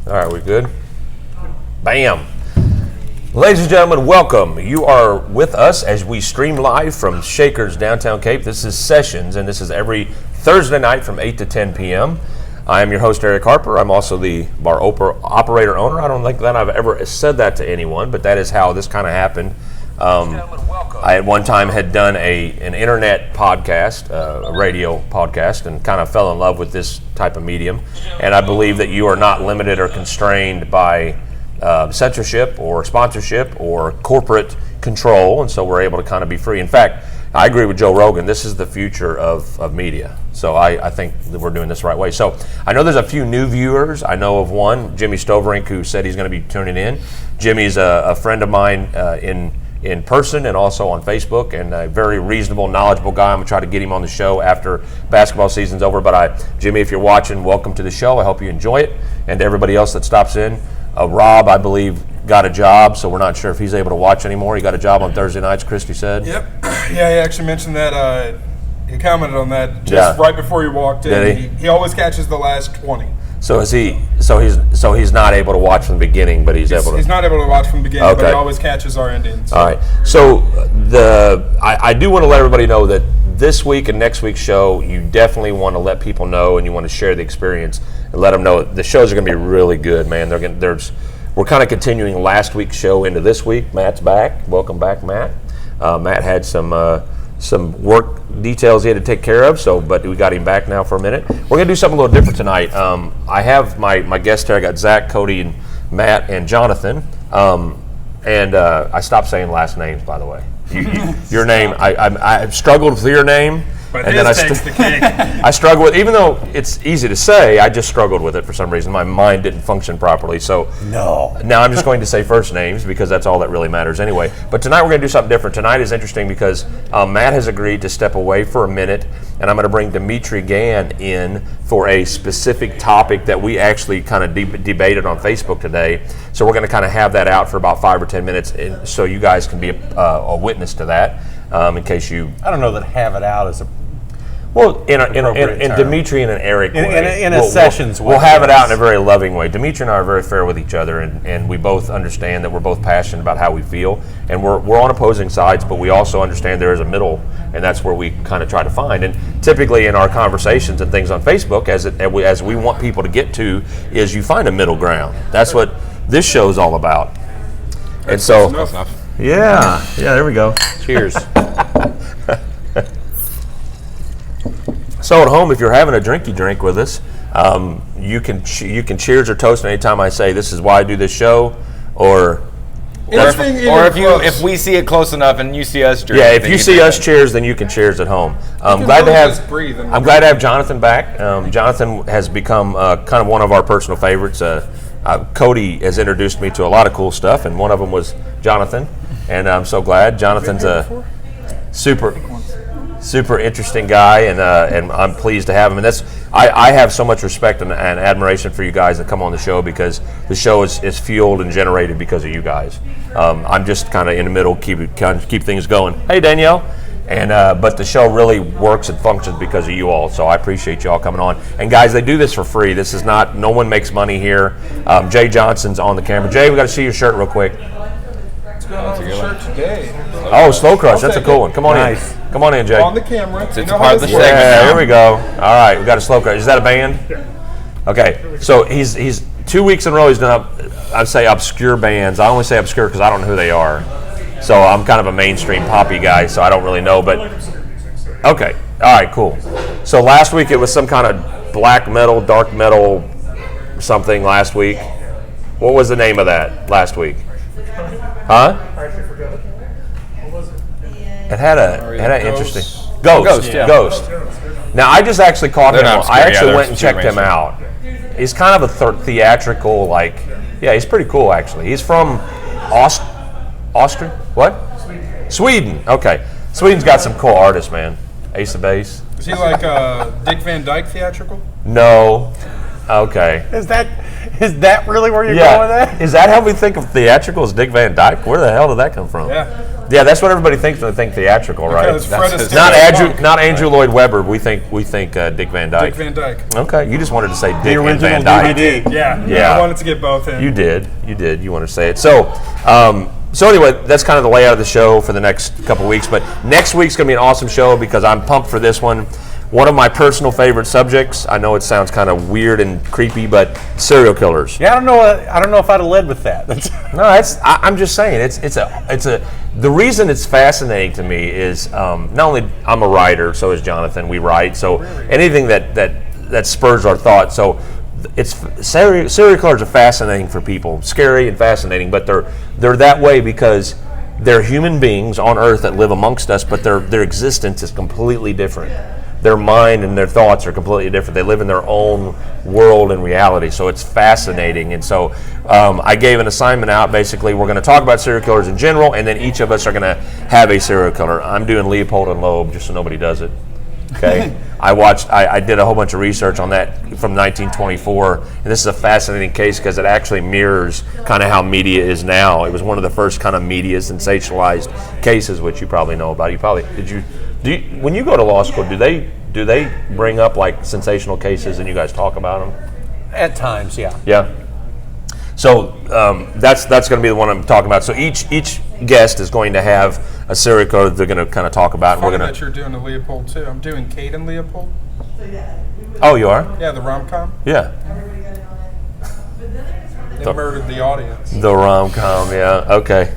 All right, we good? Bam. Ladies and gentlemen, welcome. You are with us as we stream live from Shakers Downtown Cape. This is Sessions, and this is every Thursday night from 8 to 10 p.m. I am your host, Eric Harper. I'm also the bar operator owner. I don't think that I've ever said that to anyone, but that is how this kind of happened. I at one time had done an internet podcast, a radio podcast, and kind of fell in love with this type of medium. And I believe that you are not limited or constrained by censorship or sponsorship or corporate control, and so we're able to kind of be free. In fact, I agree with Joe Rogan. This is the future of media. So I think that we're doing this the right way. So I know there's a few new viewers. I know of one, Jimmy Stoverink, who said he's going to be tuning in. Jimmy's a friend of mine in person and also on Facebook, and a very reasonable, knowledgeable guy. I'm going to try to get him on the show after basketball season's over. But Jimmy, if you're watching, welcome to the show. I hope you enjoy it. And to everybody else that stops in, Rob, I believe, got a job, so we're not sure if he's able to watch anymore. He got a job on Thursday nights, Christy said. Yep. Yeah, he actually mentioned that. He commented on that just right before he walked in. Did he? He always catches the last 20. So is he? So he's not able to watch from the beginning, but he's able to. He's not able to watch from the beginning, but he always catches our endings. All right. So I do want to let everybody know that this week and next week's show, you definitely want to let people know, and you want to share the experience and let them know the shows are going to be really good, man. We're kind of continuing last week's show into this week. Matt's back. Welcome back, Matt. Matt had some work details he had to take care of, but we got him back now for a minute. We're going to do something a little different tonight. I have my guests here. I got Zach, Cody, and Matt, and Jonathan. I stopped saying last names, by the way. Your name, I struggled with your name. But and then takes the cake. I struggle with, even though it's easy to say, I just struggled with it for some reason. My mind didn't function properly. So now I'm just going to say first names because that's all that really matters anyway. But tonight we're going to do something different. Tonight is interesting because Matt has agreed to step away for a minute, and I'm going to bring Dimitri Gann in for a specific topic that we actually kind of debated on Facebook today. So we're going to kind of have that out for about 5 or 10 minutes, so you guys can be a witness to that. In case you, I don't know that have it out as a in Dimitri and an Eric way. In a Sessions way. We'll have it out in a very loving way. Dimitri and I are very fair with each other, and we both understand that we're both passionate about how we feel, and we're on opposing sides, but we also understand there is a middle, and that's where we kind of try to find. And typically in our conversations and things on Facebook, as we want people to get to, is you find a middle ground. That's what this show is all about. And so, yeah, there we go. Cheers. So at home, if you're having a drinky drink with us, you can cheers or toast anytime I say this is why I do this show, or if we see it close enough and you see us drink. Yeah, if you see us cheers, then you can cheers at home. I'm glad to have Jonathan back. Jonathan has become kind of one of our personal favorites. Cody has introduced me to a lot of cool stuff, and one of them was Jonathan, and I'm so glad. Jonathan's a super interesting guy, and I'm pleased to have him. And I have so much respect and admiration for you guys that come on the show, because the show is fueled and generated because of you guys. I'm just kind of in the middle, keep things going. Hey, Danielle. And but the show really works and functions because of you all. So I appreciate you all coming on. And guys, they do this for free. This is not, no one makes money here. Jay Johnson's on the camera. Jay, we got to see your shirt real quick. What's going on with the shirt today? Oh, Slow Crush. That's a cool one. Come on in. Come on in, Jay. On the camera. It's part of the segment. Yeah, here we go. All right, we got a Slow Crush. Is that a band? Okay. So he's 2 weeks in a row he's done I'd say obscure bands. I only say obscure because I don't know who they are. So I'm kind of a mainstream poppy guy, so I don't really know. But okay, all right, cool. So last week it was some kind of black metal, dark metal, something. Last week, what was the name of that last week? Huh? It had an interesting Ghost. Ghost. Now I just actually caught him. I actually went and checked him out. He's kind of a theatrical, he's pretty cool actually. He's from Austria? What? Sweden. Okay. Sweden's got some cool artists, man. Ace of Base. Is he like Dick Van Dyke theatrical? No. Okay. Is that really where you're going with that? Is that how we think of theatrical as Dick Van Dyke? Where the hell did that come from? Yeah. Yeah, that's what everybody thinks when they think theatrical, right? Because Fred That's Astaire not Andrew Lloyd Webber. We think Dick Van Dyke. Dick Van Dyke. Okay, you just wanted to say Dick and original Van Dyke. DVD. Yeah. I wanted to get both in. You did. You wanted to say it. So, so anyway, that's kind of the layout of the show for the next couple weeks. But next week's going to be an awesome show because I'm pumped for this one. One of my personal favorite subjects. I know it sounds kind of weird and creepy, but serial killers. Yeah, I don't know if I'd have led with that. No, I'm just saying the reason it's fascinating to me is not only I'm a writer, so is Jonathan. We write, so anything that spurs our thought. So it's serial killers are fascinating for people, scary and fascinating, but they're that way because they're human beings on Earth that live amongst us, but their existence is completely different. Their mind and their thoughts are completely different. They live in their own world and reality, so it's fascinating. And so I gave an assignment out. Basically, we're going to talk about serial killers in general, and then each of us are going to have a serial killer. I'm doing Leopold and Loeb, just so nobody does it. Okay? I did a whole bunch of research on that from 1924, and this is a fascinating case because it actually mirrors kind of how media is now. It was one of the first kind of media sensationalized cases, which you probably know about. When you go to law school, do they bring up like sensational cases and you guys talk about them? At times, yeah. Yeah. So that's going to be the one I'm talking about. So each guest is going to have a serial killer that they're going to kind of talk about. Funny that you're doing the Leopold too. I'm doing Kate and Leopold. Oh, you are? Yeah, the rom-com. Yeah. They murdered the audience. The rom-com, yeah. Okay.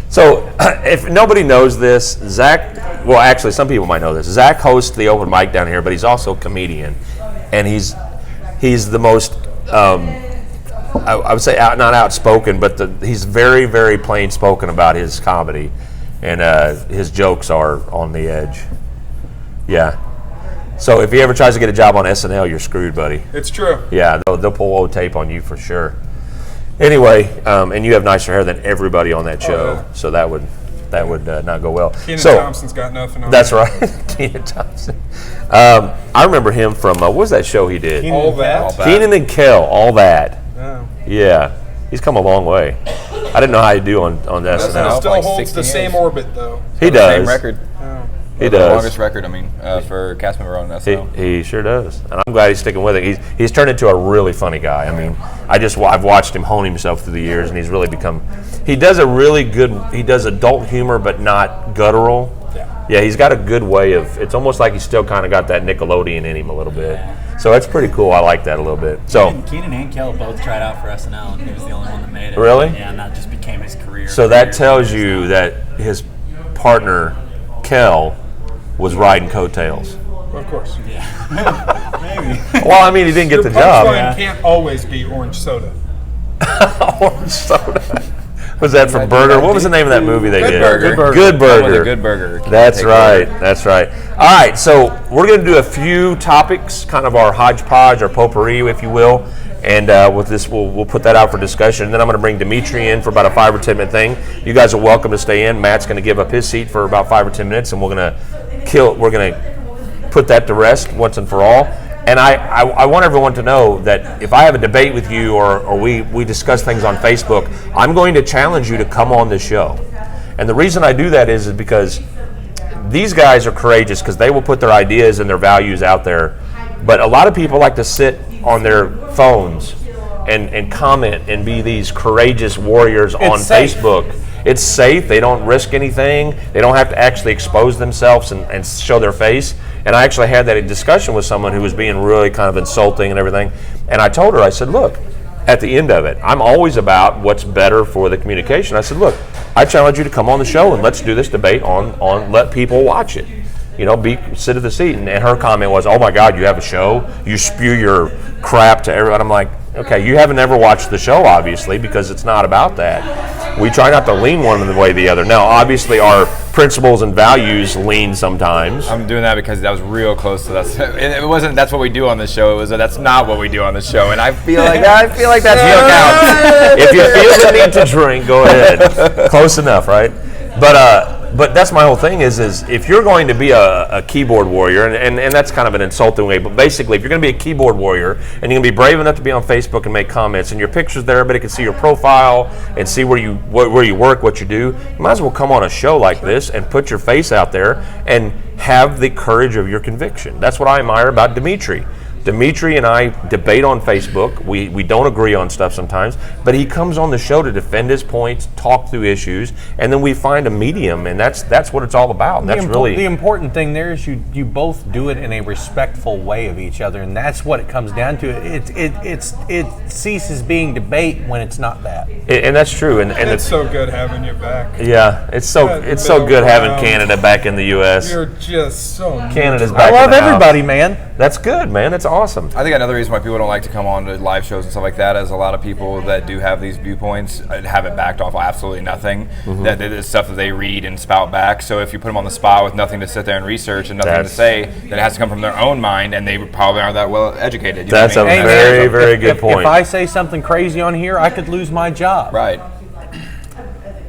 So if nobody knows this, Zach, well, actually, some people might know this. Zach hosts the open mic down here, but he's also a comedian, and he's the most, I would say, not outspoken, but he's very, very plain spoken about his comedy, and his jokes are on the edge. Yeah. So if he ever tries to get a job on SNL, you're screwed, buddy. It's true. Yeah, they'll pull old tape on you for sure. Anyway, and you have nicer hair than everybody on that show, so that would not go well. Kenan Thompson's got nothing on. That's right, Kenan Thompson. I remember him from what was that show he did? All That. Kenan and Kel, All That. Oh. Yeah, he's come a long way. I didn't know how he'd do on SNL. Still like holds 16 the same years. orbit though. He does. Same record. Oh. He The does. longest record, for cast member on SNL. He sure does, and I'm glad he's sticking with it. He's turned into a really funny guy. I mean, I've watched him hone himself through the years, and he's really become. He does a really good. He does adult humor, but not guttural. Yeah, he's got a good way of. It's almost like he's still kind of got that Nickelodeon in him a little bit. So that's pretty cool. I like that a little bit. So Kenan and Kel both tried out for SNL, and he was the only one that made it. Really? Yeah, and that just became his career. So that tells you that his partner, Kel, was riding coattails. Of course. Maybe. Well, I mean, he didn't get the job. Punchline can't always be orange soda. Orange soda. Was that from Burger? What was the name of that movie they did? Good Burger. Good That was Burger. a Good Burger. That's right. That's right. All right. So we're going to do a few topics, kind of our hodgepodge, our potpourri, if you will. And with this, we'll put that out for discussion. And then I'm going to bring Dimitri in for about a 5 or 10 minute thing. You guys are welcome to stay in. Matt's going to give up his seat for about 5 or 10 minutes, and we're going to put that to rest once and for all. And I want everyone to know that if I have a debate with you or we discuss things on Facebook, I'm going to challenge you to come on this show. And the reason I do that is because these guys are courageous because they will put their ideas and their values out there. But a lot of people like to sit on their phones and comment and be these courageous warriors on safe. Facebook. It's safe. They don't risk anything. They don't have to actually expose themselves and show their face. And I actually had that discussion with someone who was being really kind of insulting and everything. And I told her, I said, look, at the end of it, I'm always about what's better for the communication. I said, look, I challenge you to come on the show and let's do this debate on let people watch it. You know, sit at the seat. And her comment was, oh my God, you have a show? You spew your crap to everyone. I'm like, okay, you haven't ever watched the show, obviously, because it's not about that. We try not to lean one way or the other. Now, obviously, our principles and values lean sometimes. I'm doing that because that was real close to that. And it wasn't. That's what we do on the show. It was. That's not what we do on the show. And I feel like that's If you feel the need to drink, go ahead. Close enough, right? But But that's my whole thing is if you're going to be a keyboard warrior, and that's kind of an insulting way, but basically if you're going to be a keyboard warrior and you're going to be brave enough to be on Facebook and make comments and your picture's there, everybody can see your profile and see where you work, what you do, you might as well come on a show like this and put your face out there and have the courage of your conviction. That's what I admire about Dimitri. Dimitri and I debate on Facebook. We don't agree on stuff sometimes, but he comes on the show to defend his points, talk through issues, and then we find a medium, and that's what it's all about. That's really the important thing there is you both do it in a respectful way of each other, and that's what it comes down to. It ceases being debate when it's not that. And that's true. And it's so good having you back. Yeah, it's so good having Canada back in the U.S. You're just so Canada's back. I love in the everybody, house. man. That's good, man. That's awesome. I think another reason why people don't like to come on to live shows and stuff like that is a lot of people that do have these viewpoints have it backed off absolutely nothing. Mm-hmm. That it's stuff that they read and spout back. So if you put them on the spot with nothing to sit there and research and nothing to say, then it has to come from their own mind, and they probably aren't that well educated. You know That's what I a mean? very, very good point. If I say something crazy on here, I could lose my job. Right.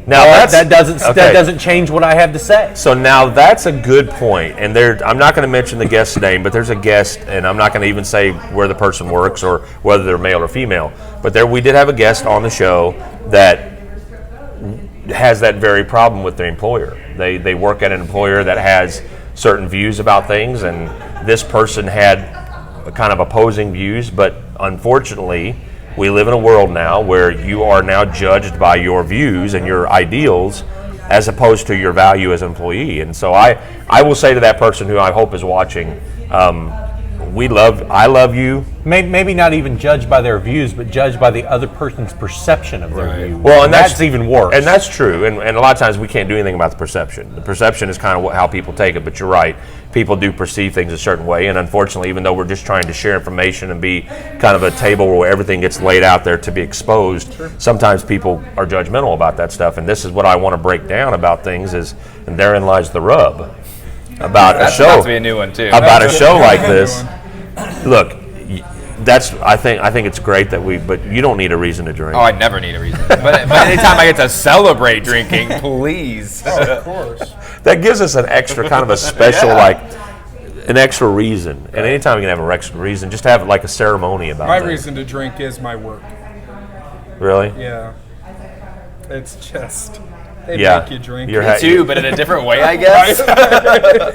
Now that doesn't change what I have to say. So now that's a good point, and I'm not going to mention the guest's name, but there's a guest, and I'm not going to even say where the person works or whether they're male or female. But we did have a guest on the show that has that very problem with their employer. They work at an employer that has certain views about things, and this person had kind of opposing views, but unfortunately, we live in a world now where you are now judged by your views and your ideals as opposed to your value as an employee. And so I will say to that person who I hope is watching, I love you. Maybe not even judged by their views, but judged by the other person's perception of their views. Well, and that's even worse. And that's true. And a lot of times we can't do anything about the perception. The perception is kind of how people take it, but you're right. People do perceive things a certain way, and unfortunately, even though we're just trying to share information and be kind of a table where everything gets laid out there to be exposed, sometimes people are judgmental about that stuff. And this is what I want to break down about things and therein lies the rub. About That's a show. about to be a new one too. About a show like this. Look, I think it's great but you don't need a reason to drink. Oh, I never need a reason. but anytime I get to celebrate drinking, please. Oh, of course. That gives us an extra kind of a special, an extra reason. And anytime you can have an extra reason, just have like a ceremony about it. My reason to drink is my work. Really? Yeah. It's just, they make you drink. Me too, but in a different way, I guess.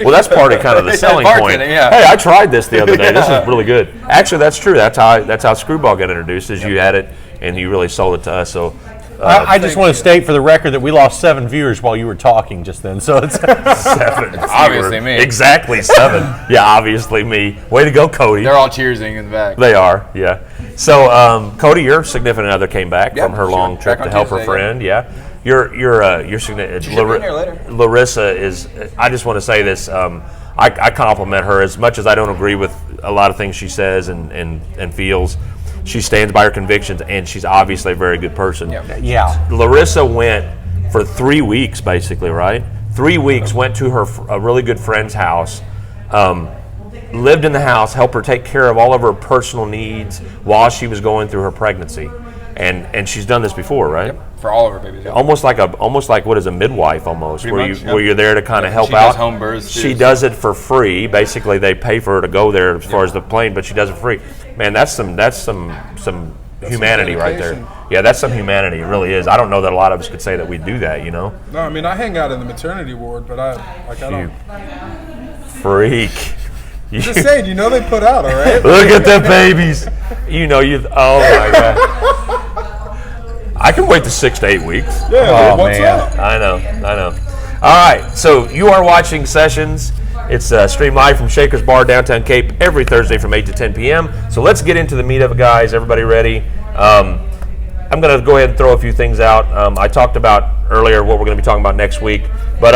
Well, that's part of kind of the selling point. Yeah. Hey, I tried this the other day. This is really good. Actually, that's true. That's how Screwball got introduced. Is you had it and you really sold it to us. So I just want to state for the record that we lost 7 viewers while you were talking just then. So it's 7. Obviously me. Exactly 7. Yeah, obviously me. Way to go, Cody. They're all cheersing in the back. They are, yeah. So, Cody, your significant other came back from her long trip to help her friend. Yeah. Your significant Larissa is. I just want to say this. I compliment her as much as I don't agree with a lot of things she says and feels. She stands by her convictions, and she's obviously a very good person. Yeah. Larissa went for 3 weeks, basically, right? 3 weeks, went to a really good friend's house, lived in the house, helped her take care of all of her personal needs while she was going through her pregnancy. And she's done this before, right? Yep. For all of her babies. Yep. Almost like what is a midwife almost, where you're there to kind of help she out. Does home births too, she does it for free. Basically, they pay for her to go there as far as the plane, but she does it for free. Man, that's some humanity right there. Yeah, that's some humanity. It really is. I don't know that a lot of us could say that we do that. You know? No, I mean I hang out in the maternity ward, but I don't. Freak. Just saying, they put out, all right? Look at the babies. Oh my God. I can wait the 6 to 8 weeks. Yeah, what's up? I know. All right, so you are watching Sessions. It's streamed live from Shaker's Bar, downtown Cape, every Thursday from 8 to 10 p.m. So let's get into the meat of it, guys. Everybody ready? I'm going to go ahead and throw a few things out. I talked about earlier what we're going to be talking about next week, but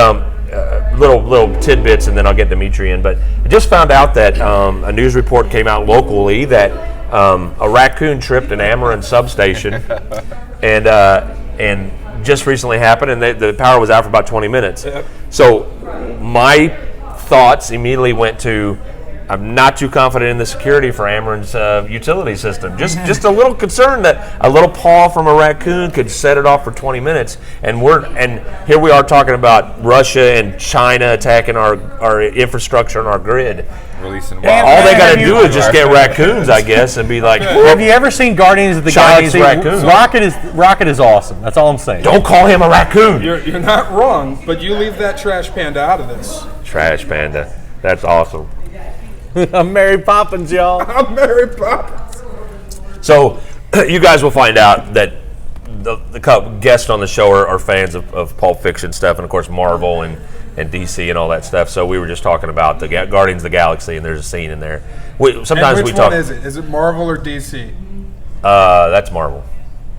little tidbits, and then I'll get Dimitri in. But I just found out that a news report came out locally that a raccoon tripped an Ameren substation, and just recently happened, and the power was out for about 20 minutes. Yep. So my thoughts immediately went to I'm not too confident in the security for Ameren's utility system. Just a little concerned that a little paw from a raccoon could set it off for 20 minutes. And here we are talking about Russia and China attacking our infrastructure and our grid. Releasing All they got to do is just get raccoons, I guess, and be like, Have you ever seen Guardians of the Chinese Galaxy? raccoon. Rocket is awesome. That's all I'm saying. don't call him a raccoon. You're not wrong, but you leave that trash panda out of this. Trash panda. That's awesome. I'm Mary Poppins, y'all. I'm Mary Poppins. So you guys will find out that the guests on the show are fans of Pulp Fiction stuff, and of course Marvel and DC and all that stuff. So we were just talking about the Guardians of the Galaxy, and there's a scene in there. Sometimes And we which talk. one is it? Is it Marvel or DC? That's Marvel.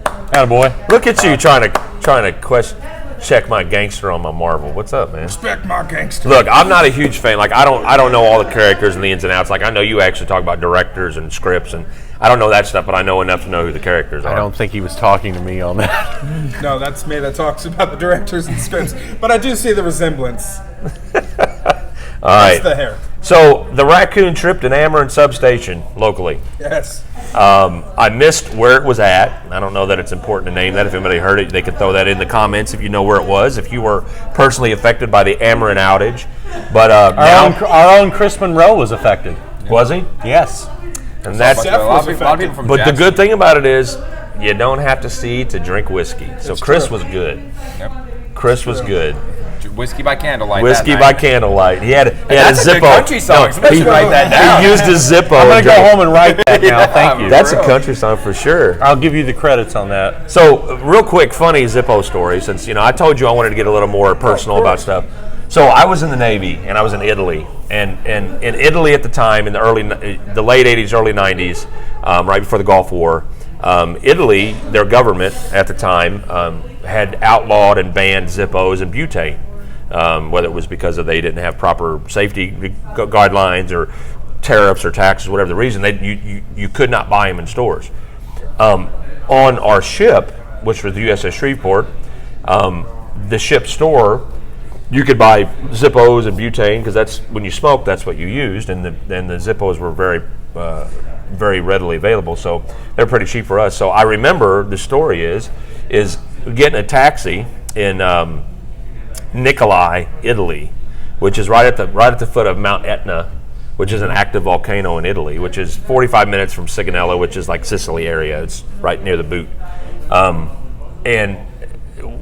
Attaboy. Look at you trying to check my gangster on my Marvel. What's up, man? Respect my gangster. Look, I'm not a huge fan. Like I don't know all the characters and the ins and outs. Like I know you actually talk about directors and scripts, and I don't know that stuff, but I know enough to know who the characters are. I don't think he was talking to me on that. No, that's me that talks about the directors and scripts. But I do see the resemblance. All right. That's the hair. So the raccoon tripped an Ameren substation locally. Yes. I missed where it was at. I don't know that it's important to name that. If anybody heard it, they could throw that in the comments if you know where it was, if you were personally affected by the Ameren outage. But Our own Chris Monroe was affected. was he? Yes. And that's a lot of people from but the Jackson. good thing about it is you don't have to see to drink whiskey. So Chris was good. Yep. Chris was good. Whiskey by candlelight. Whiskey that by night. candlelight. He had a That's a Zippo. good country song. Somebody should write that down. He used his Zippo. I'm going to and go home and write that now. Thank you. That's a country song for sure. I'll give you the credits on that. So, real quick, funny Zippo story. Since I told you I wanted to get a little more personal about stuff. So I was in the Navy and I was in Italy, and in Italy at the time in the late '80s, early '90s, right before the Gulf War, Italy, their government at the time had outlawed and banned Zippos and butane, whether it was because they didn't have proper safety guidelines or tariffs or taxes, whatever the reason. You could not buy them in stores. On our ship, which was the USS Shreveport, the ship store, you could buy Zippos and butane because that's when you smoke, that's what you used, and the Zippos were very readily available, so they're pretty cheap for us. So I remember the story is getting a taxi in Nicolai, Italy, which is right at the foot of Mount Etna, which is an active volcano in Italy, which is 45 minutes from Sigonella, which is like Sicily area. It's right near the boot, and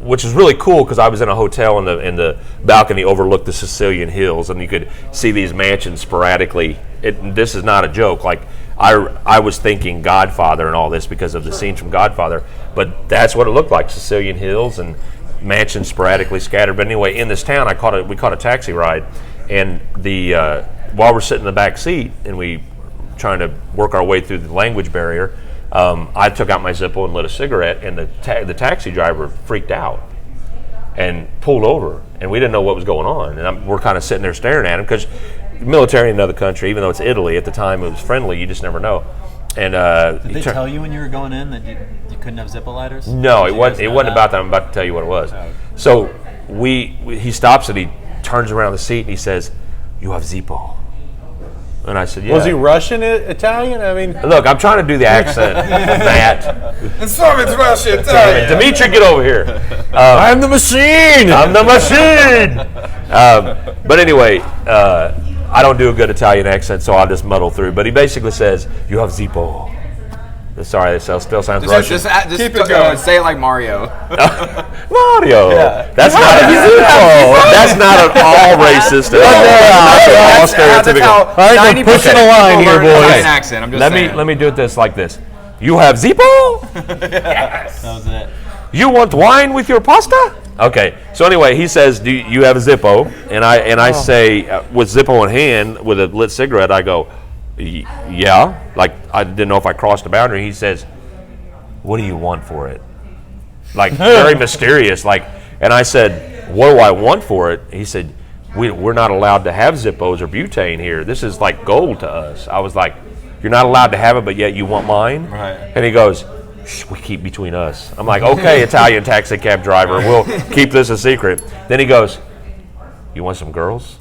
which is really cool because I was in a hotel and the balcony overlooked the Sicilian hills, and you could see these mansions sporadically. This is not a joke. Like I was thinking Godfather and all this because of the scenes from Godfather, but that's what it looked like: Sicilian hills and mansions sporadically scattered. But anyway, in this town, we caught a taxi ride, and while we're sitting in the back seat and we trying to work our way through the language barrier. I took out my Zippo and lit a cigarette, and the taxi driver freaked out and pulled over, and we didn't know what was going on. And we're kind of sitting there staring at him because military in another country, even though it's Italy at the time, it was friendly. You just never know. And did they tell you when you were going in that you couldn't have Zippo lighters? No, it wasn't about that. I'm about to tell you what it was. Oh. So he stops and he turns around the seat and he says, "You have Zippo." And I said, "Yeah." Was he Russian, Italian? I mean, look, I'm trying to do the accent, Matt. And some it's Russian. Dimitri, get over here. I'm the machine. I'm the machine. But anyway, I don't do a good Italian accent, so I'll just muddle through. But he basically says, "You have Zippo." Sorry, that still sounds Russian. Just Keep it going. say it like Mario. Mario. That's not a Zippo. That's not at all racist at all. That's not at all stereotypical. All right, we're pushing a line here, boys. Accent. I'm just saying. Let me do it like this. You have Zippo? That was it. You want wine with your pasta? Okay. So anyway, he says, "Do you have a Zippo?" And I say, with Zippo in hand, with a lit cigarette, I go, "Yeah." Like I didn't know if I crossed the boundary. He says, "What do you want for it?" Like very mysterious. Like, and I said, "What do I want for it?" He said, "We're not allowed to have Zippos or butane here. This is like gold to us." I was like, "You're not allowed to have it, but yet you want mine?" Right. And he goes, "Shh, we keep between us." I'm like, "Okay, Italian taxi cab driver, we'll keep this a secret." Then he goes, "You want some girls?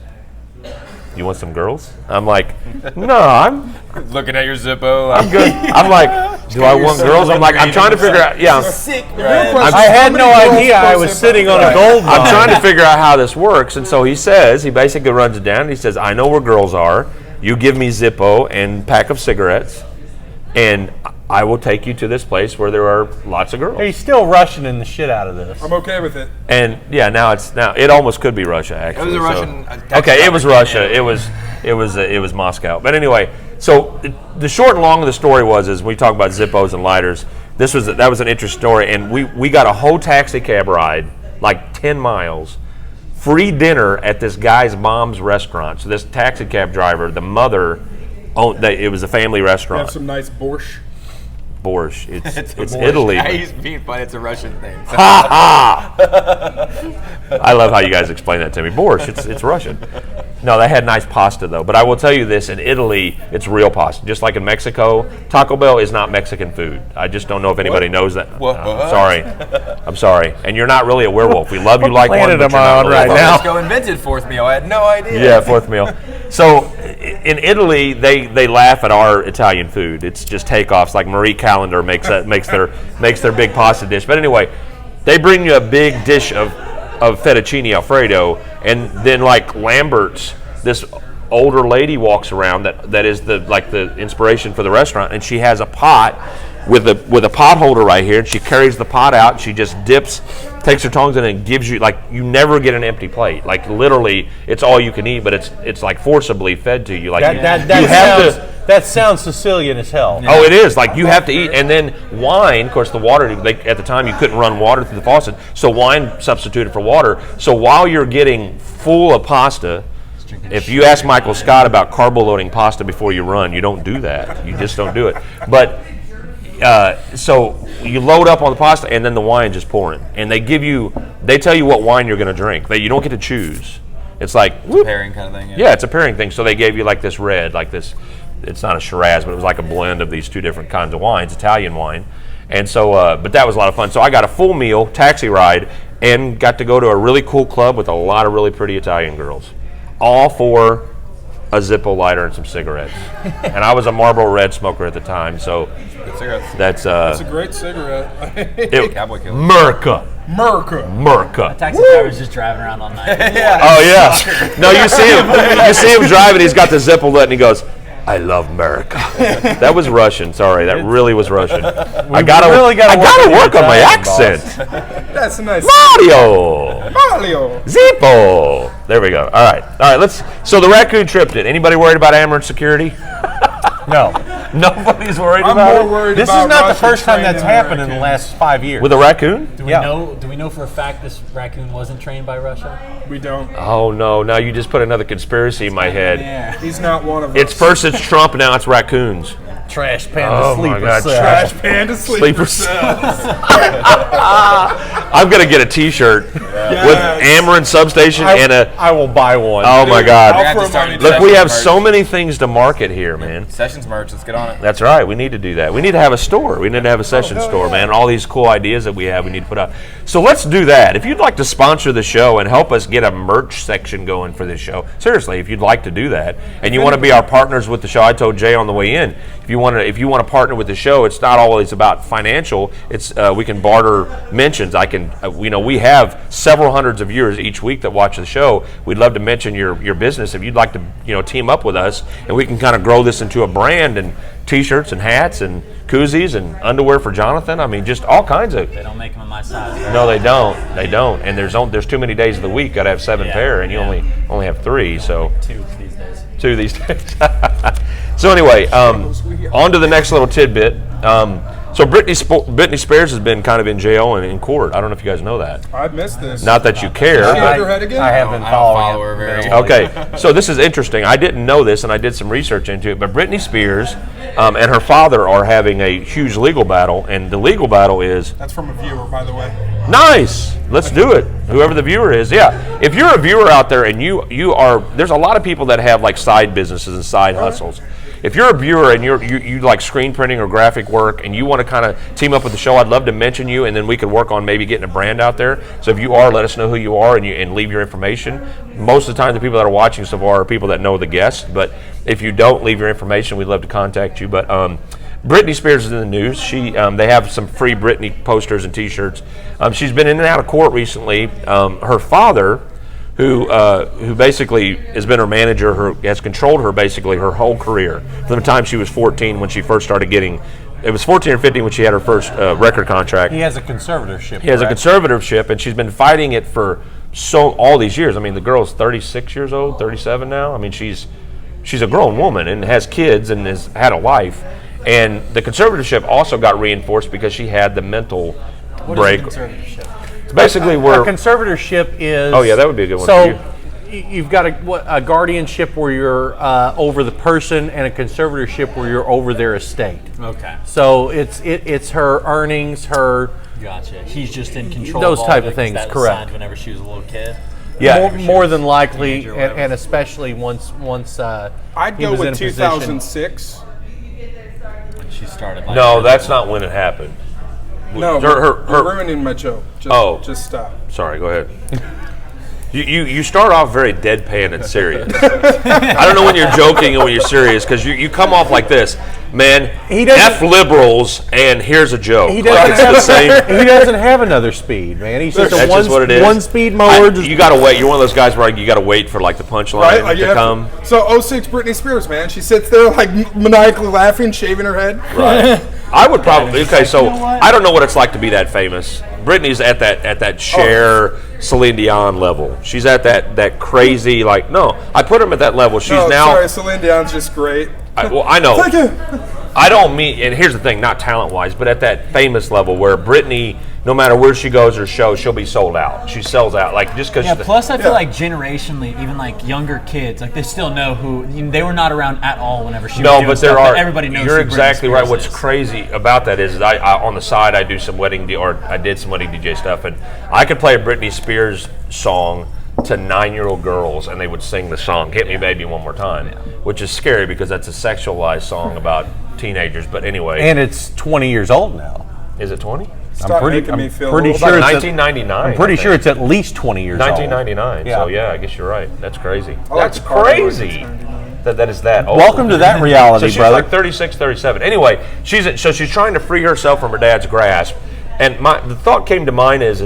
you want some girls? I'm like, no, I'm Looking at your Zippo. I'm good. I'm like, do I want girls? I'm like, I'm trying to figure out. Yeah, Sick, I had no idea I was sitting on a gold mine. I'm trying to figure out how this works. And so he basically runs it down. And he says, I know where girls are. You give me Zippo and pack of cigarettes, and I will take you to this place where there are lots of girls. He's still rushing in the shit out of this. I'm okay with it. And yeah, now it almost could be Russia actually. It was a so- Russian. Okay, it was Russia. It was Moscow. But anyway, so the short and long of the story is we talk about Zippos and lighters. That was an interesting story, and we got a whole taxi cab ride, like 10 miles, free dinner at this guy's mom's restaurant. So this taxi cab driver, the mother, it was a family We restaurant. have some nice borscht. Borscht. It's Borscht. Italy. Yeah, he's being funny. It's a Russian thing. Ha ha! I love how you guys explain that to me. Borscht, it's Russian. No, they had nice pasta though. But I will tell you this: in Italy, it's real pasta. Just like in Mexico, Taco Bell is not Mexican food. I just don't know if anybody knows that. What? I'm sorry. And you're not really a werewolf. We love you like one, planet but am you're I not on really right a now? werewolf. Mexico invented fourth meal. I had no idea. Yeah, fourth meal. So in Italy, they laugh at our Italian food. It's just takeoffs. Like Marie Callender makes their big pasta dish. But anyway, they bring you a big dish of fettuccine Alfredo, and then like Lambert's, this older lady walks around that is the inspiration for the restaurant, and she has a pot with a pot holder right here, and she carries the pot out, and she just takes her tongs in and gives you, like, you never get an empty plate. Like literally, it's all you can eat, but it's like forcibly fed to you. Like That sounds Sicilian as hell. Oh, it is. Like, you have to eat. And then wine, of course, the water, at the time you couldn't run water through the faucet, so wine substituted for water. So while you're getting full of pasta, if you ask Michael Scott about carbo-loading pasta before you run, you don't do that. You just don't do it. But, so you load up on the pasta, and then the wine just pouring. And they tell you what wine you're going to drink. You don't get to choose. It's like, whoop. Pairing kind of thing. Yeah, it's a pairing thing. So they gave you like this red, like this. It's not a Shiraz, but it was like a blend of these two different kinds of wines, Italian wine. And so, but that was a lot of fun. So I got a full meal, taxi ride, and got to go to a really cool club with a lot of really pretty Italian girls, all for a Zippo lighter and some cigarettes. And I was a Marlboro Red smoker at the time, so Good cigarettes. that's It's a great cigarette. Cowboy killer. Merca. Taxi driver's just driving around all night. Oh yeah. No, you see him driving. He's got the Zippo lit, and he goes, I love America. That was Russian. Sorry, that really was Russian. I gotta work on my accent. That's a nice. Mario. Zippo. There we go. All right. So the raccoon tripped it. Anybody worried about Ameren security? No. Nobody's worried I'm about more it. worried This about is not the Russia first time training that's than happened in the American. last 5 years. With a raccoon? Do we know for a fact this raccoon wasn't trained by Russia? We don't. Oh no! Now you just put another conspiracy in my head. Yeah. He's not one of It's us. first it's Trump, now it's raccoons. Trash panda Oh my sleeper God, cell. Trash panda sleeper. I'm gonna get a T-shirt with Ameren substation and a. I will buy one. Oh my God! I'll have to throw start money doing Look, down. we have merch. so many things to market here, man. Sessions merch. Let's get on it. That's right. We need to do that. We need to have a store. We need to have a session store, man. All these cool ideas that we have, we need to put out. So let's do that. If you'd like to sponsor the show and help us get a merch section going for this show, seriously, if you'd like to do that, and you want to be our partners with the show, I told Jay on the way in, if you want to partner with the show, it's not always about financial. It's we can barter mentions. I can, we have several hundreds of viewers each week that watch the show. We'd love to mention your business if you'd like to, team up with us, and we can kind of grow this into a brand and T-shirts and hats and koozies and underwear for Jonathan. I mean, just all kinds of. They don't make them in my size. Right? No, they don't. They don't. And there's too many days of the week. Got to have 7 pair, and you only have 3. So Two these days. 2 these days. So anyway, on to the next little tidbit. So Britney Spears has been kind of in jail and in court. I don't know if you guys know that. I missed this. Not that you care. She but- hit her head again? I have been I don't following follow it her very very well. Okay, so this is interesting. I didn't know this, and I did some research into it. But Britney Spears and her father are having a huge legal battle, and the legal battle is That's from a viewer, by the way. nice. Let's do it. Whoever the viewer is, yeah. If you're a viewer out there and you are, there's a lot of people that have like side businesses and side hustles. if you're a viewer and you like screen printing or graphic work and you want to kind of team up with the show, I'd love to mention you, and then we could work on maybe getting a brand out there. So if you are, let us know who you are and leave your information. Most of the time, the people that are watching so far are people that know the guests. But if you don't, leave your information. We'd love to contact you. But Britney Spears is in the news. They have some free Britney posters and T-shirts. She's been in and out of court recently. Her father, who basically has been her manager, has controlled her basically her whole career from the time she was 14 when she first started getting. It was 14 or 15 when she had her first record contract. He has a conservatorship. He has a conservatorship, and she's been fighting it for all these years. I mean, the girl's 36 years old, 37 now. I mean, she's a grown woman and has kids and has had a life. And the conservatorship also got reinforced because she had the mental break. What is a conservatorship? It's basically where a conservatorship is. Oh yeah, that would be a good one. So for you. you've got a guardianship where you're over the person, and a conservatorship where you're over their estate. Okay. So it's her earnings, her. Gotcha. He's just in control. Those of all type of of it, 'cause things, that was correct. signed whenever she was a little kid. Yeah, More than likely, teenager or whatever. and especially once I'd he go was in with a position. 2006. She started. Like No, that's not when it happened. No, Her- you're ruining my joke. Just stop. Sorry, go ahead. You start off very deadpan and serious. I don't know when you're joking and when you're serious, because you come off like this, man. He doesn't- F liberals, and here's a joke. He Like, doesn't, it's the same. he doesn't have another speed, man. He's just That's a just what it is. one speed mower. You gotta wait. You're one of those guys where you gotta wait for like the punchline Right? Like, to come. So 06 Britney Spears, man. She sits there like maniacally laughing, shaving her head. Right. I would probably. Okay, so You know what? I don't know what it's like to be that famous. Britney's at that Cher, Celine Dion level. She's at that crazy like. No, I put him at that level. She's No, now. sorry, Celine Dion's just great. I know. Thank you. I don't mean, and here's the thing, not talent-wise, but at that famous level where Britney, no matter where she goes or shows, she'll be sold out. She sells out, like just because. Yeah. Plus, I feel like generationally, even like younger kids, like they still know who. They were not around at all whenever she was No, doing but stuff, there are. everybody knows. You're who Britney exactly Spears right. What's is. crazy about that is I on the side I do some wedding I did some wedding DJ stuff, and I could play a Britney Spears song to 9-year-old girls, and they would sing the song "Hit Me, Baby, One More Time," which is scary because that's a sexualized song about teenagers. But anyway, and it's 20 years old now. is it 20? Stop making me feel pretty old. sure About it's 1999. I'm pretty I sure think. it's at least 20 years old. 1999. Yeah. So yeah, I guess you're right. That's crazy. like That's the party when crazy. it's 99. That is that old. Welcome to that So reality, she's brother. like 36, 37. Anyway, she's trying to free herself from her dad's grasp, and the thought came to mind is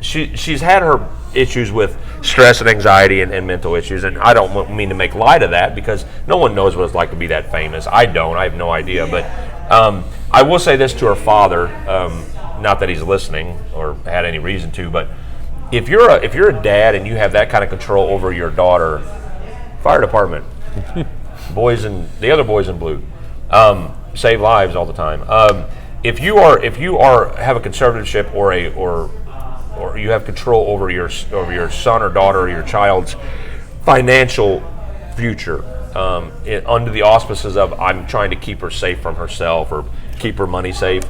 she's had her issues with stress and anxiety and mental issues, and I don't mean to make light of that because no one knows what it's like to be that famous. I have no idea, but I will say this to her father, not that he's listening or had any reason to, but if you're a dad and you have that kind of control over your daughter, fire department, the other boys in blue, save lives all the time. If you have a conservatorship or you have control over your son or daughter or your child's financial future, under the auspices of I'm trying to keep her safe from herself or keep her money safe.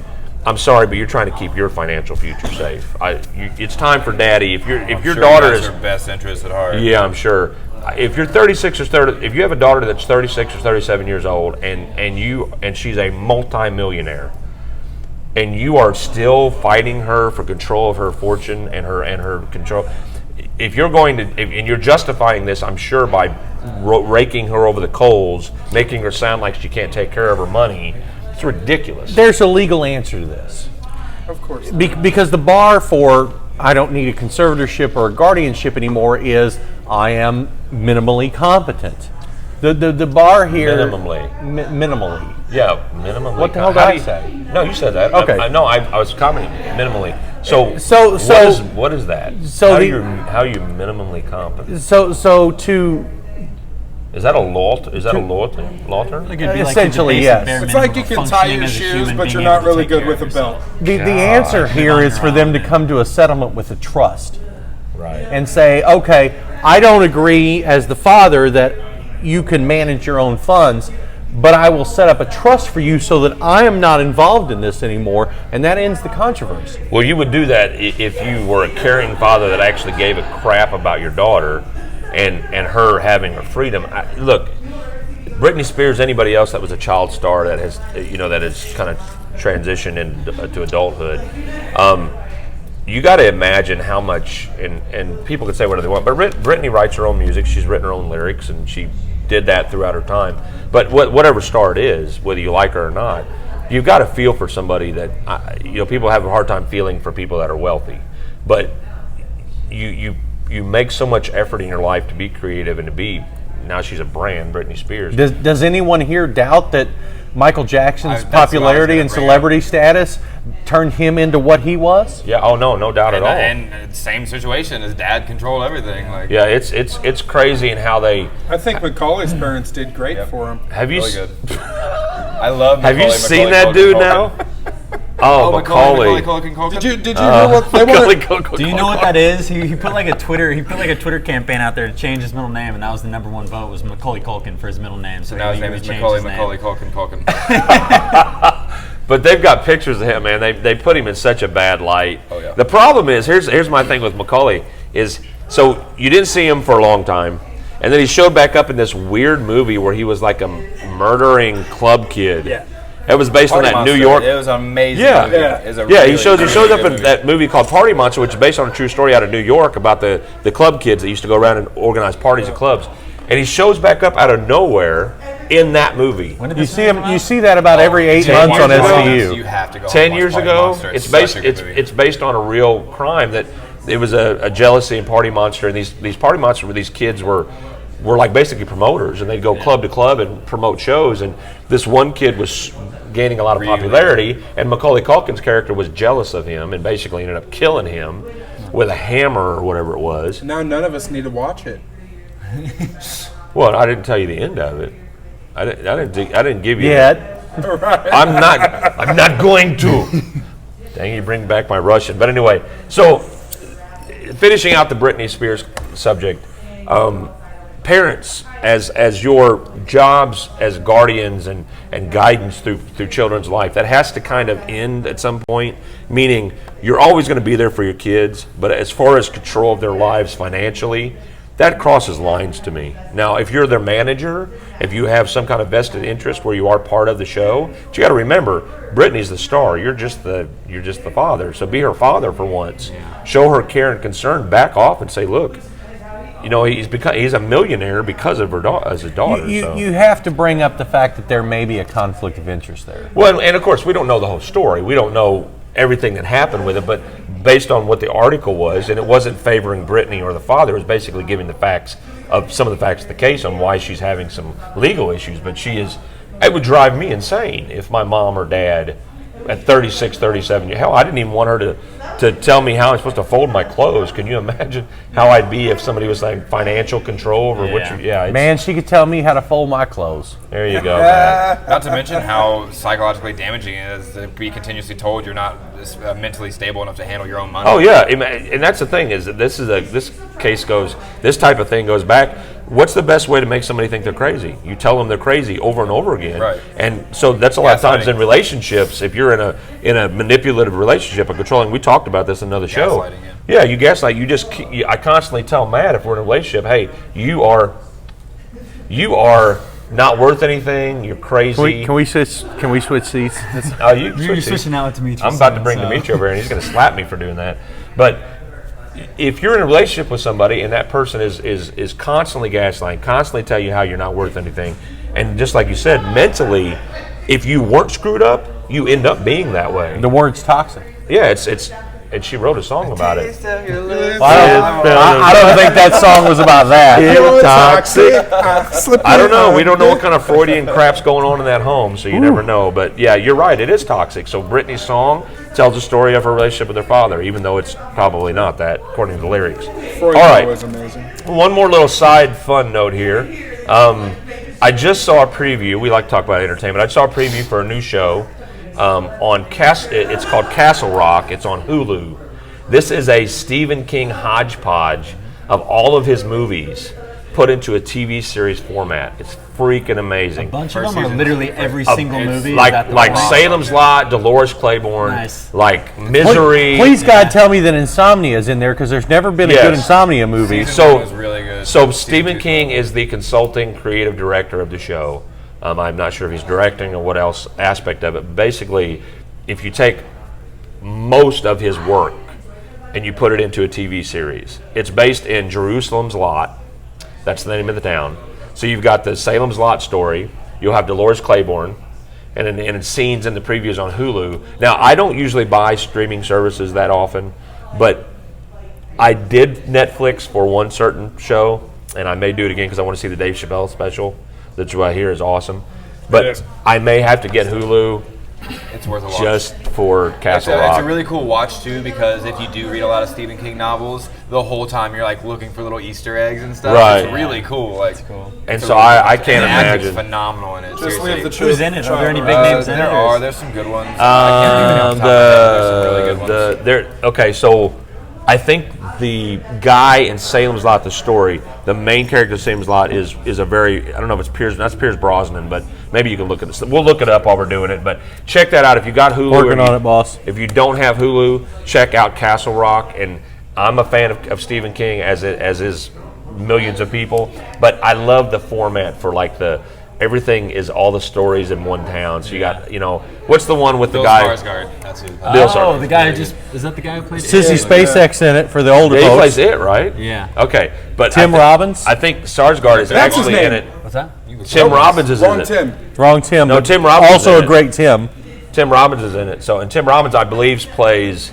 I'm sorry, but you're trying to keep your financial future safe. It's time for daddy. If your daughter is her best interest at heart. yeah, I'm sure. If you're 36 or 30, if you have a daughter that's 36 or 37 years old, and she's a multi-millionaire, and you are still fighting her for control of her fortune and her control, if you're going to, and you're justifying this, I'm sure by raking her over the coals, making her sound like she can't take care of her money, it's ridiculous. There's a legal answer to this. Of course. Because the bar for I don't need a conservatorship or a guardianship anymore is I am minimally competent. The bar here Minimally. Minimally. Yeah, minimally. What the hell did How I do you- say? No, you said that. Okay. I was commenting minimally. So So- what is that? so how the- are you minimally competent? So to Is that a law? Is that a law term? Like, it'd be Essentially, like the yes. bare It's like minimum you of can tie functioning your as a shoes, human, but being you're able not to really take good care with a of belt. yourself. the answer here on is your for them own. to come to a settlement with a trust Right. and say, okay, I don't agree as the father that you can manage your own funds, but I will set up a trust for you so that I am not involved in this anymore, and that ends the controversy. Well, you would do that if you were a caring father that actually gave a crap about your daughter and her having her freedom. Look, Britney Spears, anybody else that was a child star that has kind of transitioned into adulthood, you got to imagine how much, and people can say whatever they want, but Britney writes her own music. She's written her own lyrics, and she did that throughout her time. But whatever star it is, whether you like her or not, you've got to feel for somebody that, people have a hard time feeling for people that are wealthy. But you make so much effort in your life to be creative and to be, now she's a brand, Britney Spears. Does anyone here doubt that Michael Jackson's popularity and celebrity status turned him into what he was? Yeah. Oh no doubt at all. And same situation. His dad controlled everything. Like, yeah, it's crazy in how they. I think Macaulay's parents did great for him. Have you? Really good. I love. Have you seen that dude now? Oh, Macaulay. Did you know what they wanted? Do you know what that is? He put like a Twitter campaign out there to change his middle name, and that was the #1 vote was Macaulay Culkin for his middle name. So now his name is Macaulay Culkin. But they've got pictures of him, man. They put him in such a bad light. Oh, yeah. The problem is, here's my thing with Macaulay is, so you didn't see him for a long time, and then he showed back up in this weird movie where he was like a murdering club kid. Yeah. It was based on that Monster. New York. It was an amazing. Yeah, movie. Yeah. He shows up in that movie called Party Monster, which is based on a true story out of New York about the club kids that used to go around and organize parties at clubs. And he shows back up out of nowhere in that movie. You see him. You see that about every 8 months on SVU. You have to go. 10 years ago, it's based on a real crime that it was a jealousy and party monster, and these party monsters where these kids were like basically promoters, and they'd go club to club and promote shows, and this one kid was gaining a lot of popularity, and Macaulay Culkin's character was jealous of him and basically ended up killing him with a hammer or whatever it was. Now none of us need to watch it. Well, I didn't tell you the end of it. I didn't give you Yet. I'm not going to. Dang, you bring back my Russian. But anyway, so finishing out the Britney Spears subject, parents, as your jobs as guardians and guidance through children's life, that has to kind of end at some point, meaning you're always going to be there for your kids, but as far as control of their lives financially, that crosses lines to me. Now, if you're their manager, if you have some kind of vested interest where you are part of the show, but you got to remember, Britney's the star. You're just the father. So be her father for once. Yeah. Show her care and concern. Back off and say, look, he's a millionaire because of as a daughter. You have to bring up the fact that there may be a conflict of interest there. Well, and of course, we don't know the whole story. We don't know everything that happened with it, but based on what the article was, and it wasn't favoring Britney or the father, it was basically giving the facts of some of the facts of the case on why she's having some legal issues. But it would drive me insane if my mom or dad at 36, 37, hell, I didn't even want her to tell me how I'm supposed to fold my clothes. Can you imagine how I'd be if somebody was like financial control over what you, Man, she could tell me how to fold my clothes. There you go, man. Not to mention how psychologically damaging it is to be continuously told you're not mentally stable enough to handle your own money. Oh yeah, and that's the thing is that this type of thing goes back. What's the best way to make somebody think they're crazy? You tell them they're crazy over and over again. Right. And so that's a lot of times in relationships, if you're in a manipulative relationship, a controlling, we talked about this in another show. Gaslighting, yeah, you gaslight. I constantly tell Matt, if we're in a relationship, hey, you are not worth anything. You're crazy. Can we switch seats? Oh, you're switching out with Dimitri. I'm about to bring Dimitri over here, and he's going to slap me for doing that. But if you're in a relationship with somebody and that person is constantly gaslighting, constantly tell you how you're not worth anything, and just like you said, mentally, if you weren't screwed up, you end up being that way. The word's toxic. Yeah, it's and she wrote a song about it. I don't think that song was about that. It's toxic. I don't know. We don't know what kind of Freudian crap's going on in that home, so you never know. But yeah, you're right. It is toxic. So Britney's song tells the story of her relationship with her father, even though it's probably not that, according to the lyrics. All right. Was amazing. One more little side fun note here. I just saw a preview. We like to talk about entertainment. I saw a preview for a new show. It's called Castle Rock. It's on Hulu. This is a Stephen King hodgepodge of all of his movies put into a TV series format. It's freaking amazing. A bunch of them are literally every single movie. Like Salem's Lot, Dolores Claiborne, nice. Like Misery. Please God, tell me that Insomnia is in there because there's never been a good Insomnia movie. Season 1 was really good. So Stephen King is the consulting creative director of the show. I'm not sure if he's directing or what else aspect of it. Basically, if you take most of his work and you put it into a TV series, it's based in Jerusalem's Lot. That's the name of the town. So you've got the Salem's Lot story. You'll have Dolores Claiborne, and scenes in the previews on Hulu. Now, I don't usually buy streaming services that often, but I did Netflix for one certain show, and I may do it again because I want to see the Dave Chappelle special, that I hear is awesome. But I may have to get Hulu. It's worth a watch. Just for Castle Rock. It's a really cool watch too, because if you do read a lot of Stephen King novels, the whole time you're like looking for little Easter eggs and stuff. Right. It's really cool. Like, cool. And so I can't imagine. It's phenomenal in it. Just leave the Who's in it? Are there any big names in it? There's some good ones. I can't think of there's some really good ones. Okay, so I think the guy in Salem's Lot, the story, the main character of Salem's Lot is a very, I don't know if it's that's Pierce Brosnan, but maybe you can look at this. We'll look it up while we're doing it, but check that out. If you got Hulu. Working on it, boss. If you don't have Hulu, check out Castle Rock. And I'm a fan of Stephen King, as is millions of people, but I love the format for like everything is all the stories in one town. So you got, what's the one with the guy? Bill Skarsgård. That's who. Bill Skarsgård. The guy who is that the guy who played Sissy SpaceX in it for the older Yeah, he folks. plays it, right? Yeah. Okay, but Tim Robbins? I think Skarsgård is That's his actually in name. it. What's that? Tim Robbins is Wrong in it. Tim. Wrong Tim. No, but Tim Robbins Also is in a it. great Tim. Tim Robbins is in it. And Tim Robbins, I believe, plays.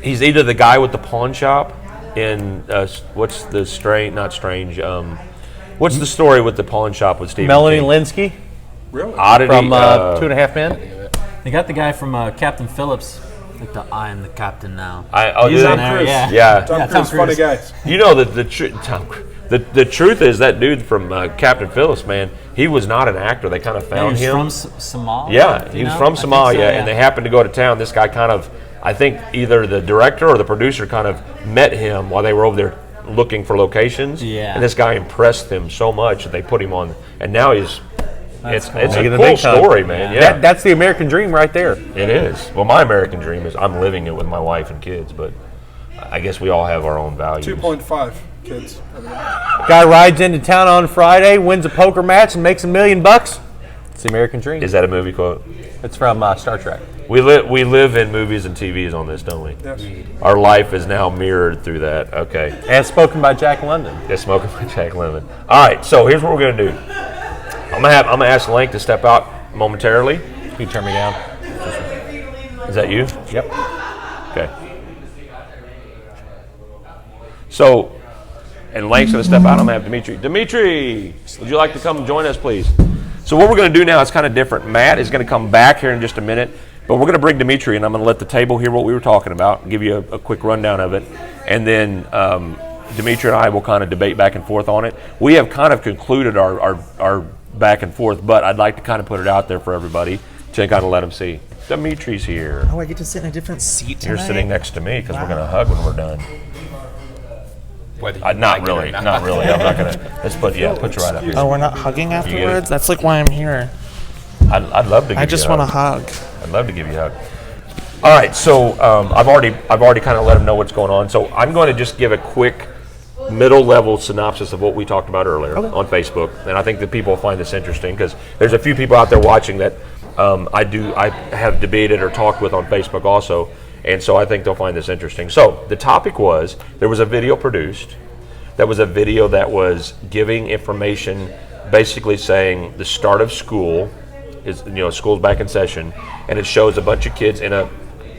He's either the guy with the pawn shop in what's the strange? Not strange. What's the story with the pawn shop with Stephen Melanie King? Linsky Really? Oddity from 2.5 Men. They got the guy from Captain Phillips. Like I am the captain now. He's He's on on there, yeah. Yeah. Tom Yeah, Cruise, Tom funny Cruise. guy. You know that the truth is that dude from Captain Phillips, man, he was not an actor. They kind of found He him. was from Somalia. Yeah, do he you was know? from I think Somalia, so, yeah. and they happened to go to town. This guy kind of, I think either the director or the producer kind of met him while they were over there looking for locations. Yeah. And this guy impressed them so much that they put him on, and now he's, it's cool. a Making the cool big time. story, man. Yeah, That's the American dream right there. it is. Well, my American dream is I'm living it with my wife and kids, but I guess we all have our own values. 2.5 kids. Guy rides into town on Friday, wins a poker match, and makes $1 million. It's the American dream. Is that a movie quote? It's from Star Trek. We live in movies and TVs on this, don't we? Yes. Our life is now mirrored through that. Okay. As spoken by Jack London. Yeah, smoking my Jack Lemon. All right, so here's what we're gonna do. I'm gonna ask Link to step out momentarily. Can you turn me down? Is that you? Yep. Okay. So, and Lank's gonna step out. I'm gonna have Dimitri. Dimitri, would you like to come join us, please? So what we're gonna do now is kind of different. Matt is gonna come back here in just a minute, but we're gonna bring Dimitri, and I'm gonna let the table hear what we were talking about, give you a quick rundown of it, and then Dimitri and I will kind of debate back and forth on it. We have kind of concluded our back and forth, but I'd like to kind of put it out there for everybody to kind of let them see. Dimitri's here. Oh, I get to sit in a different seat tonight? You're sitting next to me because we're gonna hug when we're done. Whether you Not like it or really, not really. I'm not gonna. Let's put you right up here. Oh, we're not hugging afterwards? That's like why I'm here. I'd love to. Give I just you a want to hug. hug. I'd love to give you a hug. All right, so I've already kind of let them know what's going on. So I'm going to just give a quick middle level synopsis of what we talked about earlier on Facebook, and I think that people will find this interesting because there's a few people out there watching that I have debated or talked with on Facebook also, and so I think they'll find this interesting. So the topic was there was a video produced. That was a video that was giving information, basically saying the start of school is, school's back in session, and it shows a bunch of kids in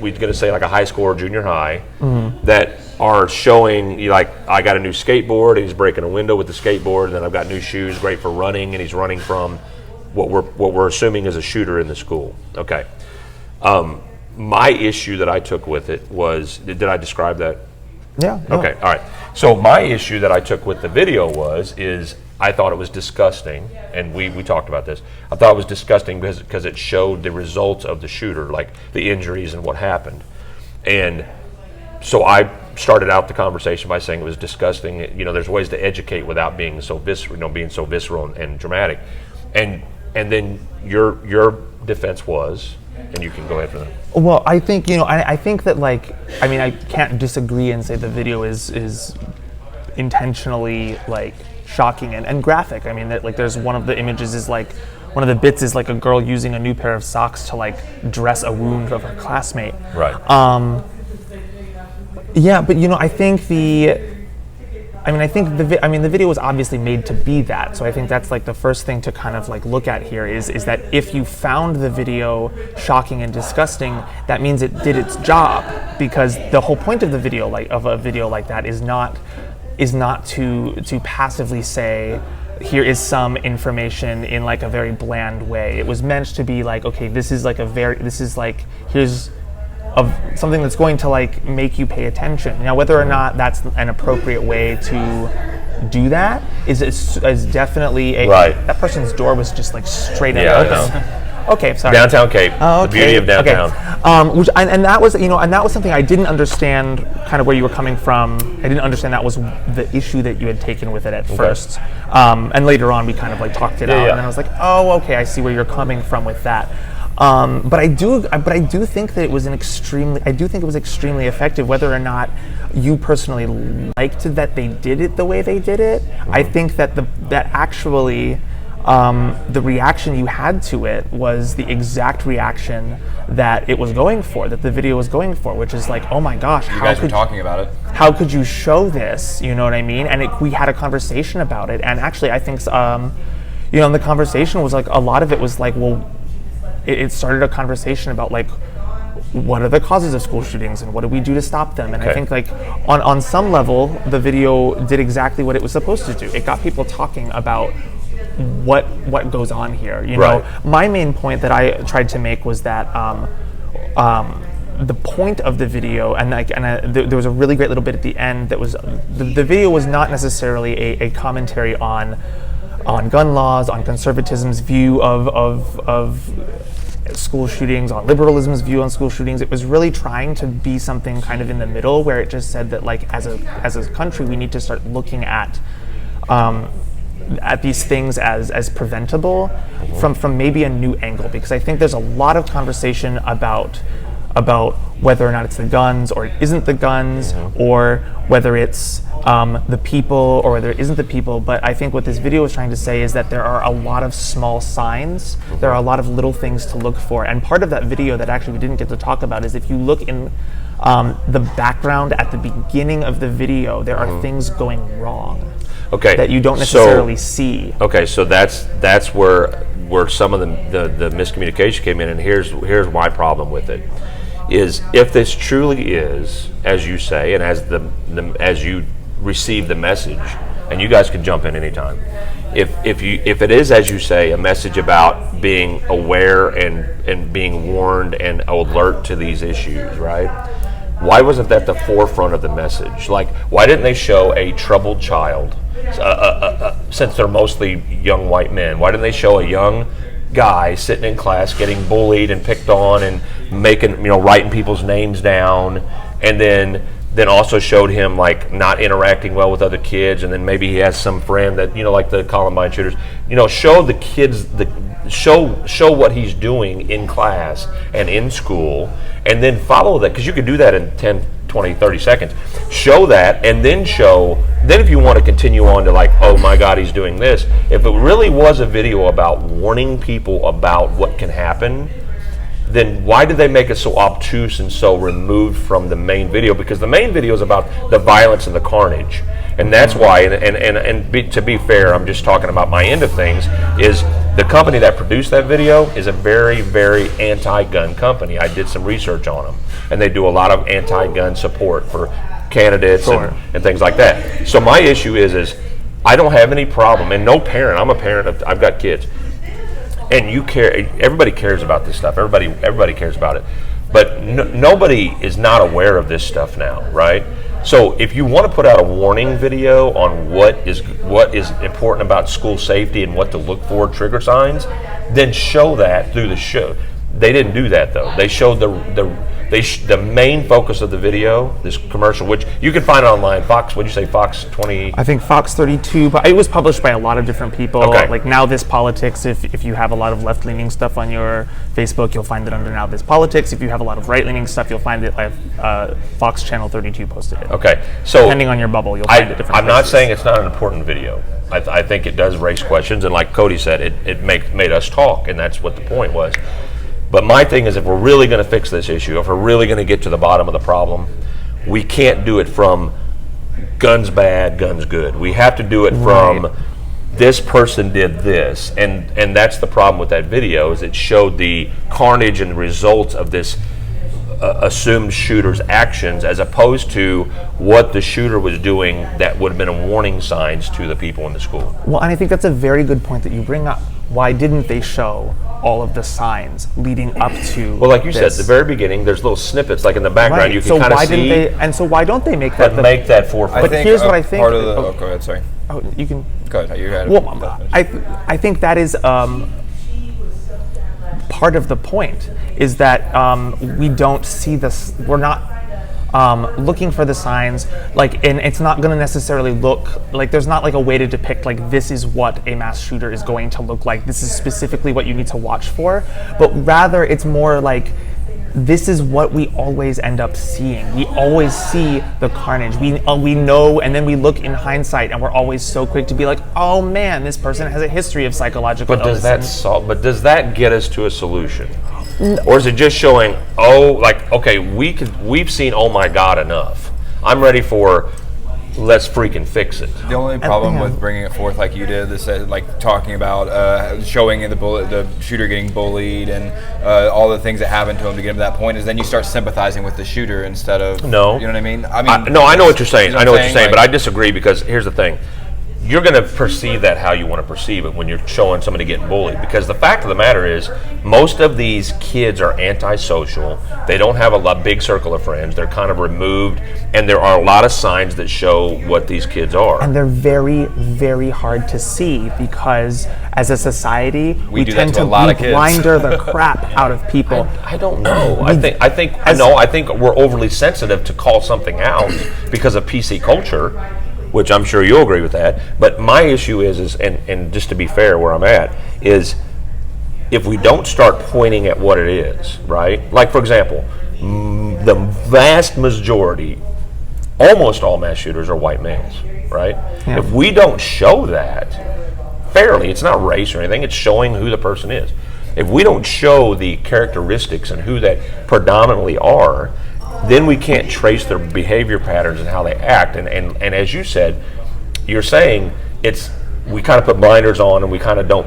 we're going to say like a high school or junior high, that are showing, like, I got a new skateboard, and he's breaking a window with the skateboard, and then I've got new shoes, great for running, and he's running from what we're assuming is a shooter in the school. Okay. My issue that I took with it was, did I describe that? Yeah. Okay, all right. So my issue that I took with the video is I thought it was disgusting, and we talked about this. I thought it was disgusting because it showed the results of the shooter, like the injuries and what happened. And so I started out the conversation by saying it was disgusting. There's ways to educate without being so visceral, and dramatic. And then your defense was, and you can go ahead for that. Well, I think, I think that, I can't disagree and say the video is intentionally, shocking and graphic. I mean, that, there's one of the images is, one of the bits is like a girl using a new pair of socks to like dress a wound of her classmate. Right. Yeah, but I think the video was obviously made to be that. So I think that's like the first thing to kind of like look at here is that if you found the video shocking and disgusting, that means it did its job, because the whole point of the video, like of a video like that, is not to passively say, here is some information in like a very bland way. It was meant to be like, okay, here's of something that's going to like make you pay attention. Now, whether or not that's an appropriate way to do that is definitely a. Right. That person's door was just like straight Yeah, up I open. know. Okay, sorry. Downtown Cape. Oh, The beauty of downtown. Okay. And that was something I didn't understand, kind of where you were coming from. I didn't understand that was the issue that you had taken with it at first. And later on, we kind of like talked it out, and then I was like, oh, okay, I see where you're coming from with that. But I do think that it was extremely effective. Whether or not you personally liked that they did it the way they did it, I think that actually the reaction you had to it was the exact reaction that it was going for, that the video was going for, which is like, oh my gosh, You guys were talking about it. how could you show this? You know what I mean? And we had a conversation about it, and actually, I think the conversation was like, a lot of it was like, well. It started a conversation about like, what are the causes of school shootings and what do we do to stop them? And I think like on some level, the video did exactly what it was supposed to do. It got people talking about what goes on here. You know, my main point that I tried to make was that the point of the video, there was a really great little bit at the end that was the video was not necessarily a commentary on gun laws, on conservatism's view of school shootings, on liberalism's view on school shootings. It was really trying to be something kind of in the middle, where it just said that like as a country we need to start looking at these things as preventable from maybe a new angle, because I think there's a lot of conversation about whether or not it's the guns or it isn't the guns, or whether it's the people or whether it isn't the people. But I think what this video is trying to say is that there are a lot of small signs, there are a lot of little things to look for. And part of that video that actually we didn't get to talk about is if you look in the background at the beginning of the video, there are things going wrong. Okay. That you don't necessarily see. Okay, so that's where some of the miscommunication came in, and here's my problem with it. Is if this truly is, as you say, and as you receive the message, and you guys can jump in anytime. If it is, as you say, a message about being aware and being warned and alert to these issues, right? Why wasn't that the forefront of the message? Like, why didn't they show a troubled child? Since they're mostly young white men, why didn't they show a young guy sitting in class getting bullied and picked on and writing people's names down, and then also showed him like not interacting well with other kids, and then maybe he has some friend that like the Columbine shooters, show the kids show what he's doing in class and in school, and then follow that, because you could do that in 10, 20, 30 seconds. Show that, and then if you want to continue on to like, oh my God, he's doing this. If it really was a video about warning people about what can happen, then why did they make it so obtuse and so removed from the main video? Because the main video is about the violence and the carnage. And that's why, to be fair, I'm just talking about my end of things, is the company that produced that video is a very, very anti-gun company. I did some research on them, and they do a lot of anti-gun support for candidates and things like that. So my issue is I don't have any problem, and no parent, I'm a parent, I've got kids, and you care, everybody cares about this stuff, everybody cares about it, but nobody is not aware of this stuff now, right? So if you want to put out a warning video on what is important about school safety and what to look for, trigger signs, then show that through the show. They didn't do that though. They showed the the main focus of the video, this commercial, which you can find online. Fox, what'd you say? Fox 20. I think Fox 32, but it was published by a lot of different people. Okay. Like Now This Politics, if you have a lot of left-leaning stuff on your Facebook, you'll find it under Now This Politics. If you have a lot of right-leaning stuff, you'll find it like Fox Channel 32 posted it. Okay, so Depending on your bubble, you'll find it different I'm not places. saying it's not an important video. I think it does raise questions, and like Cody said, it made us talk, and that's what the point was. But my thing is, if we're really going to fix this issue, if we're really going to get to the bottom of the problem, we can't do it from guns bad, guns good. We have to do it from this person did this, and that's the problem with that video, is it showed the carnage and results of this assumed shooter's actions, as opposed to what the shooter was doing that would have been warning signs to the people in the school. Well, and I think that's a very good point that you bring up. Why didn't they show all of the signs leading up to Well, like you said, this? at the very beginning, there's little snippets, like in the background, Right. you can So kind of why see, didn't they? And so why don't they make that? but make that forefront. But here's what I think. Part of the. Oh, go ahead. Sorry. Oh, you can. Go ahead. You had. Well, I think that is part of the point, is that we don't see this. We're not looking for the signs, like, and it's not going to necessarily look like, there's not like a way to depict like this is what a mass shooter is going to look like. This is specifically what you need to watch for, but rather it's more like, this is what we always end up seeing. We always see the carnage. We know, and then we look in hindsight, and we're always so quick to be like, "Oh man, this person has a history of psychological But does illness." that solve? But does that get us to a solution, or is it just showing? Oh, like okay, we've seen. Oh my God, enough. I'm ready for. Let's freaking fix it. The only problem with bringing it forth like you did, this like talking about showing the shooter getting bullied and all the things that happened to him to get him to that point, is then you start sympathizing with the shooter instead of No. You know what I mean? I know what you're saying. You know I know what you're saying, like- but I disagree, because here's the thing. You're going to perceive that how you want to perceive it when you're showing somebody getting bullied. Because the fact of the matter is, most of these kids are antisocial. They don't have a big circle of friends. They're kind of removed. And there are a lot of signs that show what these kids are. And they're very, very hard to see, because as a society, we do that tend to to a lot of kids. blinder the crap out of people. I don't know. I think we're overly sensitive to call something out because of PC culture, which I'm sure you'll agree with that. But my issue is and just to be fair, where I'm at is, if we don't start pointing at what it is, right? Like, for example, the vast majority, almost all mass shooters are white males, right? Yeah. If we don't show that fairly, it's not race or anything, it's showing who the person is. If we don't show the characteristics and who that predominantly are, then we can't trace their behavior patterns and how they act. And as you said, you're saying we kind of put blinders on, and we kind of don't.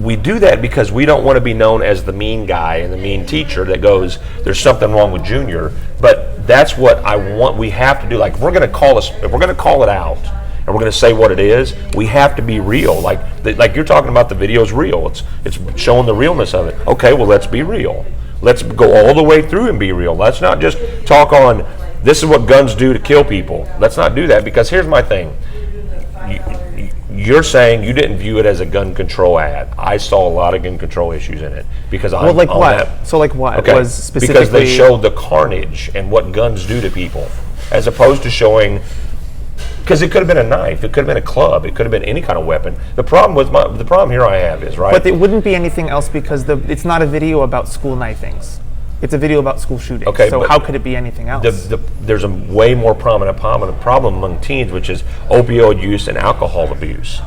We do that because we don't want to be known as the mean guy and the mean teacher that goes, there's something wrong with Junior. But that's what I want. We have to do. Like, if we're going to call it out, and we're going to say what it is, we have to be real. Like you're talking about, the video's real. It's showing the realness of it. Okay, well, let's be real. Let's go all the way through and be real. Let's not just talk on, this is what guns do to kill people. Let's not do that, because here's my thing. You're saying you didn't view it as a gun control ad. I saw a lot of gun control issues in it, because Well, like what? So like what? Okay, Was specifically... because they showed the carnage and what guns do to people, as opposed to showing, because it could have been a knife, it could have been a club, it could have been any kind of weapon. The problem here I have is, right? But it wouldn't be anything else, because it's not a video about school knifings. It's a video about school shootings. Okay, so but how could it be anything else? There's a way more prominent problem among teens, which is opioid use and alcohol abuse.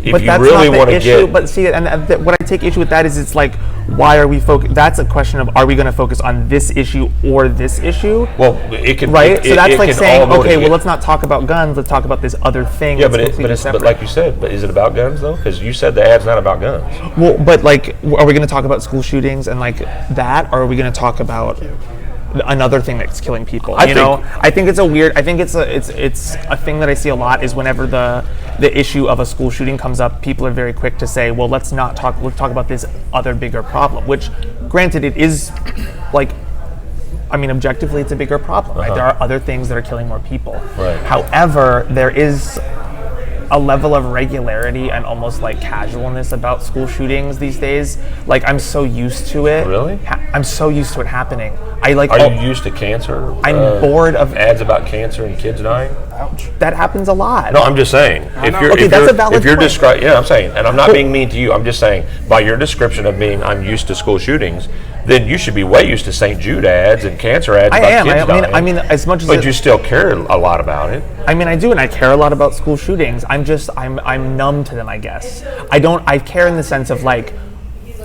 If but you that's really not want the to issue. get, But see, and what I take issue with that is, it's like, why are we that's a question of, are we going to focus on this issue or this issue? well, it can Right? So that's like can saying, all go okay, well, together. let's not talk about guns. Let's talk about this other thing. Yeah, that's but completely but separate. like you said, but is it about guns though? Because you said the ad's not about guns. Well, but like, are we going to talk about school shootings and like that, or are we going to talk about another thing that's killing people? I think it's a weird. I think it's a thing that I see a lot, is whenever the issue of a school shooting comes up, people are very quick to say, well, let's talk about this other bigger problem. Which, granted, it is like, I mean, objectively, it's a bigger problem. Right? There are other things that are killing more people. Right. However, there is a level of regularity and almost like casualness about school shootings these days. Like I'm so used to it. Really? I'm so used to it happening. I like. Are you used to cancer? I'm bored of ads about cancer and kids dying. that happens a lot. No, I'm just saying. If you're describing, yeah, I'm saying, and I'm not being mean to you. I'm just saying, by your description of being, I'm used to school shootings, then you should be way used to St. Jude ads and cancer ads about kids dying. I mean, as much as. But you still care a lot about it. I mean, I do, and I care a lot about school shootings. I'm numb to them, I guess. I care in the sense of like,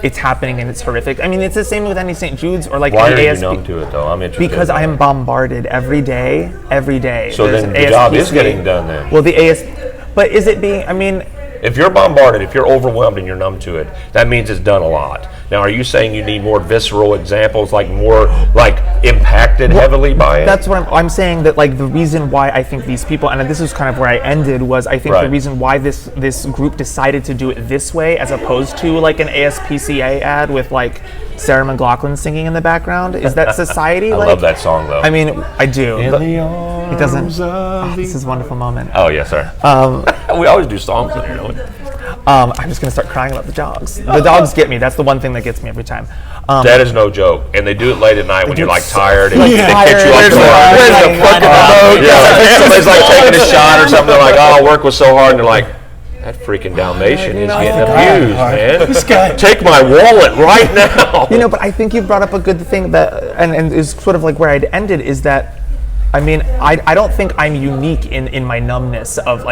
it's happening and it's horrific. I mean, it's the same with any St. Jude's or like Why any are ASP. you numb to it though? I'm interested. Because I am bombarded every day. So There's then an the job ASPCA. is getting done then. Well, but is it being? I mean, if you're bombarded, if you're overwhelmed and you're numb to it, that means it's done a lot. Now, are you saying you need more visceral examples, like more like impacted heavily by it? that's what I'm saying. That like the reason why I think these people, and this is kind of where I ended, was I think Right. the reason why this group decided to do it this way, as opposed to like an ASPCA ad with like Sarah McLachlan singing in the background, is that society. I love that song though. I mean, I do. But the arms it doesn't. of This is a wonderful moment. Oh yes, sir. We always do songs in here, don't we? I'm just gonna start crying about the dogs. The dogs get me. That's the one thing that gets me every time. That is no joke, and they do it late at night when do you're it like so- tired and like they catch you tired, off guard. where's the fucking boat? Yeah, somebody's like taking a shot or something. They're like, "Oh, work was so hard," and they're like, "That freaking Dalmatian is getting abused, man. Take my wallet right now." You know, but I think you brought up a good thing that, and is sort of like where I'd ended, is that, I mean, I don't think I'm unique in my numbness of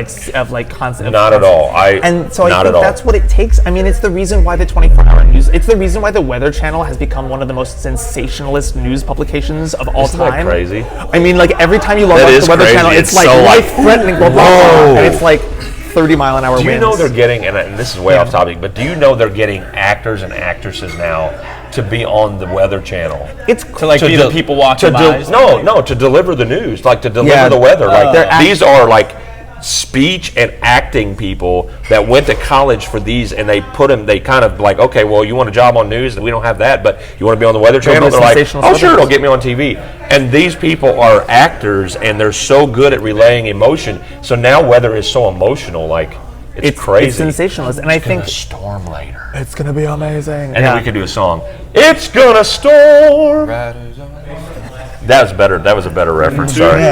constant. Not at all. And so I not think at all. that's what it takes. I mean, it's the reason why the 24-hour news, it's the reason why the Weather Channel has become one of the most sensationalist news publications of all Isn't that time. crazy? I mean, like every time you log That on to is the Weather crazy. Channel, it's It's like so like, life-threatening, blah, blah, blah, and it's like 30-mile-an-hour winds. Do you know they're getting, and this is way off topic, but do you know they're getting actors and actresses now to be on the Weather Channel? It's To like be the people walking by. to deliver the news, like to deliver Yeah. the weather. Like They're these are like speech and acting people that went to college for these, and they put them. They kind of like, okay, well, you want a job on news, and we don't have that, but you want to be on the Weather Channel? They're like, sensational oh, sure, stories. it'll get me on TV. And these people are actors, and they're so good at relaying emotion. So now weather is so emotional, like it's crazy. It's sensationalist, and I think Storm later, it's gonna be amazing. and then we could do a song. It's gonna storm. That was better. That was a better reference. Sorry.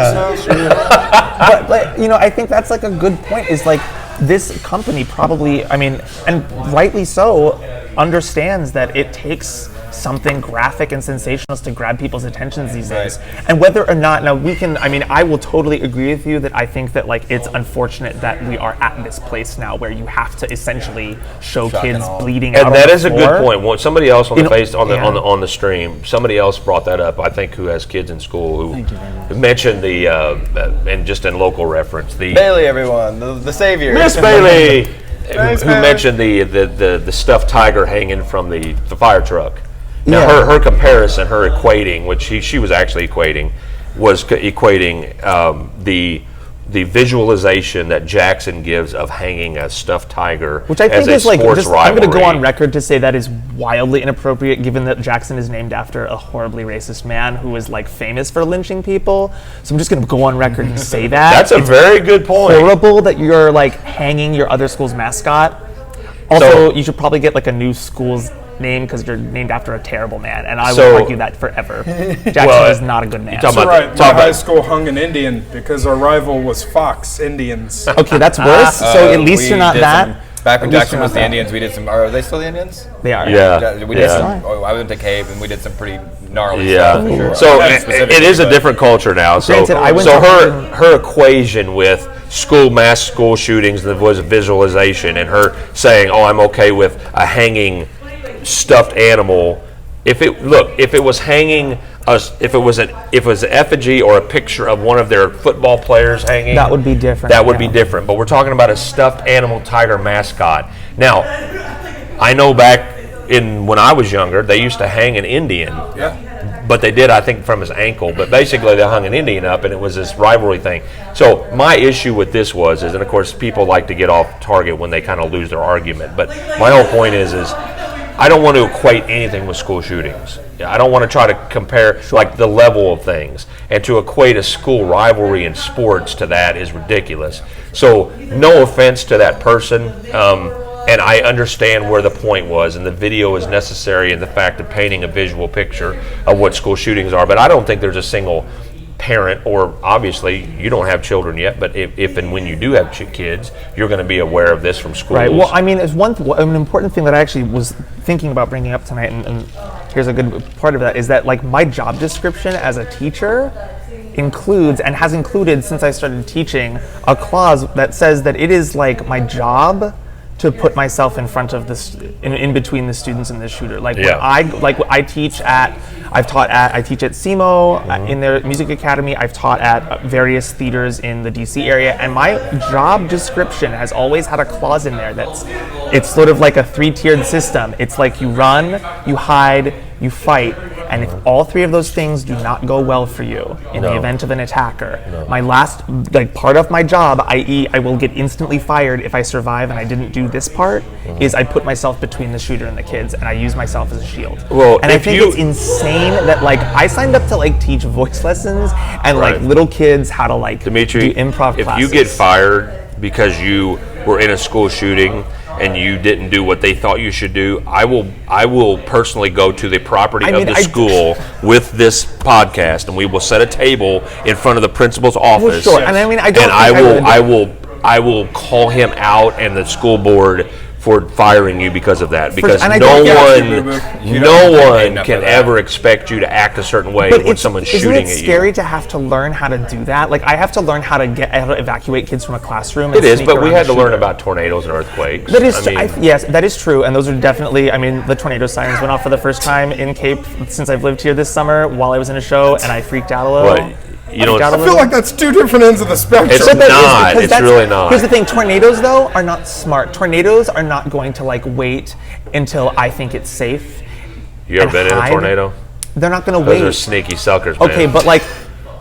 But you know, I think that's like a good point. Is like this company probably, I mean, and rightly so, understands that it takes something graphic and sensationalist to grab people's attentions these days. And whether or not, now we can, I mean, I will totally agree with you that I think that like it's unfortunate that we are at this place now where you have to essentially show kids bleeding out. And that on the is a floor. good point. Well, somebody else on the face yeah. on the stream, somebody else brought that up. I think who has kids in school who mentioned the and just in local reference the Bailey, everyone, the savior. Miss Bailey, Thanks, who man. mentioned the stuffed tiger hanging from the fire truck. Now Yeah. her comparison, her equating, which she was actually equating, was equating the visualization that Jackson gives of hanging a stuffed tiger, Which I as think a is like, sports just, I'm going to go rivalry. on record to say that is wildly inappropriate given that Jackson is named after a horribly racist man who is like famous for lynching people. So I'm just going to go on record and say that. That's a very good point. horrible that you're like hanging your other school's mascot. Also, So- you should probably get like a new school's name because you're named after a terrible man, and I So- will argue that forever. Jackson Well, is not a good man. talking That's about- right. My talk about- high school hung an Indian because our rival was Fox Indians. Okay, that's worse. So at least We you're not did that. back when At least Jackson you're was not the that. Indians, we did some. Are they still the Indians? They are. Yeah. We did some. Yeah. Oh, I went to Cape and we did some pretty gnarly Yeah. stuff. For sure. So Not it specifically, is a but- different culture now. So Granted, I went so to her equation with mass school shootings, the visualization, and her saying, "Oh, I'm okay with a hanging stuffed animal." If it was hanging if it was an effigy or a picture of one of their football players hanging, That would be different, That would be yeah. different. But we're talking about a stuffed animal tiger mascot. Now, I know back when I was younger, they used to hang an Indian. Yeah. But they did, I think, from his ankle. But basically, they hung an Indian up, and it was this rivalry thing. So my issue with this and of course, people like to get off target when they kind of lose their argument. But my whole point is I don't want to equate anything with school shootings. I don't want to try to compare like the level of things, and to equate a school rivalry in sports to that is ridiculous. So no offense to that person, and I understand where the point was, and the video is necessary in the fact of painting a visual picture of what school shootings are, but I don't think there's a single parent, or obviously you don't have children yet, but if and when you do have kids, you're going to be aware of this from schools. Right. Well, I mean, it's an important thing that I actually was thinking about bringing up tonight, and here's a good part of that, is that like my job description as a teacher includes, and has included since I started teaching, a clause that says that it is like my job to put myself in front of this, in between the students and the shooter. Like when I teach at SEMO, in their music academy. I've taught at various theaters in the DC area, and my job description has always had a clause in there it's sort of like a 3-tiered system. It's like you run, you hide, you fight, and if all 3 of those things do not go well for you in the event of an attacker, my last part of my job, i.e. I will get instantly fired if I survive and I didn't do this part, is I put myself between the shooter and the kids, and I use myself as a shield. Well, and I think it's insane that I signed up to teach voice lessons and little kids how to Dimitri, do improv if classes. you get fired because you were in a school shooting and you didn't do what they thought you should do, I will personally go to the property of the school with this podcast, and we will set a table in front of the principal's office. Well, sure. And I mean, I will call him out and the school board for firing you because of that, because no one can ever expect you to act a certain way when someone's shooting at you. Isn't it scary to have to learn how to do that? I have to learn how to evacuate kids from a classroom. It is, but we had to learn about tornadoes and earthquakes. That is, yes, that is true, and those are definitely. I mean, the tornado sirens went off for the first time in Cape since I've lived here this summer while I was in a show, and I freaked out a little. I feel like that's 2 different ends of the spectrum. It's not. It's really not. Here's the thing: tornadoes, though, are not smart. Tornadoes are not going to wait until I think it's safe. You ever been in a tornado? They're not going to wait. Those are sneaky suckers, man. Okay, but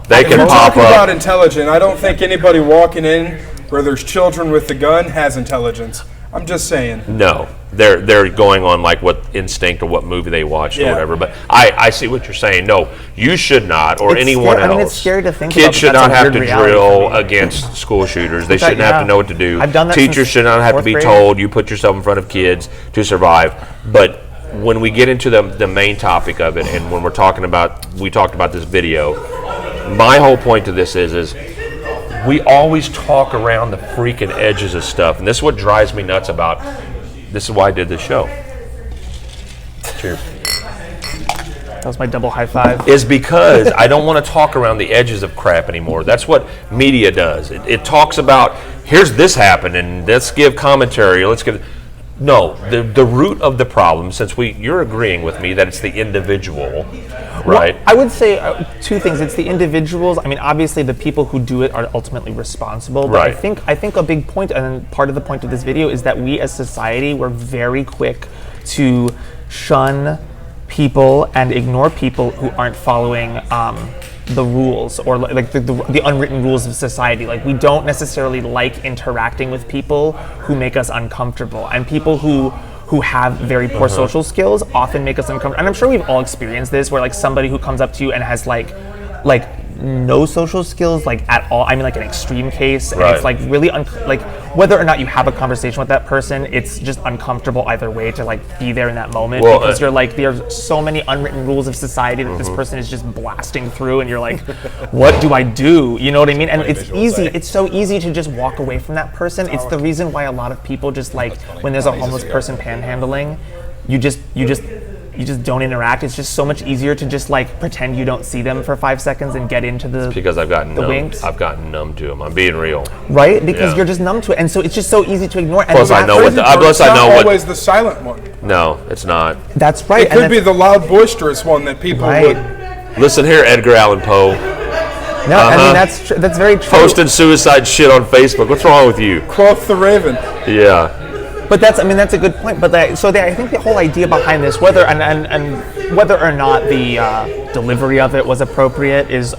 they can pop up. Talking about intelligent, I don't think anybody walking in where there's children with the gun has intelligence. I'm just saying. No, they're going on what instinct or what movie they watched or whatever. But I see what you're saying. No, you should not, or anyone else. I mean, it's scary to think Kids about. should not have to drill against school shooters. They shouldn't have to know what to do. I've done that. Teachers should not have to be told you put yourself in front of kids to survive. But when we get into the main topic of it, and when we talked about this video, my whole point to this is we always talk around the freaking edges of stuff, and this is what drives me nuts about. This is why I did this show. Cheers. That was my double high five. Is because I don't want to talk around the edges of crap anymore. That's what media does. It talks about, here's this happened, and let's give commentary. No, the root of the problem, since you're agreeing with me that it's the individual, right? Well, I would say 2 things. It's the individuals. I mean, obviously the people who do it are ultimately responsible. But Right. I think a big point, and part of the point of this video, is that we as society were very quick to shun people and ignore people who aren't following the rules, or the unwritten rules of society. We don't necessarily like interacting with people who make us uncomfortable, and people who have very poor social skills often make us uncomfortable. And I'm sure we've all experienced this, where somebody who comes up to you and has no social skills at all. I mean, an extreme case, and it's really whether or not you have a conversation with that person, it's just uncomfortable either way to be there in that moment, because you're there's so many unwritten rules of society that this person is just blasting through, and you're what do I do? You know what I mean? And it's so easy to just walk away from that person. It's the reason why a lot of people just when there's a homeless person panhandling, you just don't interact. It's just so much easier to just pretend you don't see them for 5 seconds and get into the because I've gotten numb. winks. I've gotten numb to them. I'm being real. Right? Because you're just numb to it, and so it's just so easy to ignore. Plus, I know It's not always the silent one. No, it's not. That's right. It could be the loud, boisterous one that people would. Listen here, Edgar Allan Poe. No, I mean that's very true. Posting suicide shit on Facebook. What's wrong with you? Quoth the Raven. Yeah. But that's a good point. But I think the whole idea behind this, whether or not the delivery of it was appropriate, is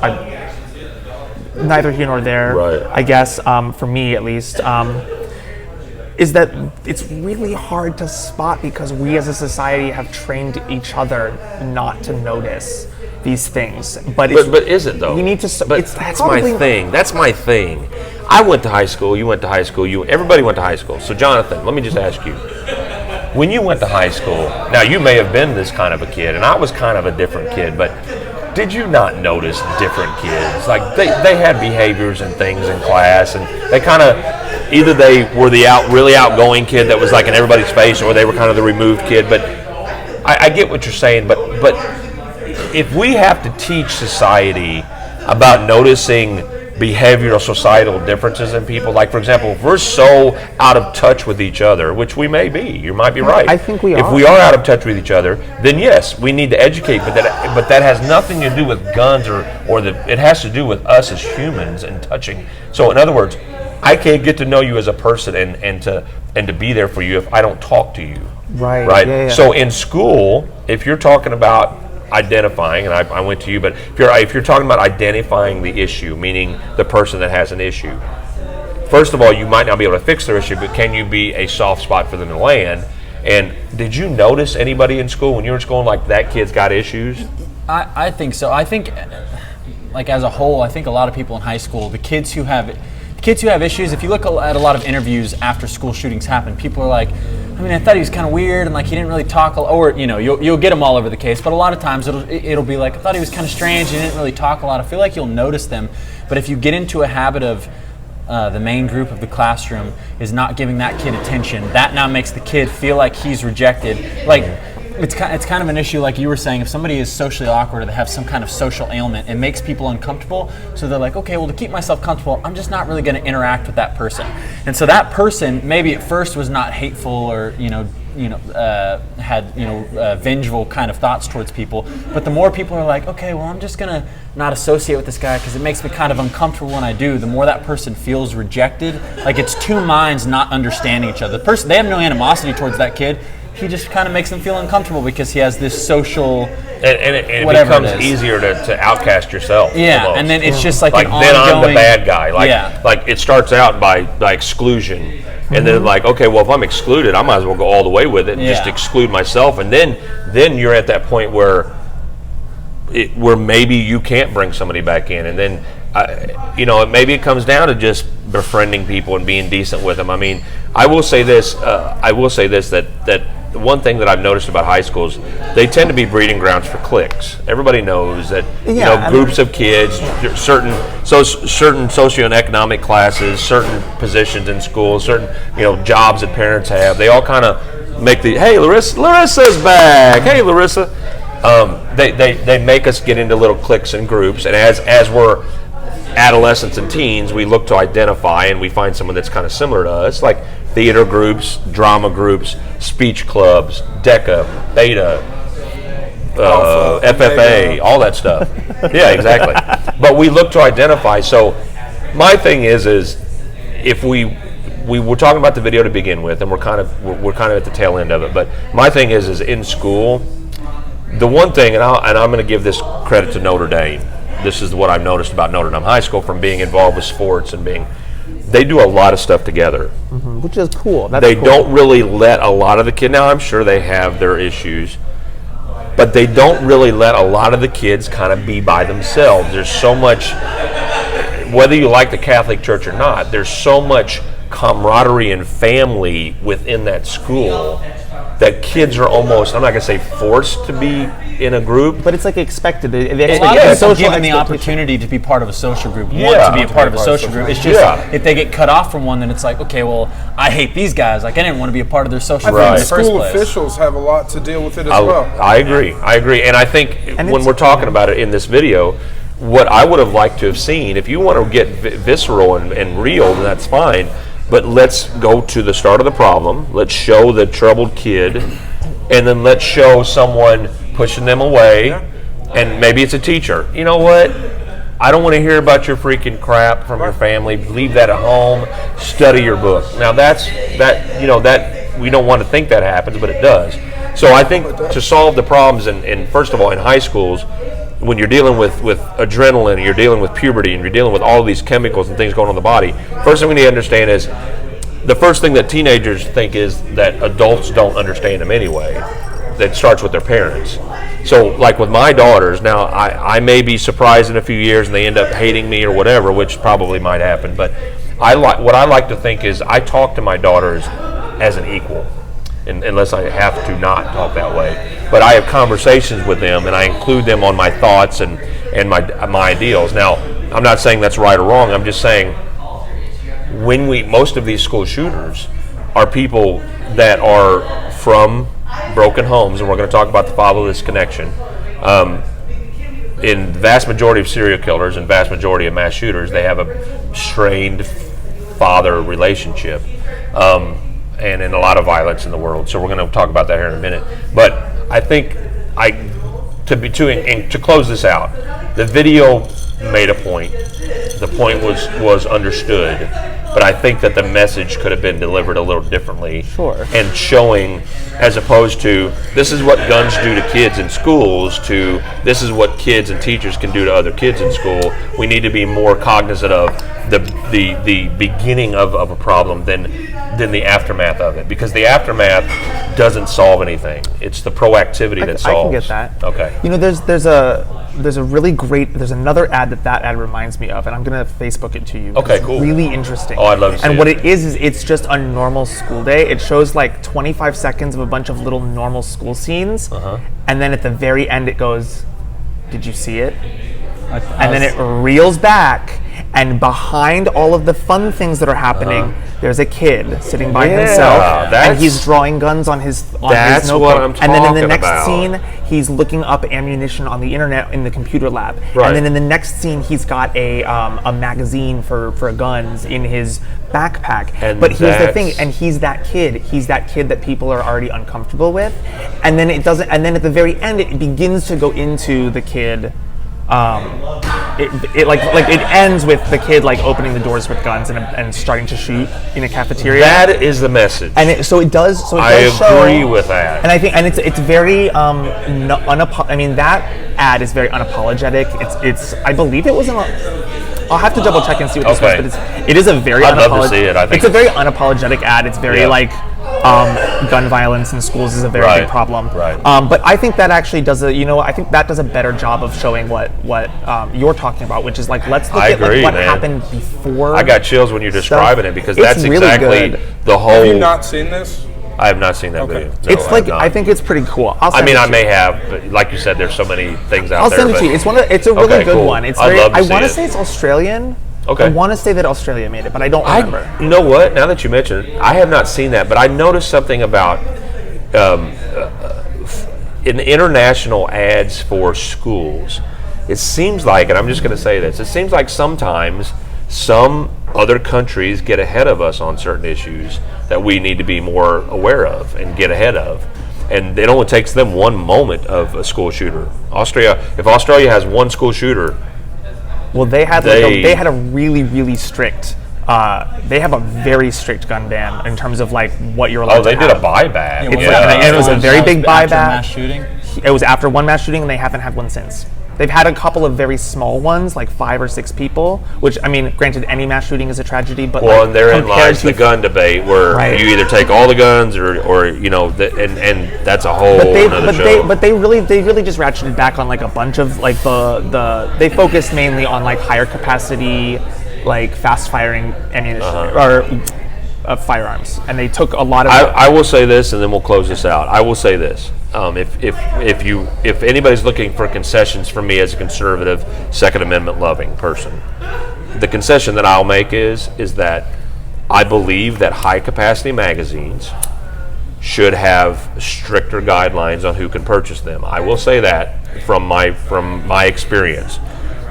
neither here nor there. Right. I guess for me at least. is that it's really hard to spot because we as a society have trained each other not to notice these things. But is it though? We need to. But that's my thing. That's my thing. I went to high school. You went to high school. Everybody went to high school. So Jonathan, let me just ask you. When you went to high school, now you may have been this kind of a kid, and I was kind of a different kid, but did you not notice different kids? Like they had behaviors and things in class, and they kind of, either they were the really outgoing kid that was like in everybody's face, or they were kind of the removed kid. But I get what you're saying, but if we have to teach society about noticing behavioral societal differences in people, like for example, if we're so out of touch with each other, which we may be, you might be right. I think we are. If we are out of touch with each other, then yes, we need to educate, but that has nothing to do with guns it has to do with us as humans and touching. So in other words, I can't get to know you as a person and to be there for you if I don't talk to you. Right. Yeah. So in school, if you're talking about identifying, and I went to you, but if you're talking about identifying the issue, meaning the person that has an issue, first of all, you might not be able to fix their issue, but can you be a soft spot for them to land? And did you notice anybody in school when you were in school like that kid's got issues? I think so. I think, like as a whole, I think a lot of people in high school, the kids who have issues, if you look at a lot of interviews after school shootings happen, people are like, I mean, I thought he was kind of weird and like he didn't really talk, or you'll get them all over the case, but a lot of times it'll be like, I thought he was kind of strange, he didn't really talk a lot. I feel like you'll notice them, but if you get into a habit of the main group of the classroom is not giving that kid attention, that now makes the kid feel like he's rejected. Like it's kind of an issue, like you were saying, if somebody is socially awkward or they have some kind of social ailment, it makes people uncomfortable. So they're like, okay, well, to keep myself comfortable, I'm just not really going to interact with that person. And so that person maybe at first was not hateful or had vengeful kind of thoughts towards people. But the more people are like, okay, well, I'm just going to not associate with this guy because it makes me kind of uncomfortable when I do, the more that person feels rejected. Like it's two minds not understanding each other. The person, they have no animosity towards that kid. He just kind of makes them feel uncomfortable because he has this social and it becomes easier to outcast yourself. Yeah, almost. and then it's just like an then ongoing, I'm the bad guy. Like it starts out by exclusion, and then like, okay, well, if I'm excluded, I might as well go all the way with it and just exclude myself, and then you're at that point where maybe you can't bring somebody back in, and then maybe it comes down to just befriending people and being decent with them. I mean, I will say this that the one thing that I've noticed about high schools, they tend to be breeding grounds for cliques. Everybody knows that groups of kids, certain socioeconomic classes, certain positions in school, certain jobs that parents have, they all kind of make hey, Larissa's back. Hey, Larissa. They make us get into little cliques and groups, and as we're adolescents and teens, we look to identify and we find someone that's kind of similar to us, like theater groups, drama groups, speech clubs, DECA, Beta, FFA, all that stuff. Yeah, exactly. But we look to identify. So my thing is if we were talking about the video to begin with, and we're kind of at the tail end of it. But my thing is in school, the one thing, and I'm going to give this credit to Notre Dame. This is what I've noticed about Notre Dame High School from being involved with sports and they do a lot of stuff together. Mm-hmm, which is cool. They don't really let a lot of the kids, now I'm sure they have their issues, but they don't really let a lot of the kids kind of be by themselves. There's so much, whether you like the Catholic Church or not, there's so much camaraderie and family within that school that kids are almost, I'm not going to say forced to be in a group. But it's like expected. A lot of people given the opportunity to be part of a social group, want to be a part of a social group. It's just, if they get cut off from one, then it's like, okay, well, I hate these guys. Like, I didn't want to be a part of their social group in the first School place. officials have a lot to deal with it as well. I agree. And I think when we're talking about it in this video, what I would have liked to have seen, if you want to get visceral and real, then that's fine. But let's go to the start of the problem. Let's show the troubled kid, and then let's show someone pushing them away, and maybe it's a teacher. You know what? I don't want to hear about your freaking crap from your family. Leave that at home. Study your book. Now that we don't want to think that happens, but it does. So I think to solve the problems, and first of all, in high schools, when you're dealing with adrenaline, and you're dealing with puberty, and you're dealing with all of these chemicals and things going on in the body, first thing we need to understand is the first thing that teenagers think is that adults don't understand them anyway. That starts with their parents. So, like with my daughters, now I may be surprised in a few years and they end up hating me or whatever, which probably might happen. But what I like to think is I talk to my daughters as an equal, unless I have to not talk that way. But I have conversations with them and I include them on my thoughts and my ideals. Now, I'm not saying that's right or wrong. I'm just saying most of these school shooters are people that are from broken homes, and we're going to talk about the fatherless connection. In the vast majority of serial killers and vast majority of mass shooters, they have a strained father relationship, and in a lot of violence in the world. So we're going to talk about that here in a minute. But I think to close this out, the video made a point. The point was understood. But I think that the message could have been delivered a little differently. Sure. And showing, as opposed to, this is what guns do to kids in schools, to this is what kids and teachers can do to other kids in school. We need to be more cognizant of the beginning of a problem than the aftermath of it. Because the aftermath doesn't solve anything. It's the proactivity that solves. I can get that. Okay. You know, there's a really great, there's another ad that ad reminds me of, and I'm going to Facebook it to you. Okay, it's cool. Really interesting. Oh, I'd love to see And it. what it is it's just a normal school day. It shows like 25 seconds of a bunch of little normal school scenes, and then at the very end it goes, "Did you see it?" And then it reels back, and behind all of the fun things that are happening, there's a kid sitting by himself, and he's drawing guns on his notebook. That's what I'm and then in the talking next about. scene, he's looking up ammunition on the internet in the computer lab. Right. And then in the next scene, he's got a magazine for guns in his backpack. And but here's the thing, and he's that kid. He's that kid that people are already uncomfortable with. And then it doesn't. And then at the very end, it begins to go into the kid. It ends with the kid like opening the doors with guns and starting to shoot in a cafeteria. That is the message. And it does I agree with that. And I think, and it's very I mean, that ad is very unapologetic. It's I believe it was I'll have to double check and see what this was, but it is a very I'd love to see it. I think it's a very unapologetic ad. It's very like gun violence in schools is a very big problem. Right. But I think that actually does I think that does a better job of showing what you're talking about, which is like, let's look at like, what happened before. I got chills when you're describing it, because that's really exactly good. the whole. Have you not seen this? I have not seen that video. No, It's like, have I not. think it's pretty cool. I mean, I may have, but like you said, there's so many things out I'll there. send it to you. It's a really Okay, good cool. one. It's I'd very. love to I see want to it. say it's Australian. Okay. I want to say that Australia made it, but I don't remember. You know what? Now that you mention it, I have not seen that, but I noticed something about in international ads for schools. It seems like, and I'm just going to say this, it seems like sometimes some other countries get ahead of us on certain issues that we need to be more aware of and get ahead of. And it only takes them one moment of a school shooter. If Australia has one school shooter, Well, they had they had a really strict. They have a very strict gun ban in terms of like what you're allowed. they to did have. a buyback. And it was a very big after buyback. mass shooting. It was after one mass shooting, and they haven't had one since. They've had a couple of very small ones, like 5 or 6 people. Which, I mean, granted, any mass shooting is a tragedy, but Well, like, and therein compared lies to the gun debate, where you either take all the guns or you know, and that's a whole another show. But they really just ratcheted back on like a bunch of like they focused mainly on like higher capacity, like fast firing ammunition or firearms, and they took a lot of. I will say this, and then we'll close this out. I will say this: if anybody's looking for concessions from me as a conservative, Second Amendment loving person, the concession that I'll make is that I believe that high capacity magazines should have stricter guidelines on who can purchase them. I will say that from my experience.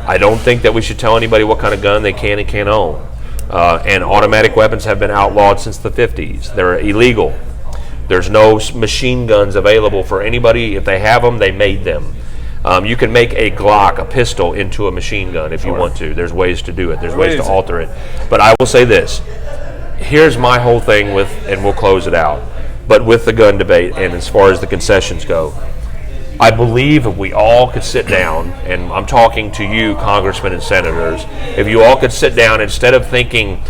I don't think that we should tell anybody what kind of gun they can and can't own. And automatic weapons have been outlawed since the 50s. They're illegal. There's no machine guns available for anybody. If they have them, they made them. You can make a Glock, a pistol, into a machine gun if you want to. There's ways to do it. There's ways to alter it. But I will say this. Here's my whole thing with, and we'll close it out, but with the gun debate and as far as the concessions go, I believe if we all could sit down, and I'm talking to you, congressmen and senators, if you all could sit down, instead of thinking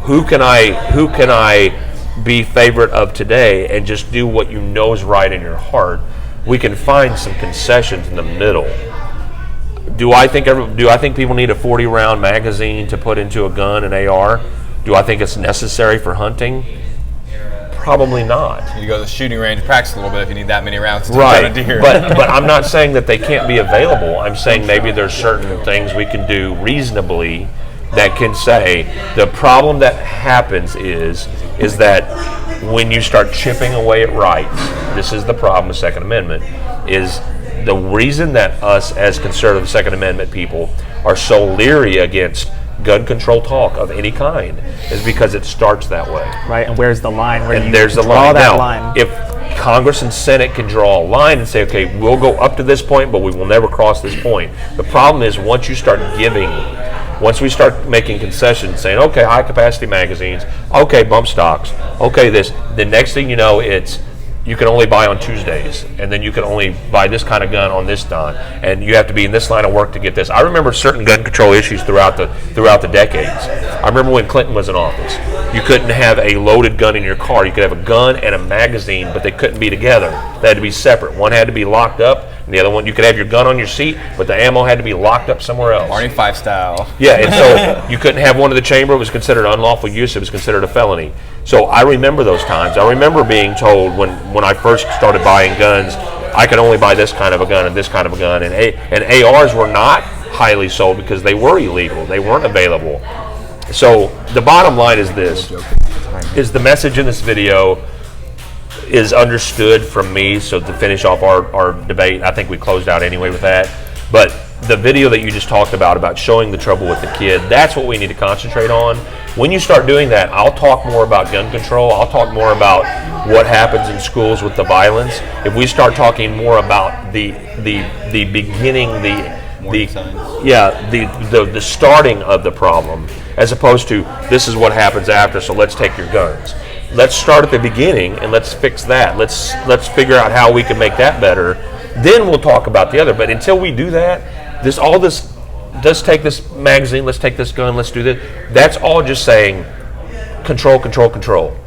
who can I be favorite of today and just do what you know is right in your heart, we can find some concessions in the middle. Do I think people need a 40-round magazine to put into a gun and AR? Do I think it's necessary for hunting? Probably not. You go to the shooting range, practice a little bit if you need that many rounds to Right, hunt a deer. but I'm not saying that they can't be available. I'm saying maybe there's certain things we can do reasonably that can say the problem that happens is that when you start chipping away at rights, this is the problem with Second Amendment, is the reason that us as conservative Second Amendment people are so leery against gun control talk of any kind is because it starts that way. Right, and where's the line? Where do you There's the draw line. that Now, line? if Congress and Senate can draw a line and say, okay, we'll go up to this point, but we will never cross this point. The problem is once we start making concessions, saying, okay, high capacity magazines, okay, bump stocks, okay, this, the next thing you know, it's you can only buy on Tuesdays, and then you can only buy this kind of gun on this time, and you have to be in this line of work to get this. I remember certain gun control issues throughout the decades. I remember when Clinton was in office. You couldn't have a loaded gun in your car. You could have a gun and a magazine, but they couldn't be together. They had to be separate. One had to be locked up, and the other one, you could have your gun on your seat, but the ammo had to be locked up somewhere else. Barney Fife style. Yeah, and so you couldn't have one in the chamber. It was considered unlawful use. It was considered a felony. So I remember those times. I remember being told when I first started buying guns, I could only buy this kind of a gun and this kind of a gun. And ARs were not highly sold because they were illegal. They weren't available. So the bottom line is this, is the message in this video is understood from me. So to finish off our debate, I think we closed out anyway with that. But the video that you just talked about showing the trouble with the kid, that's what we need to concentrate on. When you start doing that, I'll talk more about gun control. I'll talk more about what happens in schools with the violence. If we start talking more about the beginning, the starting of the problem, as opposed to this is what happens after, so let's take your guns. Let's start at the beginning and let's fix that. Let's figure out how we can make that better. Then we'll talk about the other. But until we do that, let's take this magazine, let's take this gun, let's do this. That's all just saying control, control, control.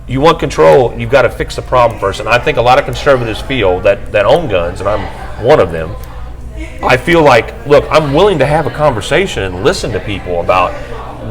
You want control, you've got to fix the problem first. And I think a lot of conservatives feel that own guns, and I'm one of them, I feel like, look, I'm willing to have a conversation and listen to people about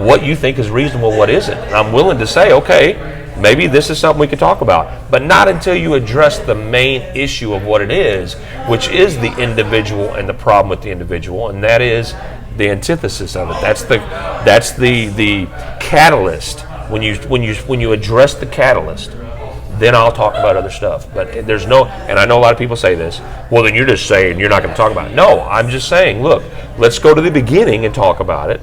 what you think is reasonable, what isn't. And I'm willing to say, okay, maybe this is something we can talk about, but not until you address the main issue of what it is, which is the individual and the problem with the individual, and that is the antithesis of it. That's the catalyst. When you address the catalyst, then I'll talk about other stuff. But there's no, and I know a lot of people say this, well, then you're just saying you're not going to talk about it. No, I'm just saying, look, let's go to the beginning and talk about it.